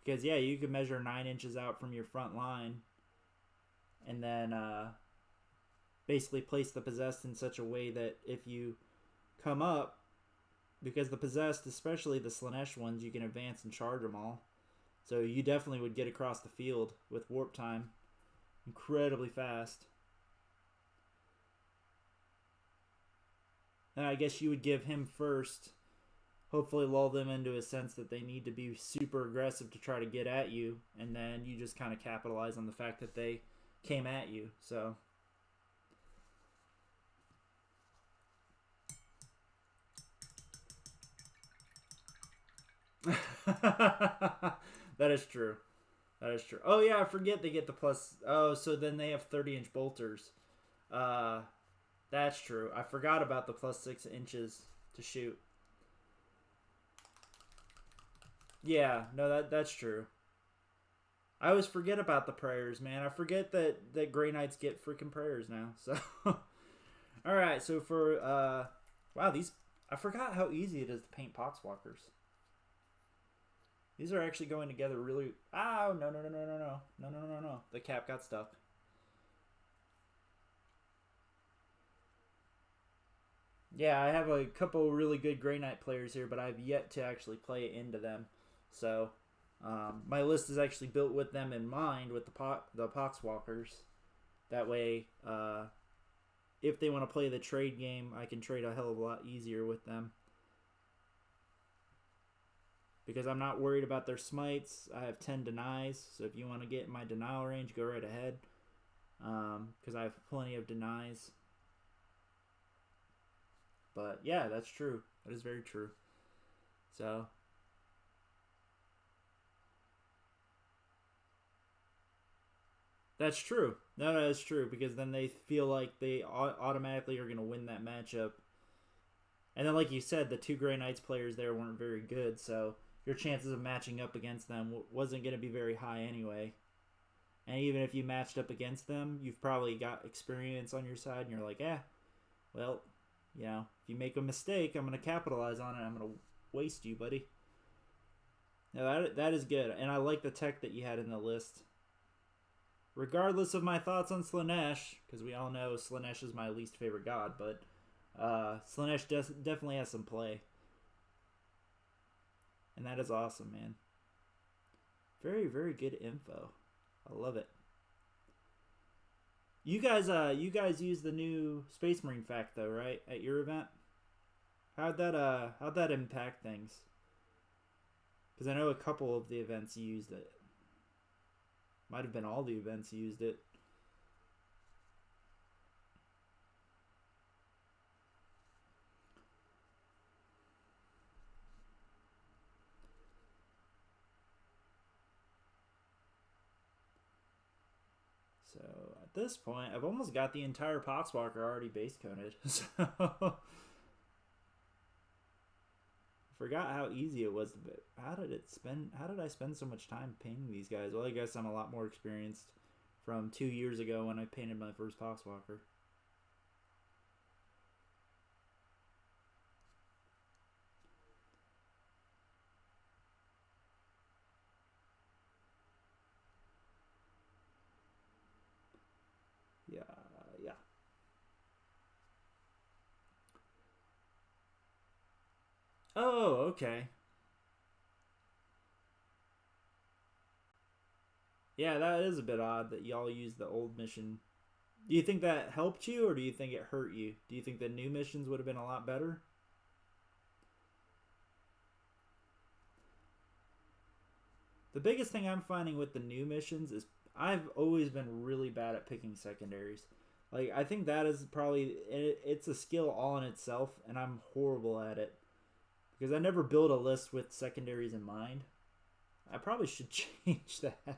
Because, yeah, you could measure 9 inches out from your front line and then basically place the possessed in such a way that if you come up, because the possessed, especially the Slaanesh ones, you can advance and charge them all. So you definitely would get across the field with warp time incredibly fast. And I guess you would give him first, hopefully lull them into a sense that they need to be super aggressive to try to get at you, and then you just kind of capitalize on the fact that they came at you. So that is true. That is true. Oh yeah, I forget they get the plus. Oh, so then they have 30-inch bolters. That's true. I forgot about the plus 6 inches to shoot. Yeah, no, that's true. I always forget about the prayers, man. I forget that Grey Knights get freaking prayers now. So, all right. So for wow, these I forgot how easy it is to paint Poxwalkers. These are actually going together really. Oh no! The cap got stuck. Yeah, I have a couple really good Grey Knight players here, but I've yet to actually play into them. So, my list is actually built with them in mind, with the Poxwalkers. That way, if they want to play the trade game, I can trade a hell of a lot easier with them. Because I'm not worried about their smites. I have 10 denies, so if you want to get in my denial range, go right ahead. Because I have plenty of denies. But yeah, that's true. That is very true. So that's true. No, that is true, because then they feel like they automatically are going to win that matchup. And then, like you said, the 2 Grey Knights players there weren't very good, so your chances of matching up against them wasn't going to be very high anyway. And even if you matched up against them, you've probably got experience on your side, and you're like, well, you know, if you make a mistake, I'm going to capitalize on it. I'm going to waste you, buddy. No, that is good. And I like the tech that you had in the list. Regardless of my thoughts on Slaanesh, because we all know Slaanesh is my least favorite god, but Slaanesh definitely has some play. And that is awesome, man. Very, very good info. I love it. You guys use the new Space Marine fact though, right? At your event? How'd that impact things? Because I know a couple of the events used it. Might have been all the events used it. So at this point, I've almost got the entire Poxwalker already base coated. So forgot how easy it was. How did I spend so much time painting these guys? Well, I guess I'm a lot more experienced from 2 years ago when I painted my first Poxwalker. Yeah. Oh, okay. Yeah, that is a bit odd that y'all use the old mission. Do you think that helped you, or do you think it hurt you? Do you think the new missions would have been a lot better? The biggest thing I'm finding with the new missions is I've always been really bad at picking secondaries. Like, I think that is probably, it's a skill all in itself, and I'm horrible at it. Because I never build a list with secondaries in mind. I probably should change that. I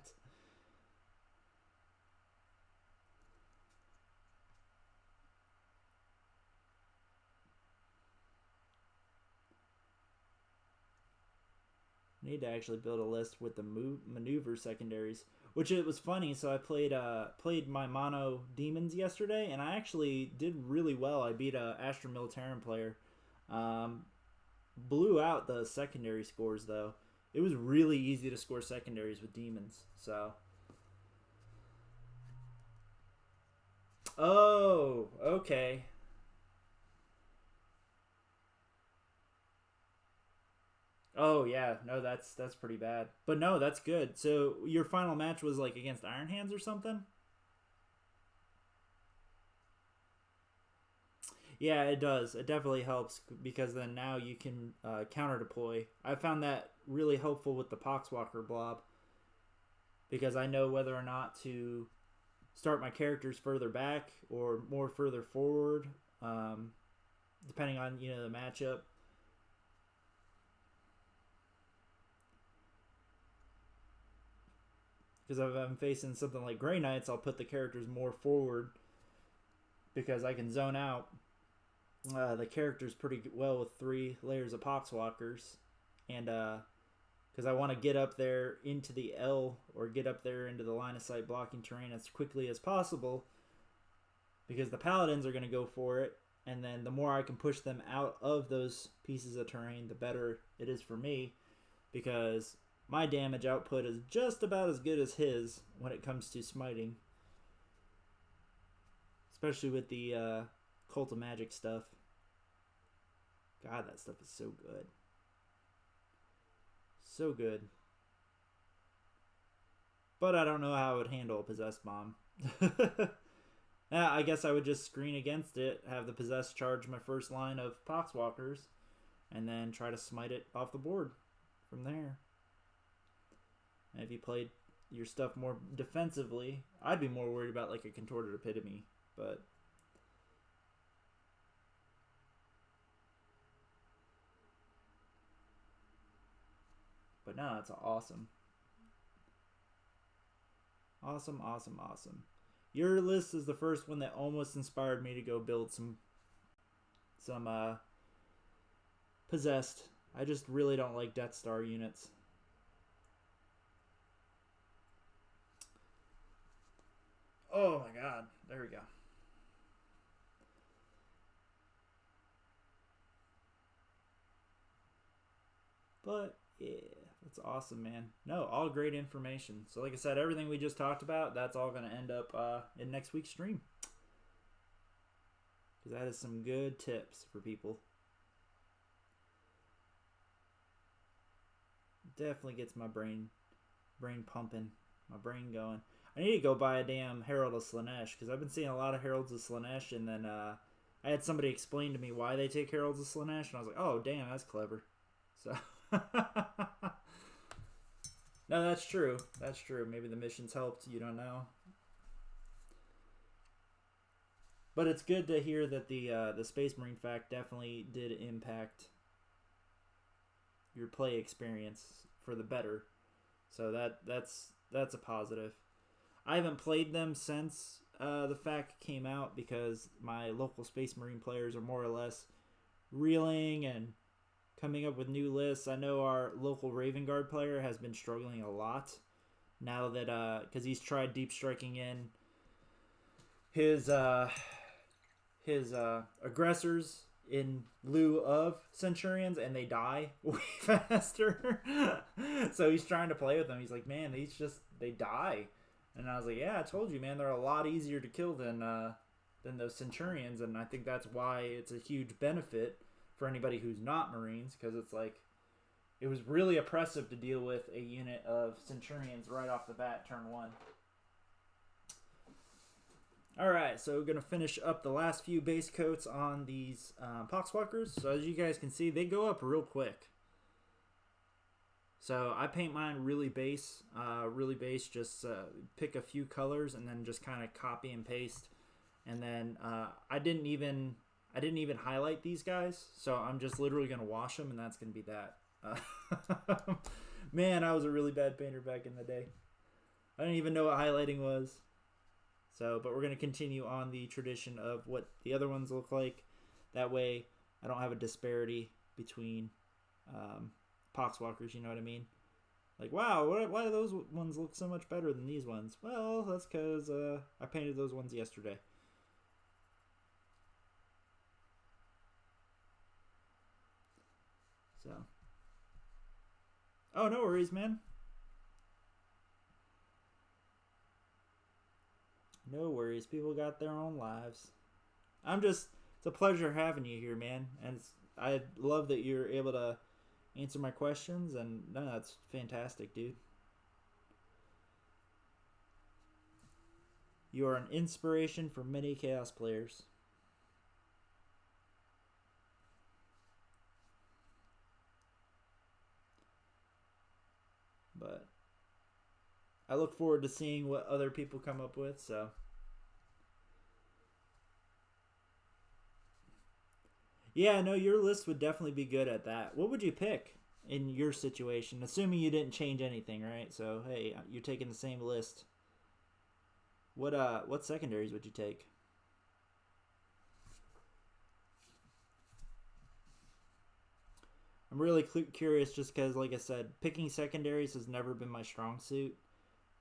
need to actually build a list with the maneuver secondaries. Which it was funny, so I played my mono demons yesterday, and I actually did really well. I beat a Astra Militarum player Blew out the secondary scores, though. It was really easy to score secondaries with demons, so... Oh, okay. Oh yeah, no, that's pretty bad. But no, that's good. So your final match was like against Iron Hands or something? Yeah, it does. It definitely helps because then now you can counter deploy. I found that really helpful with the Poxwalker blob because I know whether or not to start my characters further back or more further forward, depending on the matchup. Because if I'm facing something like Grey Knights, I'll put the characters more forward because I can zone out the characters pretty well with 3 layers of Poxwalkers. And because I want to get up there into the L or get up there into the line of sight blocking terrain as quickly as possible because the Paladins are going to go for it. And then the more I can push them out of those pieces of terrain, the better it is for me because my damage output is just about as good as his when it comes to smiting. Especially with the Cult of Magic stuff. God, that stuff is so good. So good. But I don't know how I would handle a Possessed Bomb. I guess I would just screen against it, have the Possessed charge my first line of Poxwalkers, and then try to smite it off the board from there. And if you played your stuff more defensively, I'd be more worried about like a Contorted Epitome, but no, it's awesome. Awesome. Your list is the first one that almost inspired me to go build some Possessed. I just really don't like Death Star units. Oh my god. There we go. But yeah, that's awesome, man. No, all great information. So like I said, everything we just talked about, that's all going to end up in next week's stream. Because that is some good tips for people. Definitely gets my brain pumping, my brain going. I need to go buy a damn Herald of Slaanesh because I've been seeing a lot of Heralds of Slaanesh, and then I had somebody explain to me why they take Heralds of Slaanesh, and I was like, oh damn, that's clever. So no, that's true. That's true. Maybe the missions helped. You don't know. But it's good to hear that the Space Marine fact definitely did impact your play experience for the better. So that's a positive. I haven't played them since the fact came out because my local Space Marine players are more or less reeling and coming up with new lists. I know our local Raven Guard player has been struggling a lot now that because he's tried deep striking in his aggressors in lieu of Centurions, and they die way faster. So he's trying to play with them. He's like, man, they die. And I was like, yeah, I told you, man, they're a lot easier to kill than those Centurions, and I think that's why it's a huge benefit for anybody who's not Marines, because it's like it was really oppressive to deal with a unit of Centurions right off the bat, turn 1. Alright, so we're going to finish up the last few base coats on these Poxwalkers. So as you guys can see, they go up real quick. So I paint mine really base, just pick a few colors and then just kind of copy and paste. And then I didn't even highlight these guys, so I'm just literally going to wash them, and that's going to be that. Man, I was a really bad painter back in the day. I didn't even know what highlighting was. So, but we're going to continue on the tradition of what the other ones look like. That way, I don't have a disparity between Poxwalkers, you know what I mean? Like, wow, why do those ones look so much better than these ones? Well, that's because I painted those ones yesterday. Oh, no worries, man. No worries. People got their own lives. It's a pleasure having you here, man. And I love that you're able to answer my questions. And no, that's fantastic, dude. You are an inspiration for many Chaos players. But I look forward to seeing what other people come up with, so. Yeah, no, your list would definitely be good at that. What would you pick in your situation? Assuming you didn't change anything, right? So, hey, you're taking the same list. What secondaries would you take? I'm really curious just because, like I said, picking secondaries has never been my strong suit.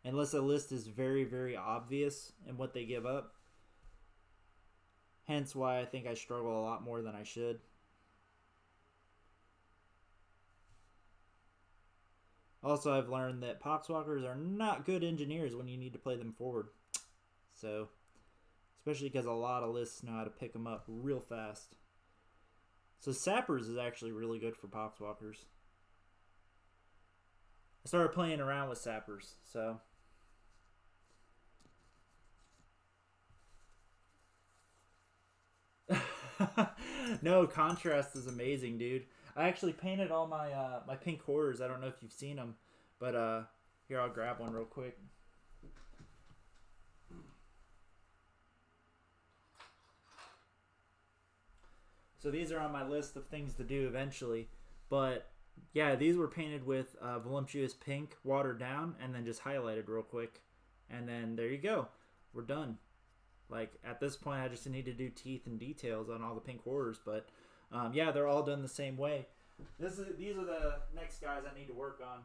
Unless a list is very, very obvious in what they give up. Hence why I think I struggle a lot more than I should. Also, I've learned that Poxwalkers are not good engineers when you need to play them forward. So, especially because a lot of lists know how to pick them up real fast. So Sappers is actually really good for Poxwalkers. I started playing around with Sappers, so. No, contrast is amazing, dude. I actually painted all my my pink horrors. I don't know if you've seen them, but here, I'll grab one real quick. So these are on my list of things to do eventually, but yeah, these were painted with voluptuous pink, watered down, and then just highlighted real quick, and then there you go, we're done. Like at this point, I just need to do teeth and details on all the pink horrors, but yeah, they're all done the same way. These are the next guys I need to work on.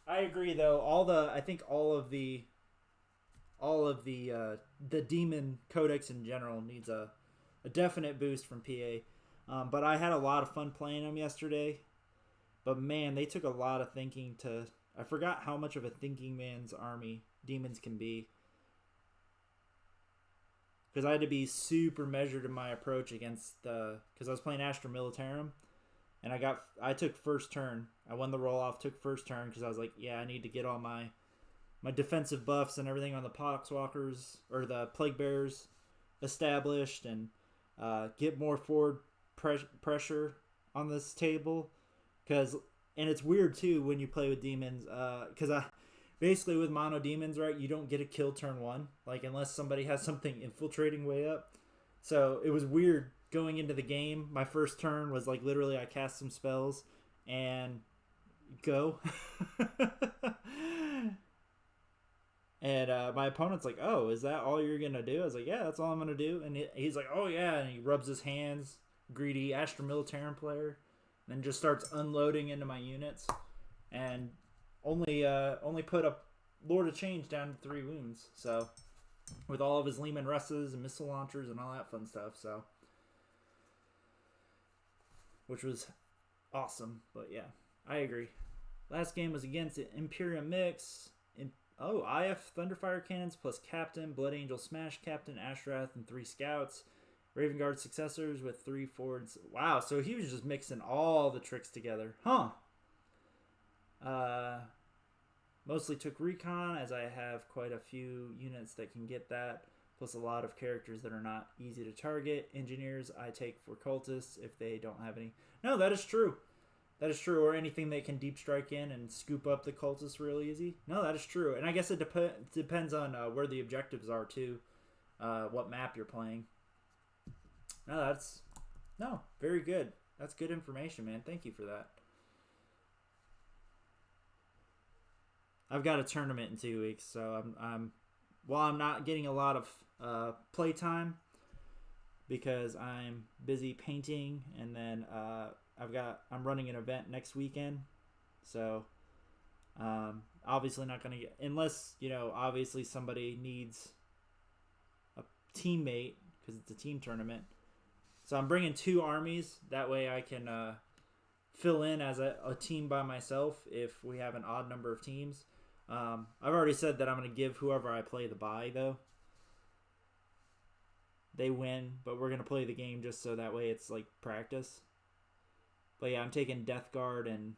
I agree though. I think all of the demon codex in general needs a definite boost from PA. But I had a lot of fun playing them yesterday. But man, they took a lot of thinking to. I forgot how much of a thinking man's army demons can be. Because I had to be super measured in my approach against because I was playing Astra Militarum, and I took first turn. I won the roll off, took first turn because I was like, yeah, I need to get all my defensive buffs and everything on the Poxwalkers or the Plague Bearers established, and get more forward pressure on this table. And it's weird too when you play with demons, because basically with mono demons, right, you don't get a kill turn one, like unless somebody has something infiltrating way up. So it was weird going into the game. My first turn was like literally I cast some spells and go. And my opponent's like, oh, is that all you're gonna do? I was like, yeah, that's all I'm gonna do. And he's like, oh yeah, and he rubs his hands, greedy Astra Militarum player, and then just starts unloading into my units, and only put a Lord of Change down to 3 wounds. So with all of his Lehman Russes and missile launchers and all that fun stuff, so which was awesome. But yeah, I agree. Last game was against Imperium Mix. IF Thunderfire Cannons plus Captain, Blood Angel Smash Captain, Ashrath, and 3 Scouts. Raven Guard Successors with 3 Fords. Wow, so he was just mixing all the tricks together. Huh. Mostly took Recon, as I have quite a few units that can get that, plus a lot of characters that are not easy to target. Engineers I take for Cultists if they don't have any. No, that is true. That is true, or anything they can deep strike in and scoop up the Cultists real easy. No, that is true. And I guess it depends on where the objectives are, too. What map you're playing. No, very good. That's good information, man. Thank you for that. I've got a tournament in 2 weeks, so I'm not getting a lot of play time because I'm busy painting, and then I'm running an event next weekend, so obviously not going to get, unless obviously somebody needs a teammate because it's a team tournament. So I'm bringing 2 armies. That way I can fill in as a team by myself if we have an odd number of teams. I've already said that I'm going to give whoever I play the bye, though. They win, but we're going to play the game just so that way it's like practice. But yeah, I'm taking Death Guard and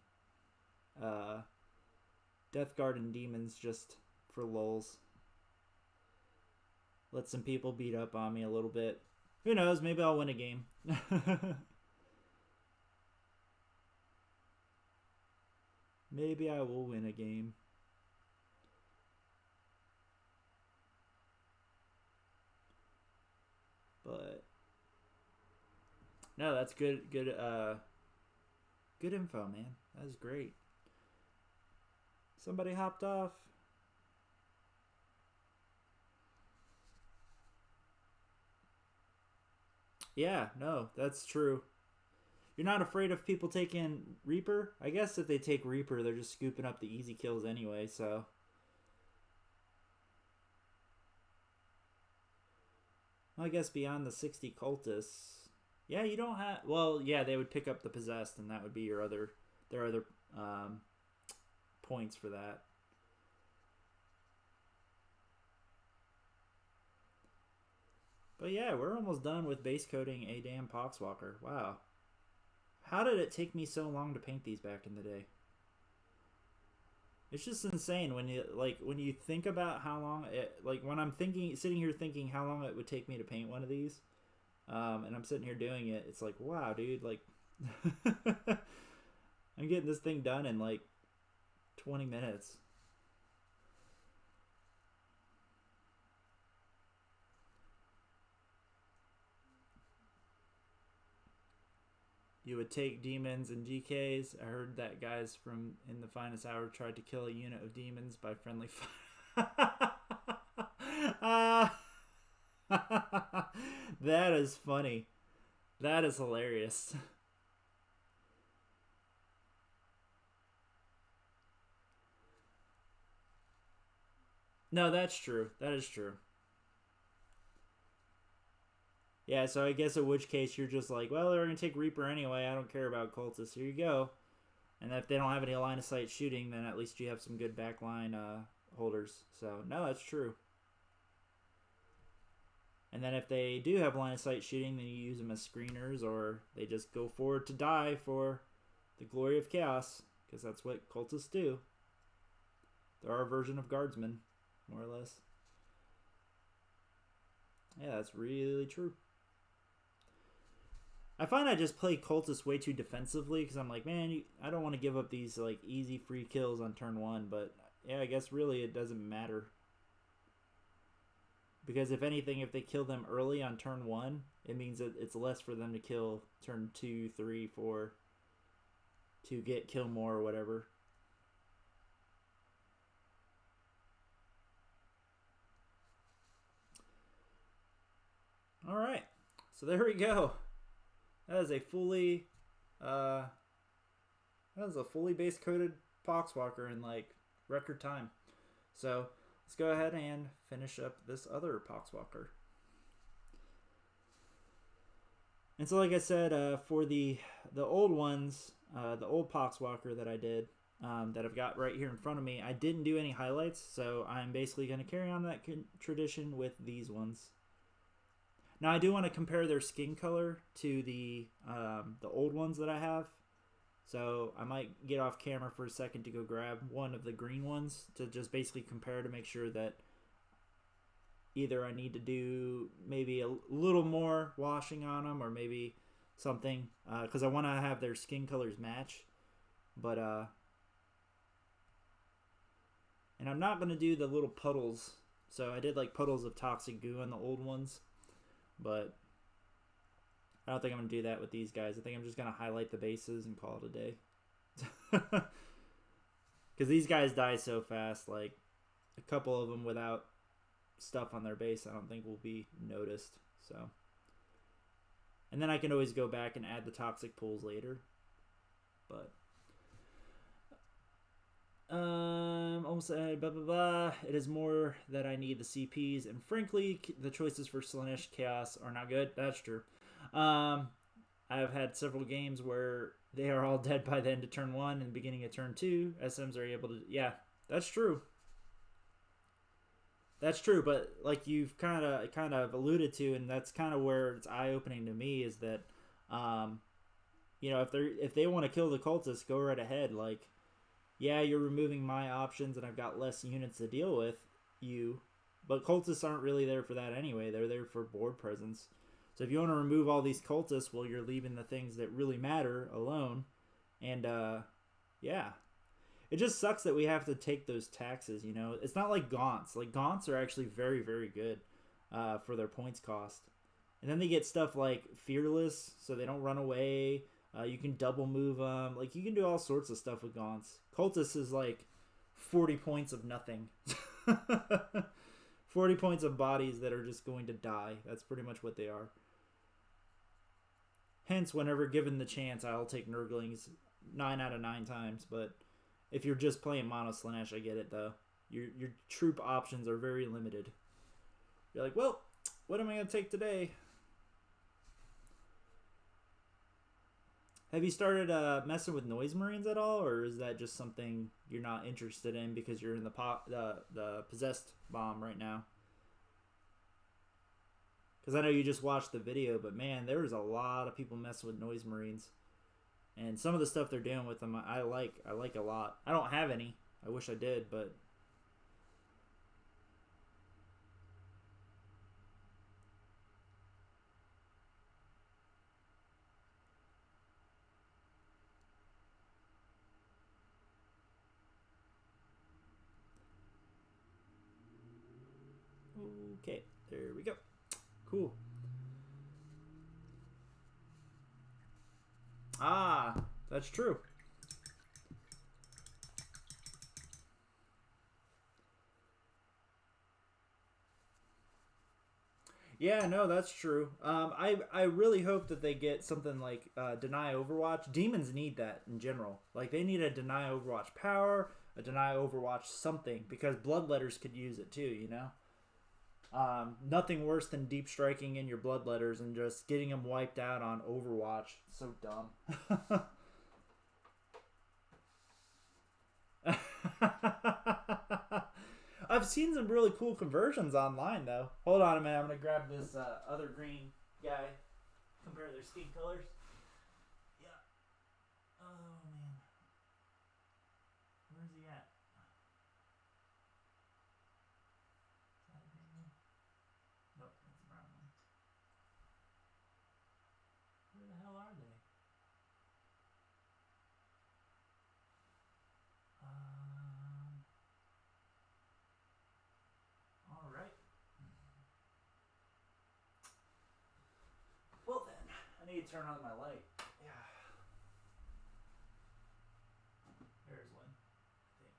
Demons just for lulz. Let some people beat up on me a little bit. Who knows? Maybe I'll win a game. Maybe I will win a game. But no, that's good info, man. That was great. Somebody hopped off. Yeah, no, that's true. You're not afraid of people taking Reaper? I guess if they take Reaper, they're just scooping up the easy kills anyway, so. Well, I guess beyond the 60 cultists. Yeah, you don't have... Well, yeah, they would pick up the Possessed, and that would be their other points for that. But yeah, we're almost done with base coating a damn Poxwalker. Wow. How did it take me so long to paint these back in the day? It's just insane when you think about how long it, like when I'm sitting here thinking how long it would take me to paint one of these, and I'm sitting here doing it. It's like, wow, dude, like I'm getting this thing done in like 20 minutes. You would take demons and GKs. I heard that guys from In the Finest Hour tried to kill a unit of demons by friendly fire. That is funny. That is hilarious. No, that's true. That is true. Yeah, so I guess in which case you're just like, well, they're going to take Reaper anyway. I don't care about cultists. Here you go. And if they don't have any line of sight shooting, then at least you have some good backline holders. So, no, that's true. And then if they do have line of sight shooting, then you use them as screeners, or they just go forward to die for the glory of chaos, because that's what cultists do. They're our version of guardsmen, more or less. Yeah, that's really true. I find I just play cultists way too defensively because I'm like, man, I don't want to give up these like easy free kills on turn 1, but yeah, I guess really it doesn't matter. Because if anything, if they kill them early on turn 1, it means that it's less for them to kill turn 2, 3, 4 to get kill more or whatever. All right, so there we go. That is a fully base coated Poxwalker in like record time. So let's go ahead and finish up this other Poxwalker. And so, like I said, for the old ones, the old Poxwalker that I did, that I've got right here in front of me, I didn't do any highlights, so I'm basically going to carry on that tradition with these ones. Now I do want to compare their skin color to the old ones that I have. So I might get off camera for a second to go grab one of the green ones to just basically compare to make sure that either I need to do maybe a little more washing on them or maybe something. Because I want to have their skin colors match. But, and I'm not going to do the little puddles. So I did like puddles of toxic goo on the old ones. But I don't think I'm going to do that with these guys. I think I'm just going to highlight the bases and call it a day. Because these guys die so fast. Like, a couple of them without stuff on their base I don't think will be noticed. So, and then I can always go back and add the toxic pools later. But almost said blah blah blah. It is more that I need the CPs, and frankly, the choices for Slaanesh Chaos are not good. That's true. I've had several games where They are all dead by the end of turn 1 and the beginning of turn 2. SMs are able to... Yeah, that's true. That's true, but like you've kind of alluded to, and that's kind of where it's eye-opening to me, is that, if they want to kill the cultists, go right ahead. Like, yeah, you're removing my options, and I've got less units to deal with you, but cultists aren't really there for that anyway. They're there for board presence. So if you want to remove all these cultists, well, you're leaving the things that really matter alone, and yeah. It just sucks that we have to take those taxes, you know. It's not like Gaunts. Like, Gaunts are actually very, very good for their points cost. And then they get stuff like Fearless, so they don't run away. You can double move them. Like, you can do all sorts of stuff with Gaunts. Cultist is like 40 points of nothing. 40 points of bodies that are just going to die. That's pretty much what they are. Hence, whenever given the chance, I'll take Nurglings 9 out of 9 times, but... If you're just playing Mono Slaanesh, I get it, though. Your troop options are very limited. You're like, well, what am I going to take today? Have you started messing with Noise Marines at all, or is that just something you're not interested in because you're in the Possessed bomb right now? Because I know you just watched the video, but man, there's a lot of people messing with Noise Marines. And some of the stuff they're doing with them, I like a lot. I don't have any. I wish I did, but... Okay, there we go. Cool. Ah, that's true. Yeah, no, that's true. I really hope that they get something like Deny Overwatch. Demons need that in general. Like, they need a Deny Overwatch power, a Deny Overwatch something, because Bloodletters could use it too, you know? Nothing worse than deep striking in your Bloodletters and just getting them wiped out on Overwatch. So dumb. I've seen some really cool conversions online, though. Hold on a minute. I'm going to grab this other green guy. Compare their skin colors. Yeah. Oh, man. Where's he at? Is that a green one? Nope, that's a brown one. Where the hell are they? Alright. Well then, I need to turn on my light. Yeah. There's one, I think.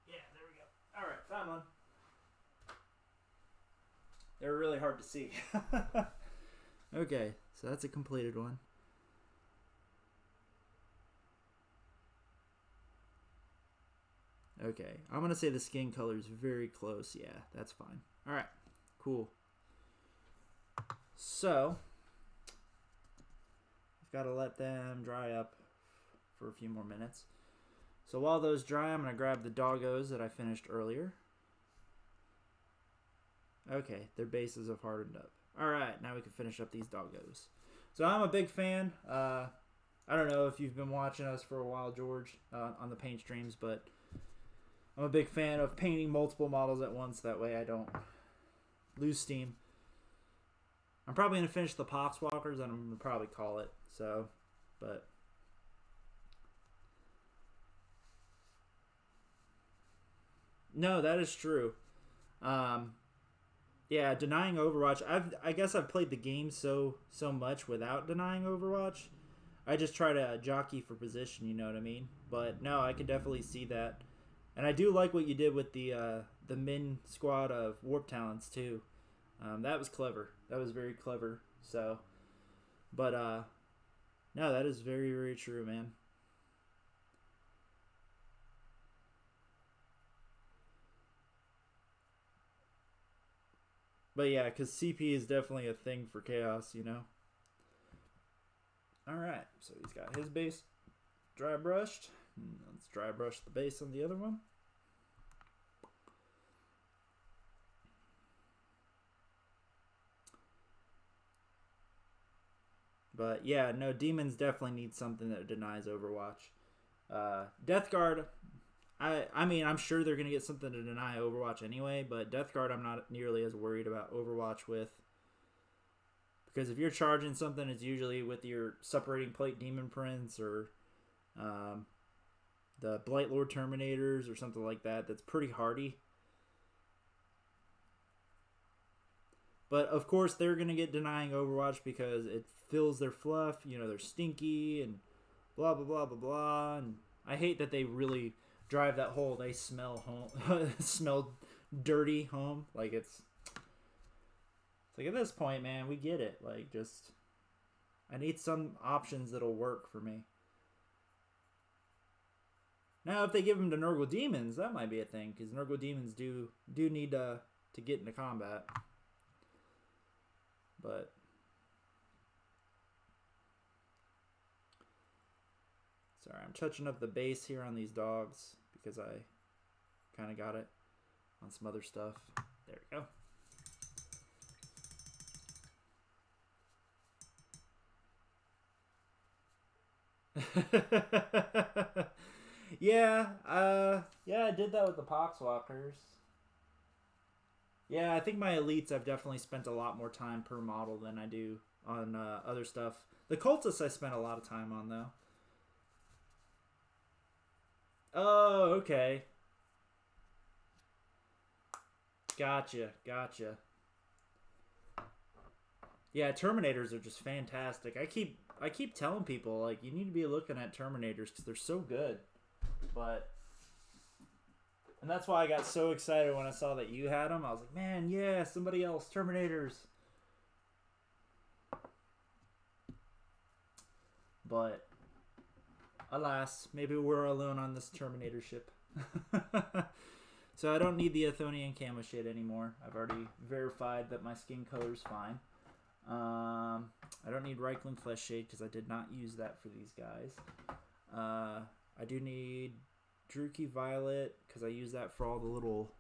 Yeah, there we go. Alright, found one. They're really hard to see. Okay, so that's a completed one. Okay, I'm going to say the skin color is very close. Yeah, that's fine. All right, cool. So, I've got to let them dry up for a few more minutes. So while those dry, I'm going to grab the Doggos that I finished earlier. Okay, their bases have hardened up. All right, now we can finish up these Doggos. So I'm a big fan. I don't know if you've been watching us for a while, George, on the paint streams, but... I'm a big fan of painting multiple models at once. That way I don't lose steam. I'm probably going to finish the Poxwalkers, and I'm going to probably call it. So, but... No, that is true. Yeah, denying Overwatch. I guess I've played the game so much without denying Overwatch. I just try to jockey for position, you know what I mean? But no, I can definitely see that. And I do like what you did with the Min squad of Warp Talents too. That was clever. That was very clever. So, but no, that is very, very true, man. But yeah, because CP is definitely a thing for Chaos, you know. All right, so he's got his base. dry brushed. Let's dry brush the base on the other one. But yeah, no, demons definitely need something that denies Overwatch. Death Guard, I mean, I'm sure they're going to get something to deny Overwatch anyway, but Death Guard I'm not nearly as worried about Overwatch with. Because if you're charging something, it's usually with your separating plate Demon Prince or the Blight Lord Terminators or something like that. That's pretty hardy. But of course, they're going to get denying Overwatch because it fills their fluff. You know, they're stinky and blah, blah, blah, blah, blah. And I hate that they really drive that whole they smell home, smell dirty home. Like it's like at this point, man, we get it. Like just, I need some options that'll work for me. Now, if they give them to Nurgle Demons, that might be a thing because Nurgle Demons do need to get into combat. But sorry, I'm touching up the base here on these dogs because I kind of got it on some other stuff. There we go. Yeah, I did that with the Poxwalkers. Yeah, I think my elites I've definitely spent a lot more time per model than I do on other stuff. The cultists I spent a lot of time on though. Oh, okay. Gotcha. Yeah, Terminators are just fantastic. I keep telling people like you need to be looking at Terminators because they're so good. And that's why I got so excited when I saw that you had them. I was like, man, yeah, somebody else, Terminators. But alas, maybe we're alone on this Terminator ship. So I don't need the Athonian camo shade anymore. I've already verified that my skin color is fine. I don't need Reichland Flesh Shade because I did not use that for these guys. I do need Druchii Violet because I use that for all the little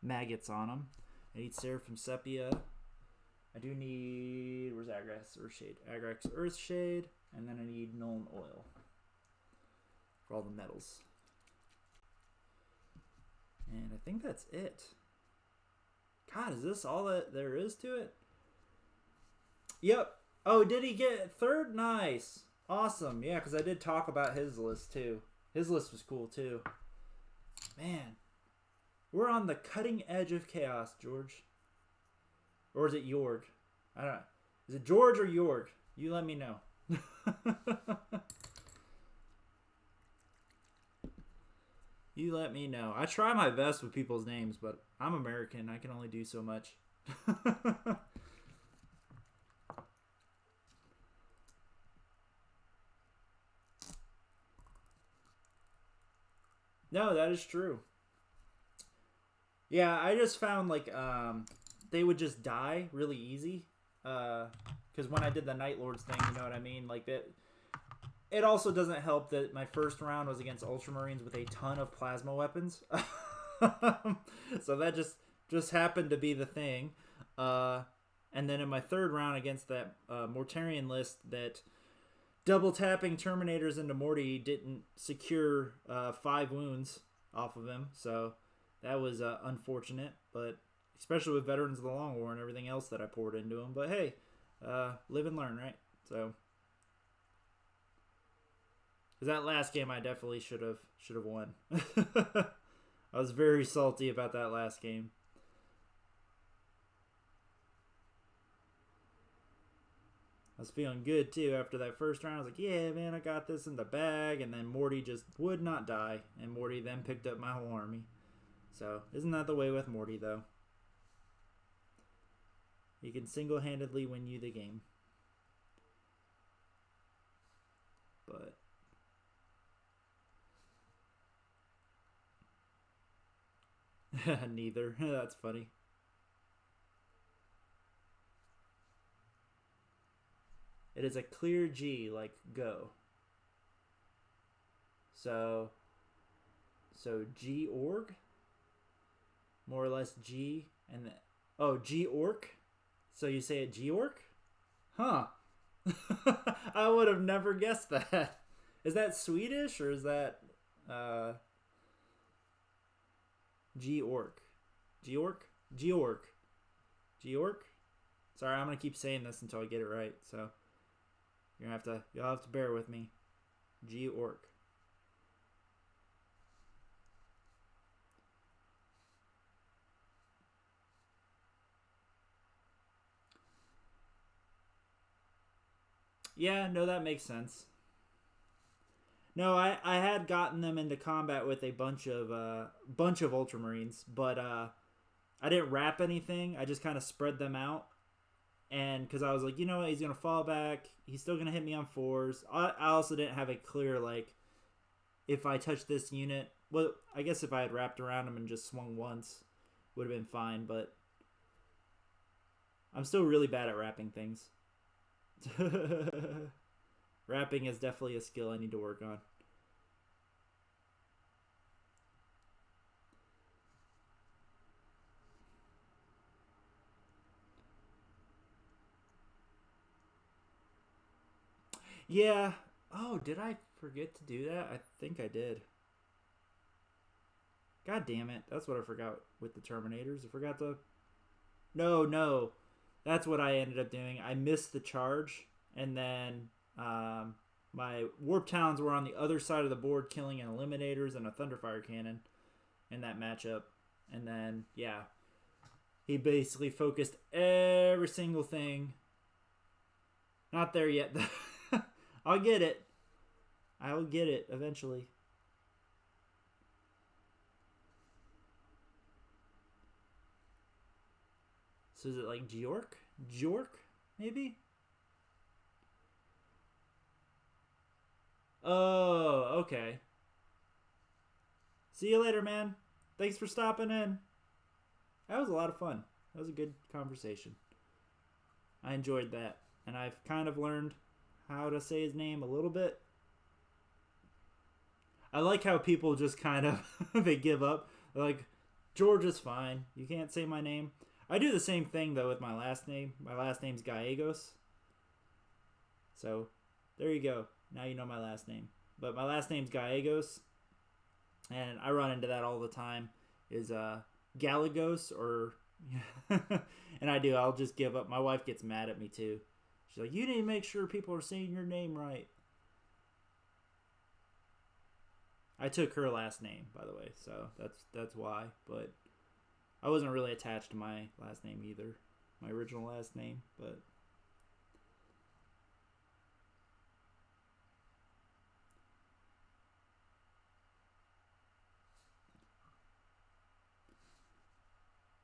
maggots on them. I need Seraphim Sepia. I do need, where's Agrax Earthshade? Agrax Earthshade, and then I need Nuln Oil for all the metals. And I think that's it. God, is this all that there is to it? Yep. Oh, did he get third? Nice. Awesome. Yeah, because I did talk about his list too. His list was cool too. Man. We're on the cutting edge of chaos, George. Or is it Jorg? I don't know. Is it George or Jorg? You let me know. You let me know. I try my best with people's names, but I'm American. I can only do so much. No, that is true. Yeah, I just found like they would just die really easy. Because when I did the Night Lords thing, you know what I mean? Like that. It also doesn't help that my first round was against Ultramarines with a ton of plasma weapons. So that just happened to be the thing. And then in my third round against that Mortarion list, that double tapping Terminators into Morty didn't secure 5 wounds off of him. So that was unfortunate, but especially with Veterans of the Long War and everything else that I poured into him. But hey, live and learn, right? So, because that last game I definitely should have won. I was very salty about that last game. I was feeling good too after that first round. I was like, yeah, man, I got this in the bag. And then Morty just would not die. And Morty then picked up my whole army. So, isn't that the way with Morty, though? He can single-handedly win you the game. But neither. That's funny. It is a clear G, like go. So G-org, more or less G, and then, oh, G-orc. So you say it G-orc? Huh. I would have never guessed that. Is that Swedish or is that G-orc? G-orc? G-orc. G-orc? Sorry, I'm gonna keep saying this until I get it right. So you'll have to bear with me. G-orc. Yeah, no, that makes sense. No, I had gotten them into combat with a bunch of Ultramarines, but I didn't wrap anything. I just kind of spread them out, and because I was like, you know what, he's gonna fall back. He's still gonna hit me on 4s. I also didn't have a clear like, if I touch this unit. Well, I guess if I had wrapped around him and just swung once, would have been fine. But I'm still really bad at wrapping things. Wrapping is definitely a skill I need to work on. Yeah. Oh, did I forget to do that? I think I did. God damn it. That's what I forgot with the Terminators. I forgot to... No. That's what I ended up doing. I missed the charge, and then my Warp Talons were on the other side of the board killing an Eliminators and a Thunderfire Cannon in that matchup. And then, yeah, he basically focused every single thing. Not there yet. I'll get it. I'll get it eventually. So is it like Georg? Maybe? Oh, okay. See you later, man. Thanks for stopping in. That was a lot of fun. That was a good conversation. I enjoyed that. And I've kind of learned how to say his name a little bit. I like how people just kind of, they give up. They're like, George is fine. You can't say my name. I do the same thing, though, with my last name. My last name's Gallegos. So, there you go. Now you know my last name. But my last name's Gallegos. And I run into that all the time. Is Gallegos or... and I do. I'll just give up. My wife gets mad at me, too. She's like, you need to make sure people are saying your name right. I took her last name, by the way. So, that's why. But... I wasn't really attached to my last name either. My original last name, but...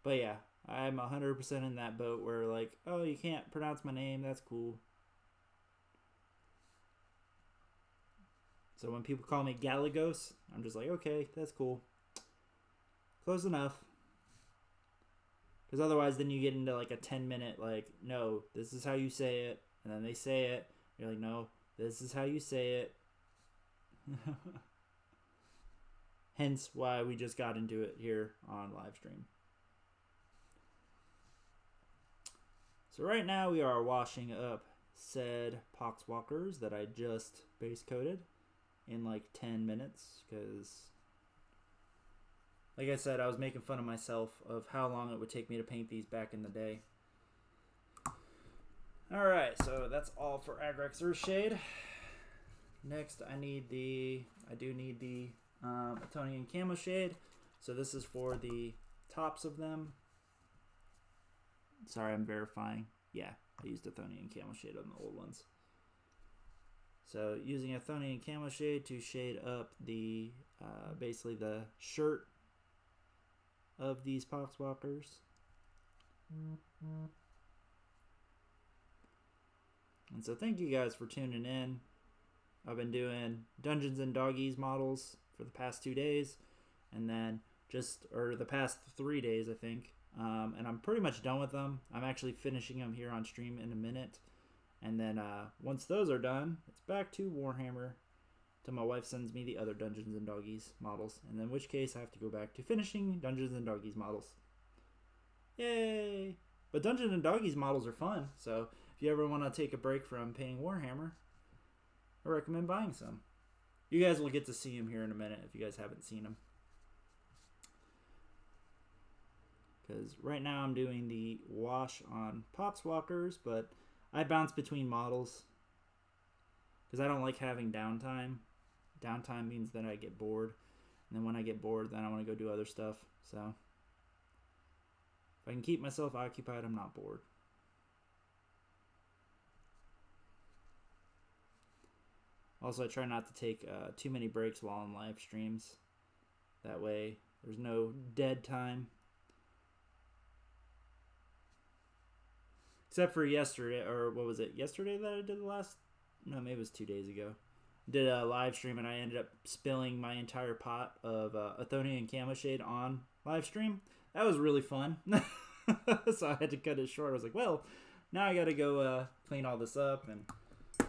But yeah, I'm 100% in that boat where like, oh, you can't pronounce my name, that's cool. So when people call me Gallegos, I'm just like, okay, that's cool. Close enough. Because otherwise then you get into like a 10-minute like, no, this is how you say it. And then they say it. You're like, no, this is how you say it. Hence why we just got into it here on live stream. So right now we are washing up said Poxwalkers that I just base coated in like 10 minutes. Because... like I said, I was making fun of myself of how long it would take me to paint these back in the day. Alright, so that's all for Agrax Earthshade. Next, I do need the Etonian Camo Shade. So this is for the tops of them. Sorry, I'm verifying. Yeah, I used Athonian Camo Shade on the old ones. So using Athonian Camo Shade to shade up the basically the shirt of these Poxwalkers. And so thank you guys for tuning in. I've been doing Dungeons and Doggies models for the past 2 days, and then the past 3 days, I think. And I'm pretty much done with them. I'm actually finishing them here on stream in a minute. And then once those are done, it's back to Warhammer till my wife sends me the other Dungeons and Doggies models, and in which case I have to go back to finishing Dungeons and Doggies models. Yay! But Dungeons and Doggies models are fun, so if you ever want to take a break from painting Warhammer, I recommend buying some. You guys will get to see them here in a minute if you guys haven't seen them. Because right now I'm doing the wash on Poxwalkers, but I bounce between models because I don't like having downtime. Downtime means that I get bored, and then when I get bored, then I want to go do other stuff. So if I can keep myself occupied, I'm not bored. Also, I try not to take too many breaks while on live streams. That way, there's no dead time. Except for yesterday, or what was it? Yesterday that I did the last? No, maybe it was 2 days ago. Did a live stream and I ended up spilling my entire pot of Athonian Camoshade on live stream. That was really fun. So I had to cut it short. I was like, well, now I got to go clean all this up, and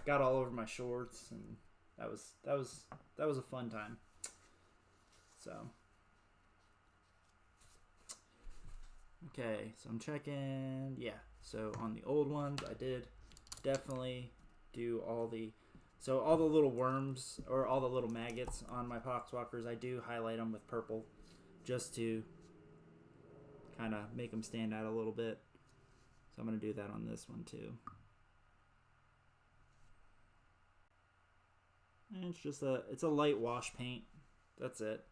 got all over my shorts, and that was a fun time. So okay, so I'm checking. Yeah. So on the old ones, I did definitely do all the little worms or all the little maggots on my Poxwalkers. I do highlight them with purple just to kind of make them stand out a little bit. So I'm going to do that on this one too. And it's a light wash paint. That's it.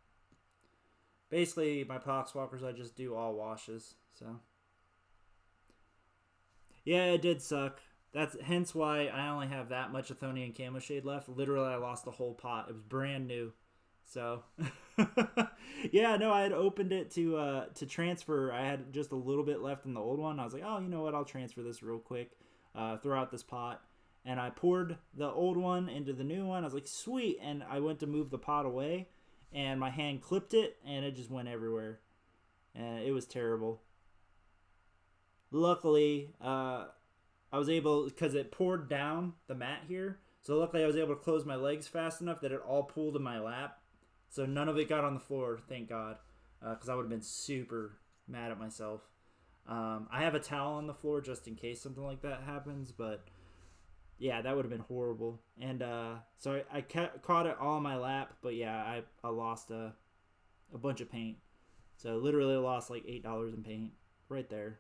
Basically, my Poxwalkers, I just do all washes. So yeah, it did suck. That's hence why I only have that much Athonian Camoshade left. Literally, I lost the whole pot. It was brand new. So yeah, no, I had opened it to transfer. I had just a little bit left in the old one. I was like, oh, you know what? I'll transfer this real quick. Throw out this pot. And I poured the old one into the new one. I was like, sweet. And I went to move the pot away, and my hand clipped it, and it just went everywhere. And it was terrible. Luckily, I was able, because it poured down the mat here, so luckily I was able to close my legs fast enough that it all pooled in my lap. So none of it got on the floor, thank God, because I would have been super mad at myself. I have a towel on the floor just in case something like that happens, but yeah, that would have been horrible. And so I caught it all in my lap, but yeah, I lost a bunch of paint. So literally lost like $8 in paint right there.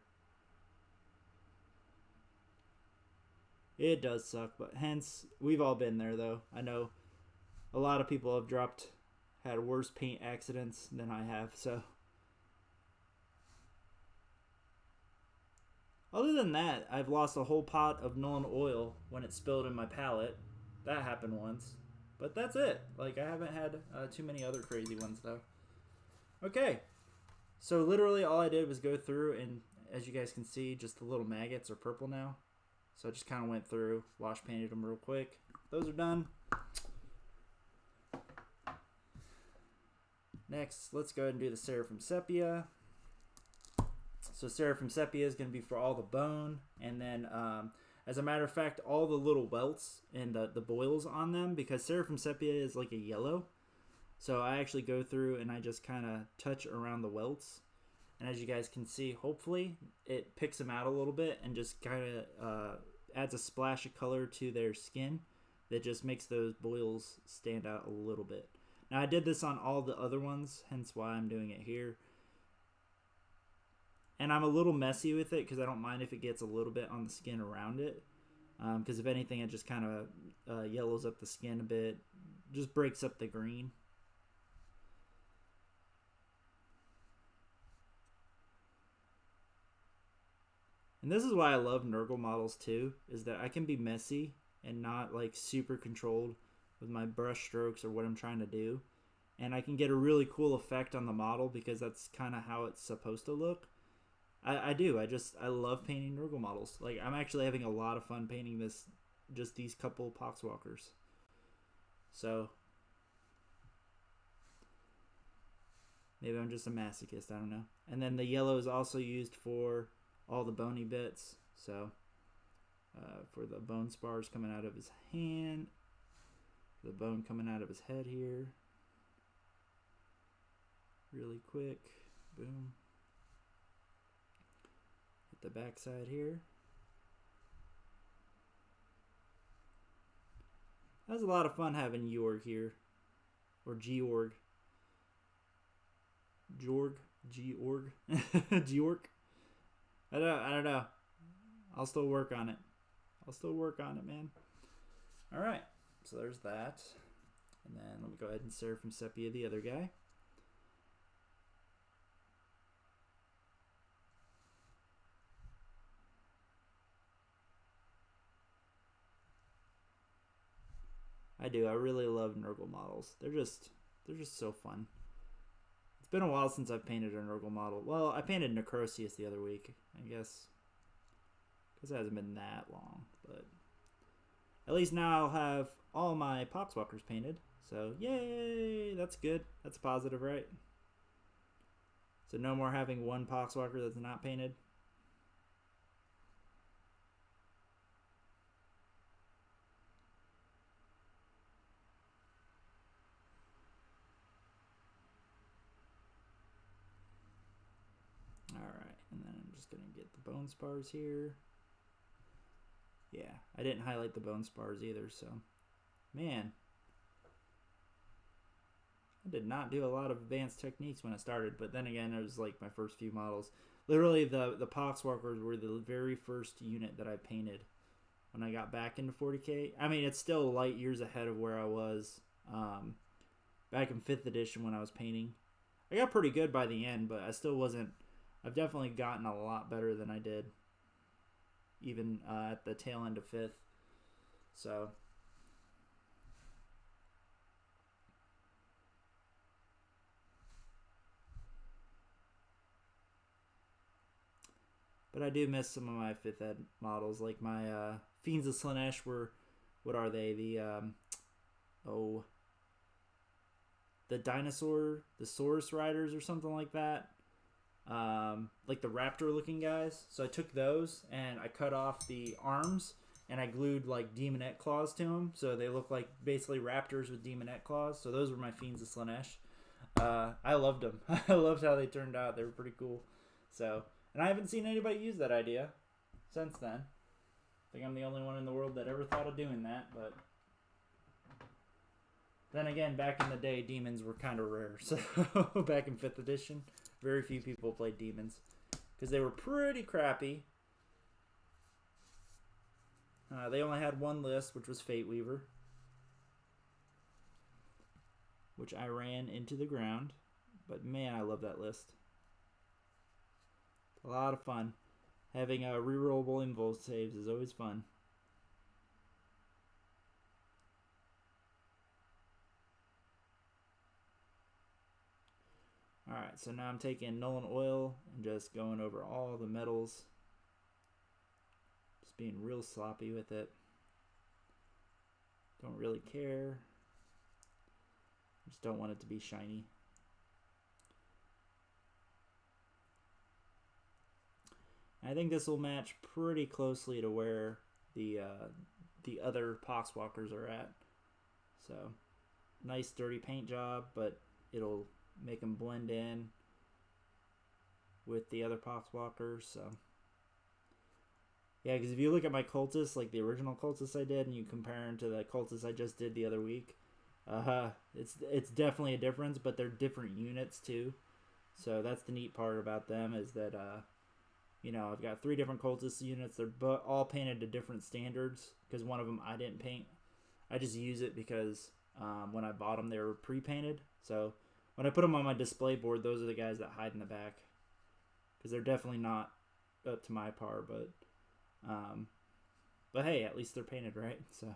It does suck, but hence, we've all been there though. I know a lot of people have had worse paint accidents than I have, so. Other than that, I've lost a whole pot of Nuln oil when it spilled in my palette. That happened once. But that's it. Like, I haven't had too many other crazy ones though. Okay. So literally all I did was go through, and as you guys can see, just the little maggots are purple now. So I just kind of went through, wash painted them real quick. Those are done. Next, let's go ahead and do the Seraphim Sepia. So Seraphim Sepia is going to be for all the bone. And then, as a matter of fact, all the little welts and the boils on them, because Seraphim Sepia is like a yellow. So I actually go through and I just kind of touch around the welts. And as you guys can see, hopefully it picks them out a little bit and just kind of adds a splash of color to their skin that just makes those boils stand out a little bit. Now I did this on all the other ones, hence why I'm doing it here. And I'm a little messy with it because I don't mind if it gets a little bit on the skin around it. Because if anything, it just kind of yellows up the skin a bit, just breaks up the green. And this is why I love Nurgle models too, is that I can be messy and not like super controlled with my brush strokes or what I'm trying to do. And I can get a really cool effect on the model because that's kind of how it's supposed to look. I do. I love painting Nurgle models. Like, I'm actually having a lot of fun painting just these couple Poxwalkers. So, maybe I'm just a masochist, I don't know. And then the yellow is also used for all the bony bits. So, for the bone spars coming out of his hand. The bone coming out of his head here. Really quick. Boom. Hit the backside here. That was a lot of fun having Jorg here. Or Georg. Georg. Georg. I don't know. I'll still work on it. Man. Alright. So there's that. And then let me go ahead and Seraphim Sepia the other guy. I do. I really love Nurgle models. They're just so fun. It's been a while since I've painted a Nurgle model. Well, I painted Necrosius the other week, I guess. Because it hasn't been that long. But at least now I'll have all my Poxwalkers painted. So, yay! That's good. That's positive, right? So no more having one Poxwalker that's not painted. Alright, and then I'm just going to get the bone spars here. Yeah, I didn't highlight the bone spars either, so... Man. I did not do a lot of advanced techniques when I started, but then again, it was like my first few models. Literally, the Poxwalkers were the very first unit that I painted when I got back into 40K. I mean, it's still light years ahead of where I was back in 5th edition when I was painting. I got pretty good by the end, but I still wasn't... I've definitely gotten a lot better than I did even at the tail end of 5th. So... But I do miss some of my 5th ed models, like my Fiends of Slaanesh were, what are they? The dinosaur, the Saurus Riders or something like that. Like the raptor looking guys. So I took those and I cut off the arms and I glued like demonette claws to them. So they look like basically raptors with demonette claws. So those were my Fiends of Slaanesh. I loved them. I loved how they turned out. They were pretty cool. So... And I haven't seen anybody use that idea since then. I think I'm the only one in the world that ever thought of doing that, but... Then again, back in the day, demons were kind of rare. So, back in 5th edition, very few people played demons. Because they were pretty crappy. They only had one list, which was Fate Weaver. Which I ran into the ground. But man, I love that list. A lot of fun. Having rerollable invo saves is always fun. Alright, so now I'm taking Nuln Oil and just going over all the metals. Just being real sloppy with it. Don't really care. Just don't want it to be shiny. I think this will match pretty closely to where the other Poxwalkers are at. So, nice dirty paint job, but it'll make them blend in with the other Poxwalkers. So, yeah, because if you look at my cultists, like the original cultists I did, and you compare them to the cultists I just did the other week, it's definitely a difference, but they're different units too. So that's the neat part about them is that you know, I've got 3 different cultist units. They're all painted to different standards because one of them I didn't paint. I just use it because when I bought them, they were pre-painted. So when I put them on my display board, those are the guys that hide in the back because they're definitely not up to my par. But hey, at least they're painted, right? So,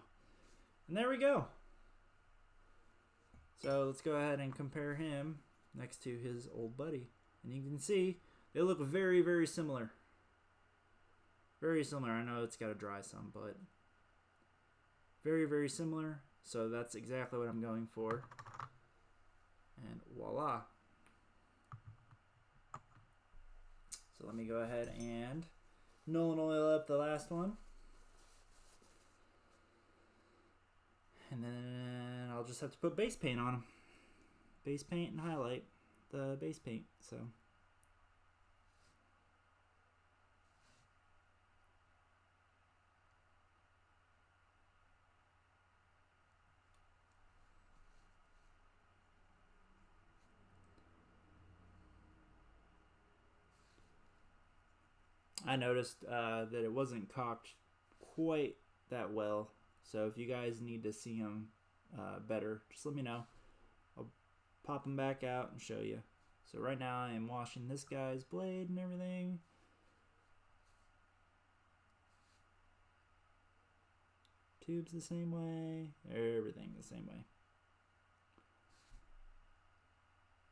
and there we go. So let's go ahead and compare him next to his old buddy. And you can see they look very, very similar. Very similar. I know it's got to dry some, but very, very similar. So that's exactly what I'm going for. And voila. So let me go ahead and Nuln Oil up the last one. And then I'll just have to put base paint on them. Base paint and highlight the base paint. So I noticed that it wasn't cocked quite that well. So if you guys need to see them better, just let me know. I'll pop them back out and show you. So right now I am washing this guy's blade and everything. Tubes the same way. Everything the same way.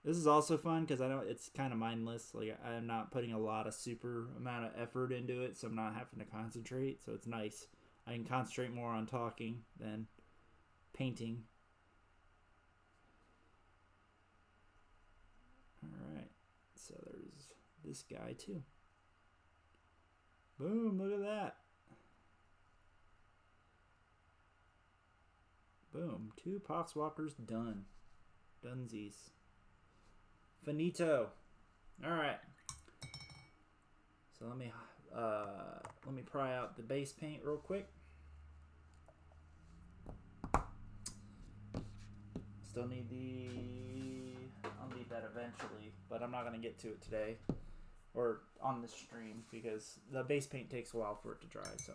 This is also fun because I know it's kind of mindless. Like I'm not putting a lot of super amount of effort into it, so I'm not having to concentrate. So it's nice. I can concentrate more on talking than painting. Alright, so there's this guy too. Boom, look at that. Boom, 2 Poxwalkers done. Dunsies. Finito. Alright. So let me pry out the base paint real quick. Still need I'll need that eventually, but I'm not going to get to it today or on this stream because the base paint takes a while for it to dry. So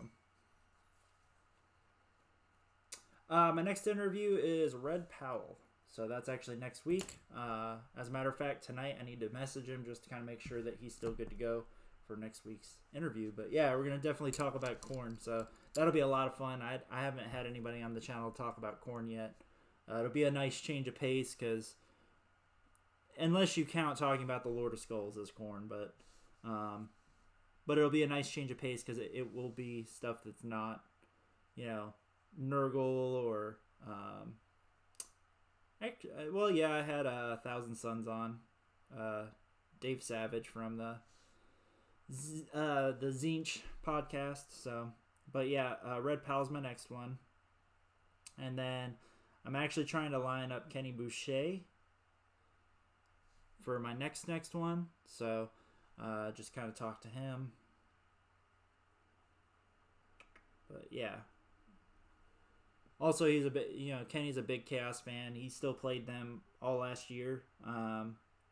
my next interview is Red Powell. So that's actually next week. As a matter of fact, tonight I need to message him just to kind of make sure that he's still good to go for next week's interview. But yeah, we're going to definitely talk about corn. So that'll be a lot of fun. I haven't had anybody on the channel talk about corn yet. It'll be a nice change of pace because unless you count talking about the Lord of Skulls as corn, but it'll be a nice change of pace because it will be stuff that's not, Nurgle or well, yeah, I had 1,000 Suns on Dave Savage from the Zinch podcast. So, but yeah, Red Pal's my next one, and then I'm actually trying to line up Kenny Boucher for my next one. So, just kind of talk to him. But yeah. Also, he's a bit, Kenny's a big Chaos fan. He still played them all last year.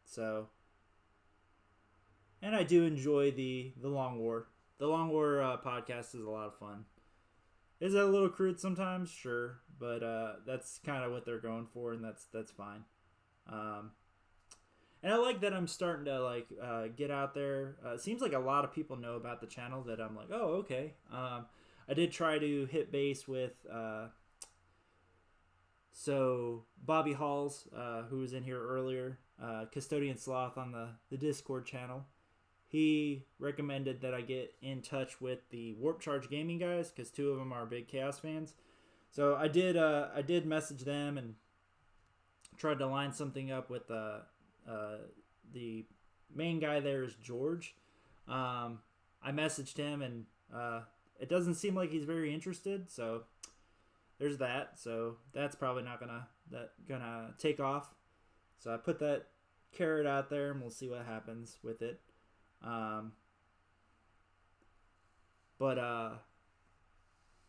So, and I do enjoy the Long War. The Long War podcast is a lot of fun. Is it a little crude sometimes? Sure, but that's kind of what they're going for, and that's fine. And I like that I'm starting to get out there. It seems like a lot of people know about the channel that I'm like, oh, okay. I did try to hit base with so Bobby Halls, who was in here earlier, Custodian Sloth on the Discord channel. He recommended that I get in touch with the Warp Charge Gaming guys because 2 of them are big Chaos fans. So I did message them and tried to line something up with the main guy there is George. I messaged him and it doesn't seem like he's very interested. So there's that. So that's probably not gonna take off. So I put that carrot out there and we'll see what happens with it.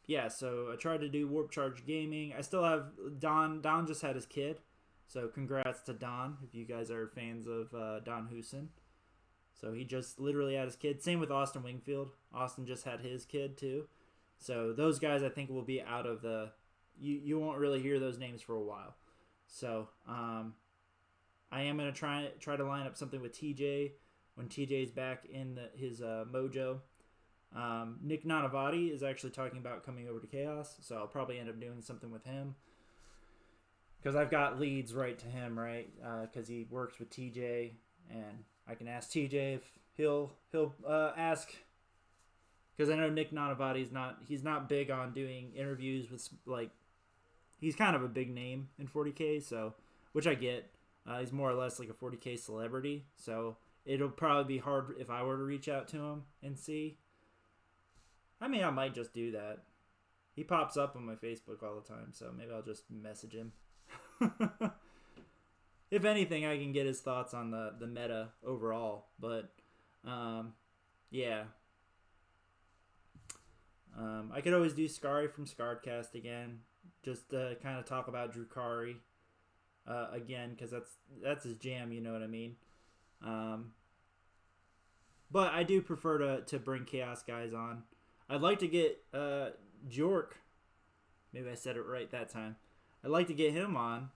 Yeah, so I tried to do Warp Charge Gaming. I still have Don. Don just had his kid. So congrats to Don, if you guys are fans of Don Hoosen. So he just literally had his kid. Same with Austin Wingfield. Austin just had his kid too. So those guys I think will be out of the... You won't really hear those names for a while. So I am going to try to line up something with TJ when TJ's back in his mojo. Nick Nanavati is actually talking about coming over to Chaos, so I'll probably end up doing something with him. Because I've got leads right to him, right? Because he works with TJ, and I can ask TJ if he'll ask. Because I know Nick Nanavati's he's not big on doing interviews with he's kind of a big name in 40K, so which I get. He's more or less like a 40K celebrity, so it'll probably be hard if I were to reach out to him and see. I mean, I might just do that. He pops up on my Facebook all the time, so maybe I'll just message him. If anything, I can get his thoughts on the meta overall. But, yeah. I could always do Scary from Scarredcast again. Just to kind of talk about Drukari again, because that's his jam, you know what I mean? But I do prefer to bring Chaos guys on. I'd like to get Jork. Maybe I said it right that time. I'd like to get him on,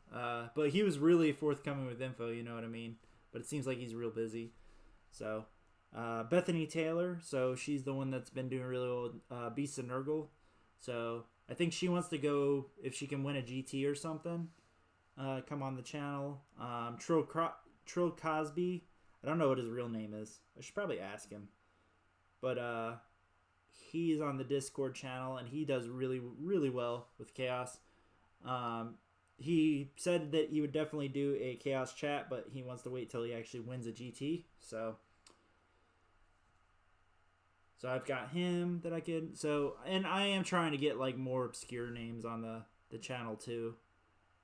but he was really forthcoming with info, you know what I mean? But it seems like he's real busy. So, Bethany Taylor, so she's the one that's been doing really well with Beast of Nurgle. So, I think she wants to go, if she can win a GT or something, come on the channel. Trill Cosby, I don't know what his real name is. I should probably ask him. But, he's on the Discord channel, and he does really, really well with Chaos. He said that he would definitely do a Chaos chat, but he wants to wait till he actually wins a GT. So I've got him that I could. So, and I am trying to get like more obscure names on the channel too.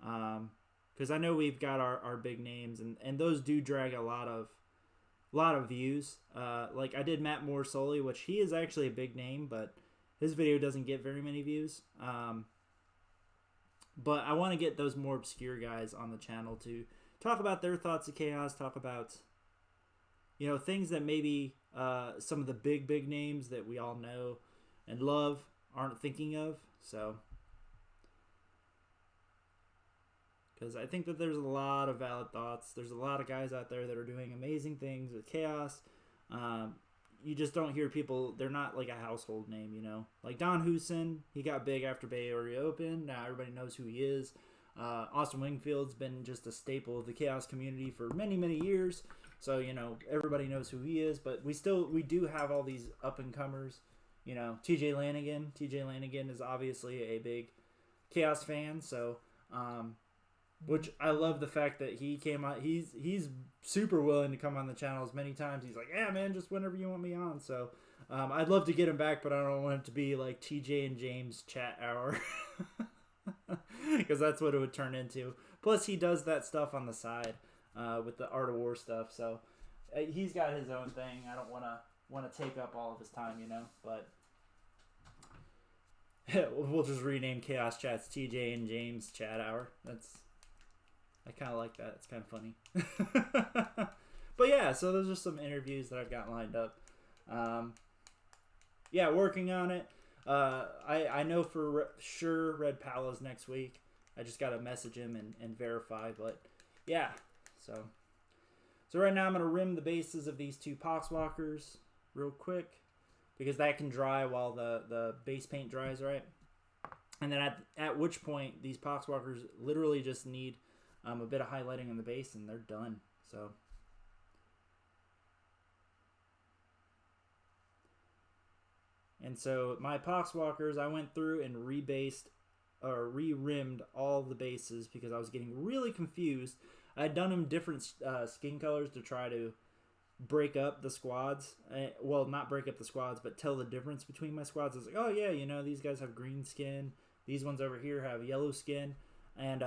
Because I know we've got our big names, and those do drag a lot of views. Like I did Matt Moore Solely, which he is actually a big name, but his video doesn't get very many views. But I want to get those more obscure guys on the channel to talk about their thoughts of Chaos, talk about, you know, things that maybe some of the big names that we all know and love aren't thinking of. So, because I think that there's a lot of valid thoughts. There's a lot of guys out there that are doing amazing things with Chaos. You just don't hear people, they're not like a household name, you know. Like Don Hooson, he got big after Bay Area Open. Now everybody knows who he is. Austin Wingfield's been just a staple of the Chaos community for many, many years. So, you know, everybody knows who he is. But we do have all these up-and-comers. You know, TJ Lanigan. TJ Lanigan is obviously a big Chaos fan. So, which I love the fact that he came out. He's super willing to come on the channel as many times. He's like, yeah, man, just whenever you want me on. So I'd love to get him back, but I don't want it to be like TJ and James chat hour. Because that's what it would turn into. Plus, he does that stuff on the side with the Art of War stuff. So he's got his own thing. I don't want to take up all of his time, you know. But we'll just rename Chaos Chats TJ and James chat hour. I kind of like that. It's kind of funny. But yeah, so those are some interviews that I've got lined up. Yeah, working on it. I know for sure Red Pala's next week. I just got to message him and verify. But yeah, so right now I'm going to rim the bases of these two Poxwalkers real quick, because that can dry while the base paint dries, right? And then at which point these Poxwalkers literally just need a bit of highlighting on the base, and they're done. So, and so my Poxwalkers, I went through and re-rimmed all the bases because I was getting really confused. I had done them different skin colors to try to break up the squads. Well, not break up the squads, but tell the difference between my squads. I was like, oh yeah, you know, these guys have green skin. These ones over here have yellow skin. And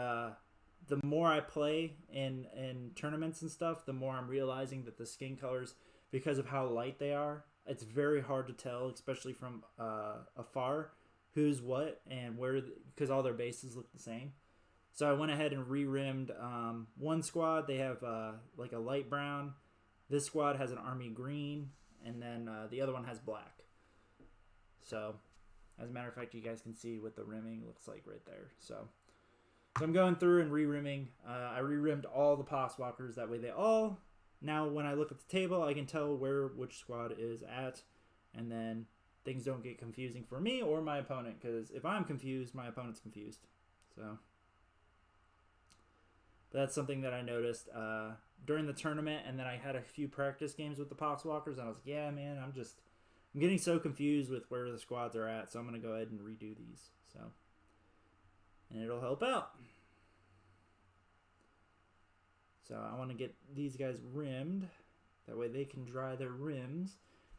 the more I play in tournaments and stuff, the more I'm realizing that the skin colors, because of how light they are, it's very hard to tell, especially from afar, who's what and where, because all their bases look the same. So I went ahead and re-rimmed one squad. They have like a light brown. This squad has an army green, and then the other one has black. So, as a matter of fact, you guys can see what the rimming looks like right there. So I'm going through and re-rimming. I re-rimmed all the Poxwalkers. That way they all, now when I look at the table, I can tell which squad is at. And then things don't get confusing for me or my opponent. Because if I'm confused, my opponent's confused. So that's something that I noticed during the tournament. And then I had a few practice games with the Poxwalkers. And I was like, yeah, man, I'm getting so confused with where the squads are at. So I'm going to go ahead and redo these. So, and it'll help out. So I want to get these guys rimmed. That way they can dry their rims.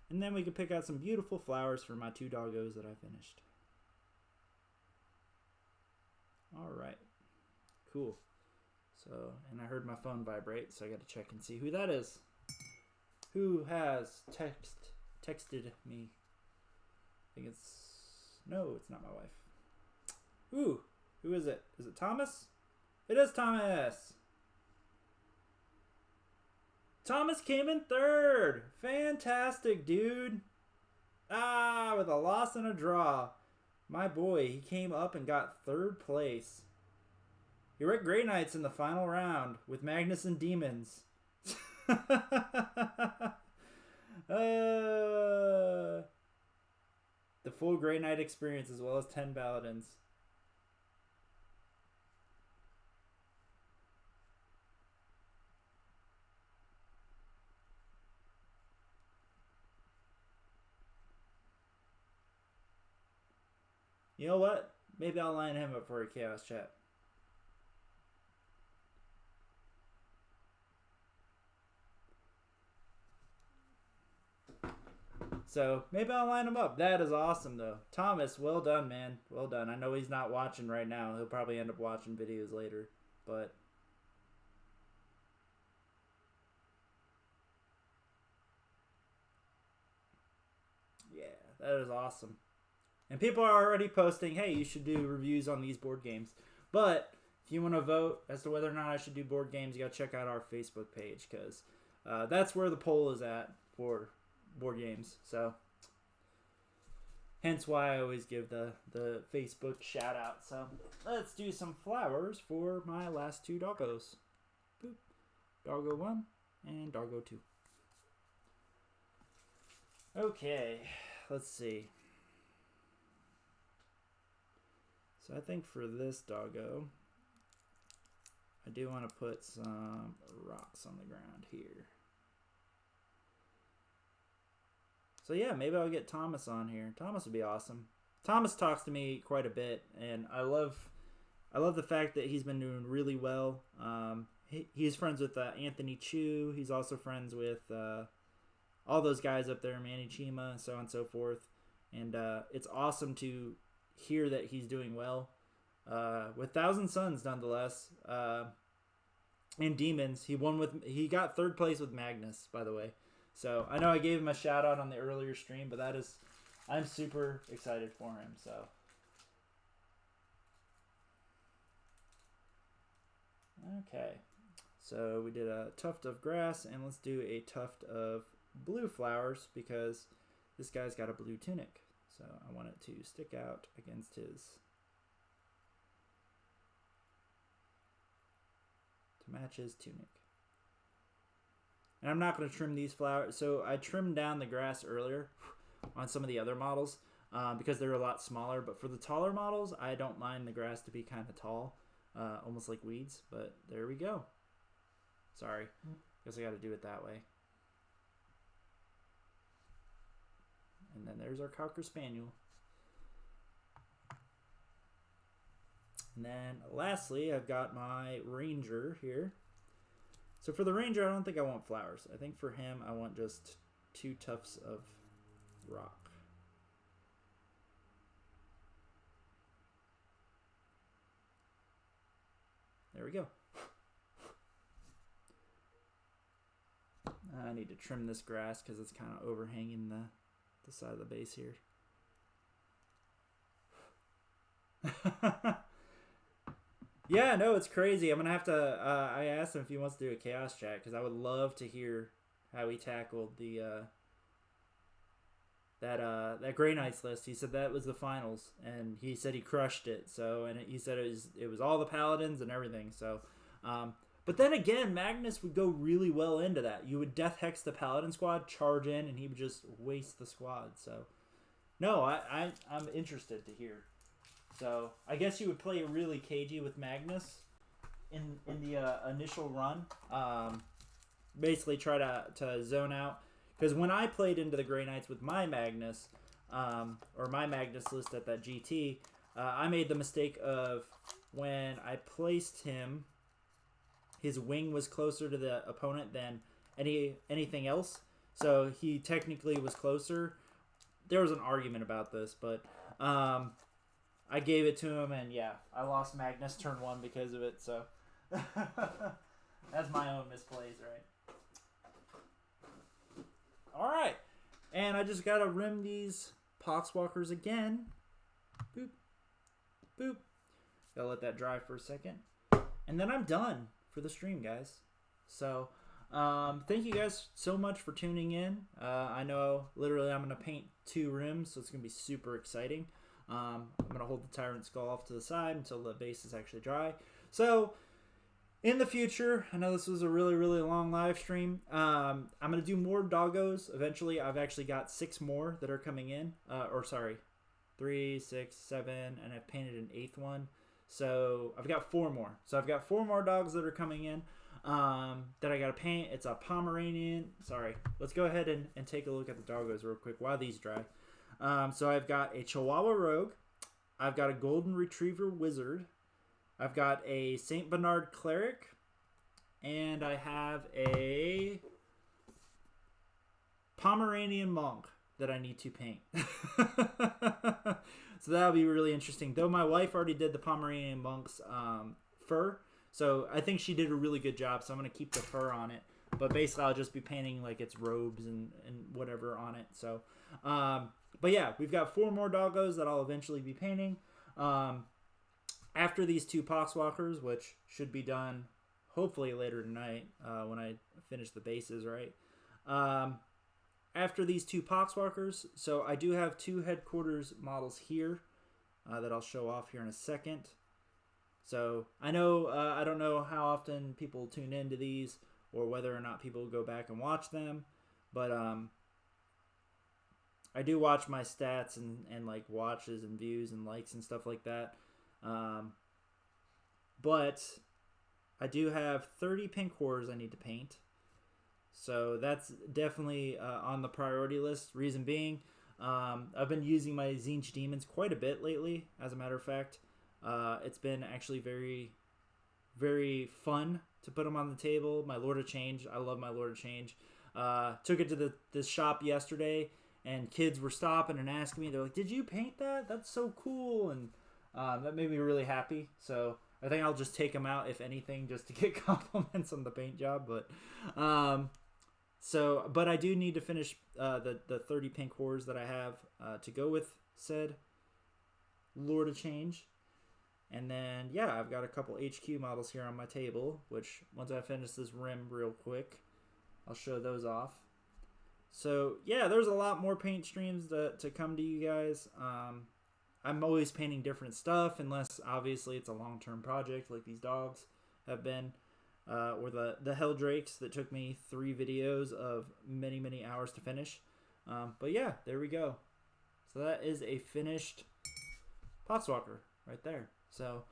And then we can pick out some beautiful flowers for my two doggos that I finished. All right. Cool. So, and I heard my phone vibrate, so I got to check and see who that is. Who has texted me? I think it's... No, it's not my wife. Ooh, who is it? Is it Thomas? It is Thomas! Thomas came in third! Fantastic, dude! Ah, with a loss and a draw. My boy, he came up and got third place. You're at Grey Knights in the final round with Magnus and Demons. The full Grey Knight experience as well as 10 Paladins. You know what? Maybe I'll line him up for a Chaos Chat. So maybe I'll line him up. That is awesome, though. Thomas, well done, man. Well done. I know he's not watching right now. He'll probably end up watching videos later. But yeah, that is awesome. And people are already posting, hey, you should do reviews on these board games. But if you want to vote as to whether or not I should do board games, you got to check out our Facebook page, because that's where the poll is at for board games. So hence why I always give the Facebook shout out. So let's do some flowers for my last two doggos. Boop. Doggo 1 and Doggo 2. Okay, let's see. So I think for this doggo, I do want to put some rocks on the ground here. So yeah, maybe I'll get Thomas on here. Thomas would be awesome. Thomas talks to me quite a bit, and I love the fact that he's been doing really well. He's friends with Anthony Chu. He's also friends with all those guys up there, Manny Chima, and so on and so forth. And it's awesome to hear that he's doing well. With Thousand Suns, nonetheless. And Demons, he got third place with Magnus, by the way. So I know I gave him a shout out on the earlier stream, but I'm super excited for him. So okay, so we did a tuft of grass, and let's do a tuft of blue flowers because this guy's got a blue tunic. So I want it to stick out against his, to match his tunic. And I'm not going to trim these flowers. So I trimmed down the grass earlier on some of the other models because they're a lot smaller. But for the taller models, I don't mind the grass to be kind of tall, almost like weeds. But there we go. Sorry. Guess I got to do it that way. And then there's our Cocker Spaniel. And then lastly, I've got my Ranger here. So for the Ranger, I don't think I want flowers. I think for him, I want just 2 tufts of rock. There we go. I need to trim this grass because it's kind of overhanging the side of the base here. Yeah, no, it's crazy. I'm gonna have to. I asked him if he wants to do a chaos chat because I would love to hear how he tackled the that Grey Knights list. He said that was the finals, and he said he crushed it. So, and he said it was all the paladins and everything. So, but then again, Magnus would go really well into that. You would death hex the paladin squad, charge in, and he would just waste the squad. So, no, I'm interested to hear. So I guess you would play really cagey with Magnus in the initial run. Basically try to zone out. Because when I played into the Grey Knights with my Magnus, or my Magnus list at that GT, I made the mistake of when I placed him, his wing was closer to the opponent than anything else. So he technically was closer. There was an argument about this, but I gave it to him, and yeah, I lost Magnus turn 1 because of it, so that's my own misplays, right? Alright, and I just gotta rim these Poxwalkers again. Boop, boop. Gotta let that dry for a second. And then I'm done for the stream, guys. So, thank you guys so much for tuning in. I know, literally, I'm gonna paint 2 rims, so it's gonna be super exciting. I'm going to hold the Tyrant Skull off to the side until the base is actually dry. So, in the future, I know this was a really, really long live stream. I'm going to do more Doggos. Eventually, I've actually got 6 more that are coming in. 3, 6, 7, and I've painted an 8th one. So, I've got 4 more. So, I've got 4 more dogs that are coming in that I got to paint. It's a Pomeranian. Sorry. Let's go ahead and take a look at the Doggos real quick while these dry. So I've got a Chihuahua Rogue, I've got a Golden Retriever Wizard, I've got a Saint Bernard Cleric, and I have a Pomeranian Monk that I need to paint. So that'll be really interesting. Though my wife already did the Pomeranian Monk's fur, so I think she did a really good job, so I'm going to keep the fur on it. But basically I'll just be painting like its robes and whatever on it. So, but yeah, we've got 4 more Doggos that I'll eventually be painting. After these 2 Poxwalkers, which should be done hopefully later tonight when I finish the bases, right? After these 2 Poxwalkers, so I do have 2 headquarters models here that I'll show off here in a second. So I know I don't know how often people tune into these or whether or not people go back and watch them, but I do watch my stats and like watches and views and likes and stuff like that. But I do have 30 pink horrors I need to paint. So that's definitely on the priority list. Reason being, I've been using my Tzeentch Demons quite a bit lately, as a matter of fact. It's been actually very, very fun to put them on the table. My Lord of Change. I love my Lord of Change. Took it to the shop yesterday, and kids were stopping and asking me, they're like, "Did you paint that? That's so cool." And that made me really happy. So I think I'll just take them out, if anything, just to get compliments on the paint job. But but I do need to finish the 30 pink horrors that I have to go with said Lord of Change. And then, yeah, I've got a couple HQ models here on my table, which once I finish this rim real quick, I'll show those off. So, yeah, there's a lot more paint streams to come to you guys. I'm always painting different stuff, unless, obviously, it's a long-term project like these dogs have been. Or the Helldrakes that took me 3 videos of many, many hours to finish. But, yeah, there we go. So that is a finished Poxwalker right there. So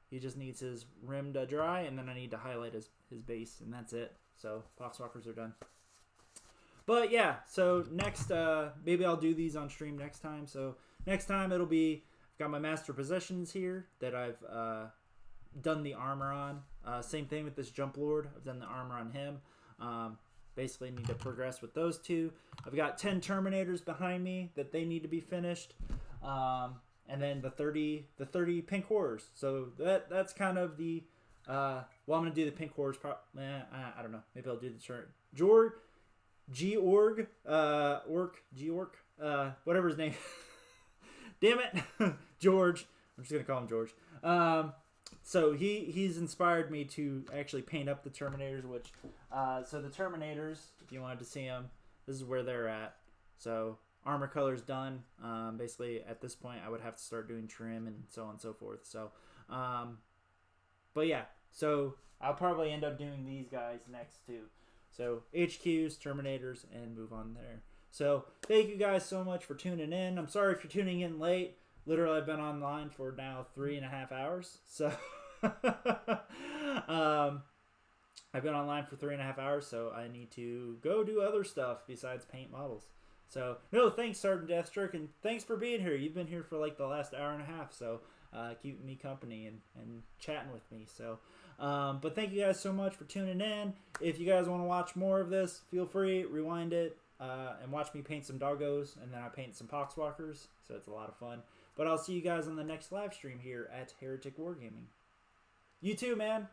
he just needs his rim to dry, and then I need to highlight his base, and that's it. So Poxwalkers are done. But yeah, so next, maybe I'll do these on stream next time. So next time it'll be, I've got my Master Possessions here that I've done the armor on. Same thing with this Jump Lord. I've done the armor on him. Basically need to progress with those 2. I've got 10 Terminators behind me that they need to be finished. And then the 30 pink horrors. So that's kind of the well, I'm gonna do the pink horrors. I don't know. Maybe I'll do the Georg, whatever his name. Damn it, George. I'm just gonna call him George. So he's inspired me to actually paint up the Terminators. Which so the Terminators, if you wanted to see them, this is where they're at. So armor color's done. Basically, at this point, I would have to start doing trim and so on and so forth. So, but yeah, so I'll probably end up doing these guys next too. So HQs, Terminators, and move on there. So thank you guys so much for tuning in. I'm sorry if you're tuning in late. Literally, I've been online for now 3.5 hours. So I've been online for 3.5 hours, so I need to go do other stuff besides paint models. So, no, thanks, Sergeant Deathstroke, and thanks for being here. You've been here for like the last hour and a half, so keeping me company and chatting with me. So, but thank you guys so much for tuning in. If you guys want to watch more of this, feel free, rewind it, and watch me paint some Doggos, and then I paint some Poxwalkers, so it's a lot of fun. But I'll see you guys on the next live stream here at Heretic Wargaming. You too, man.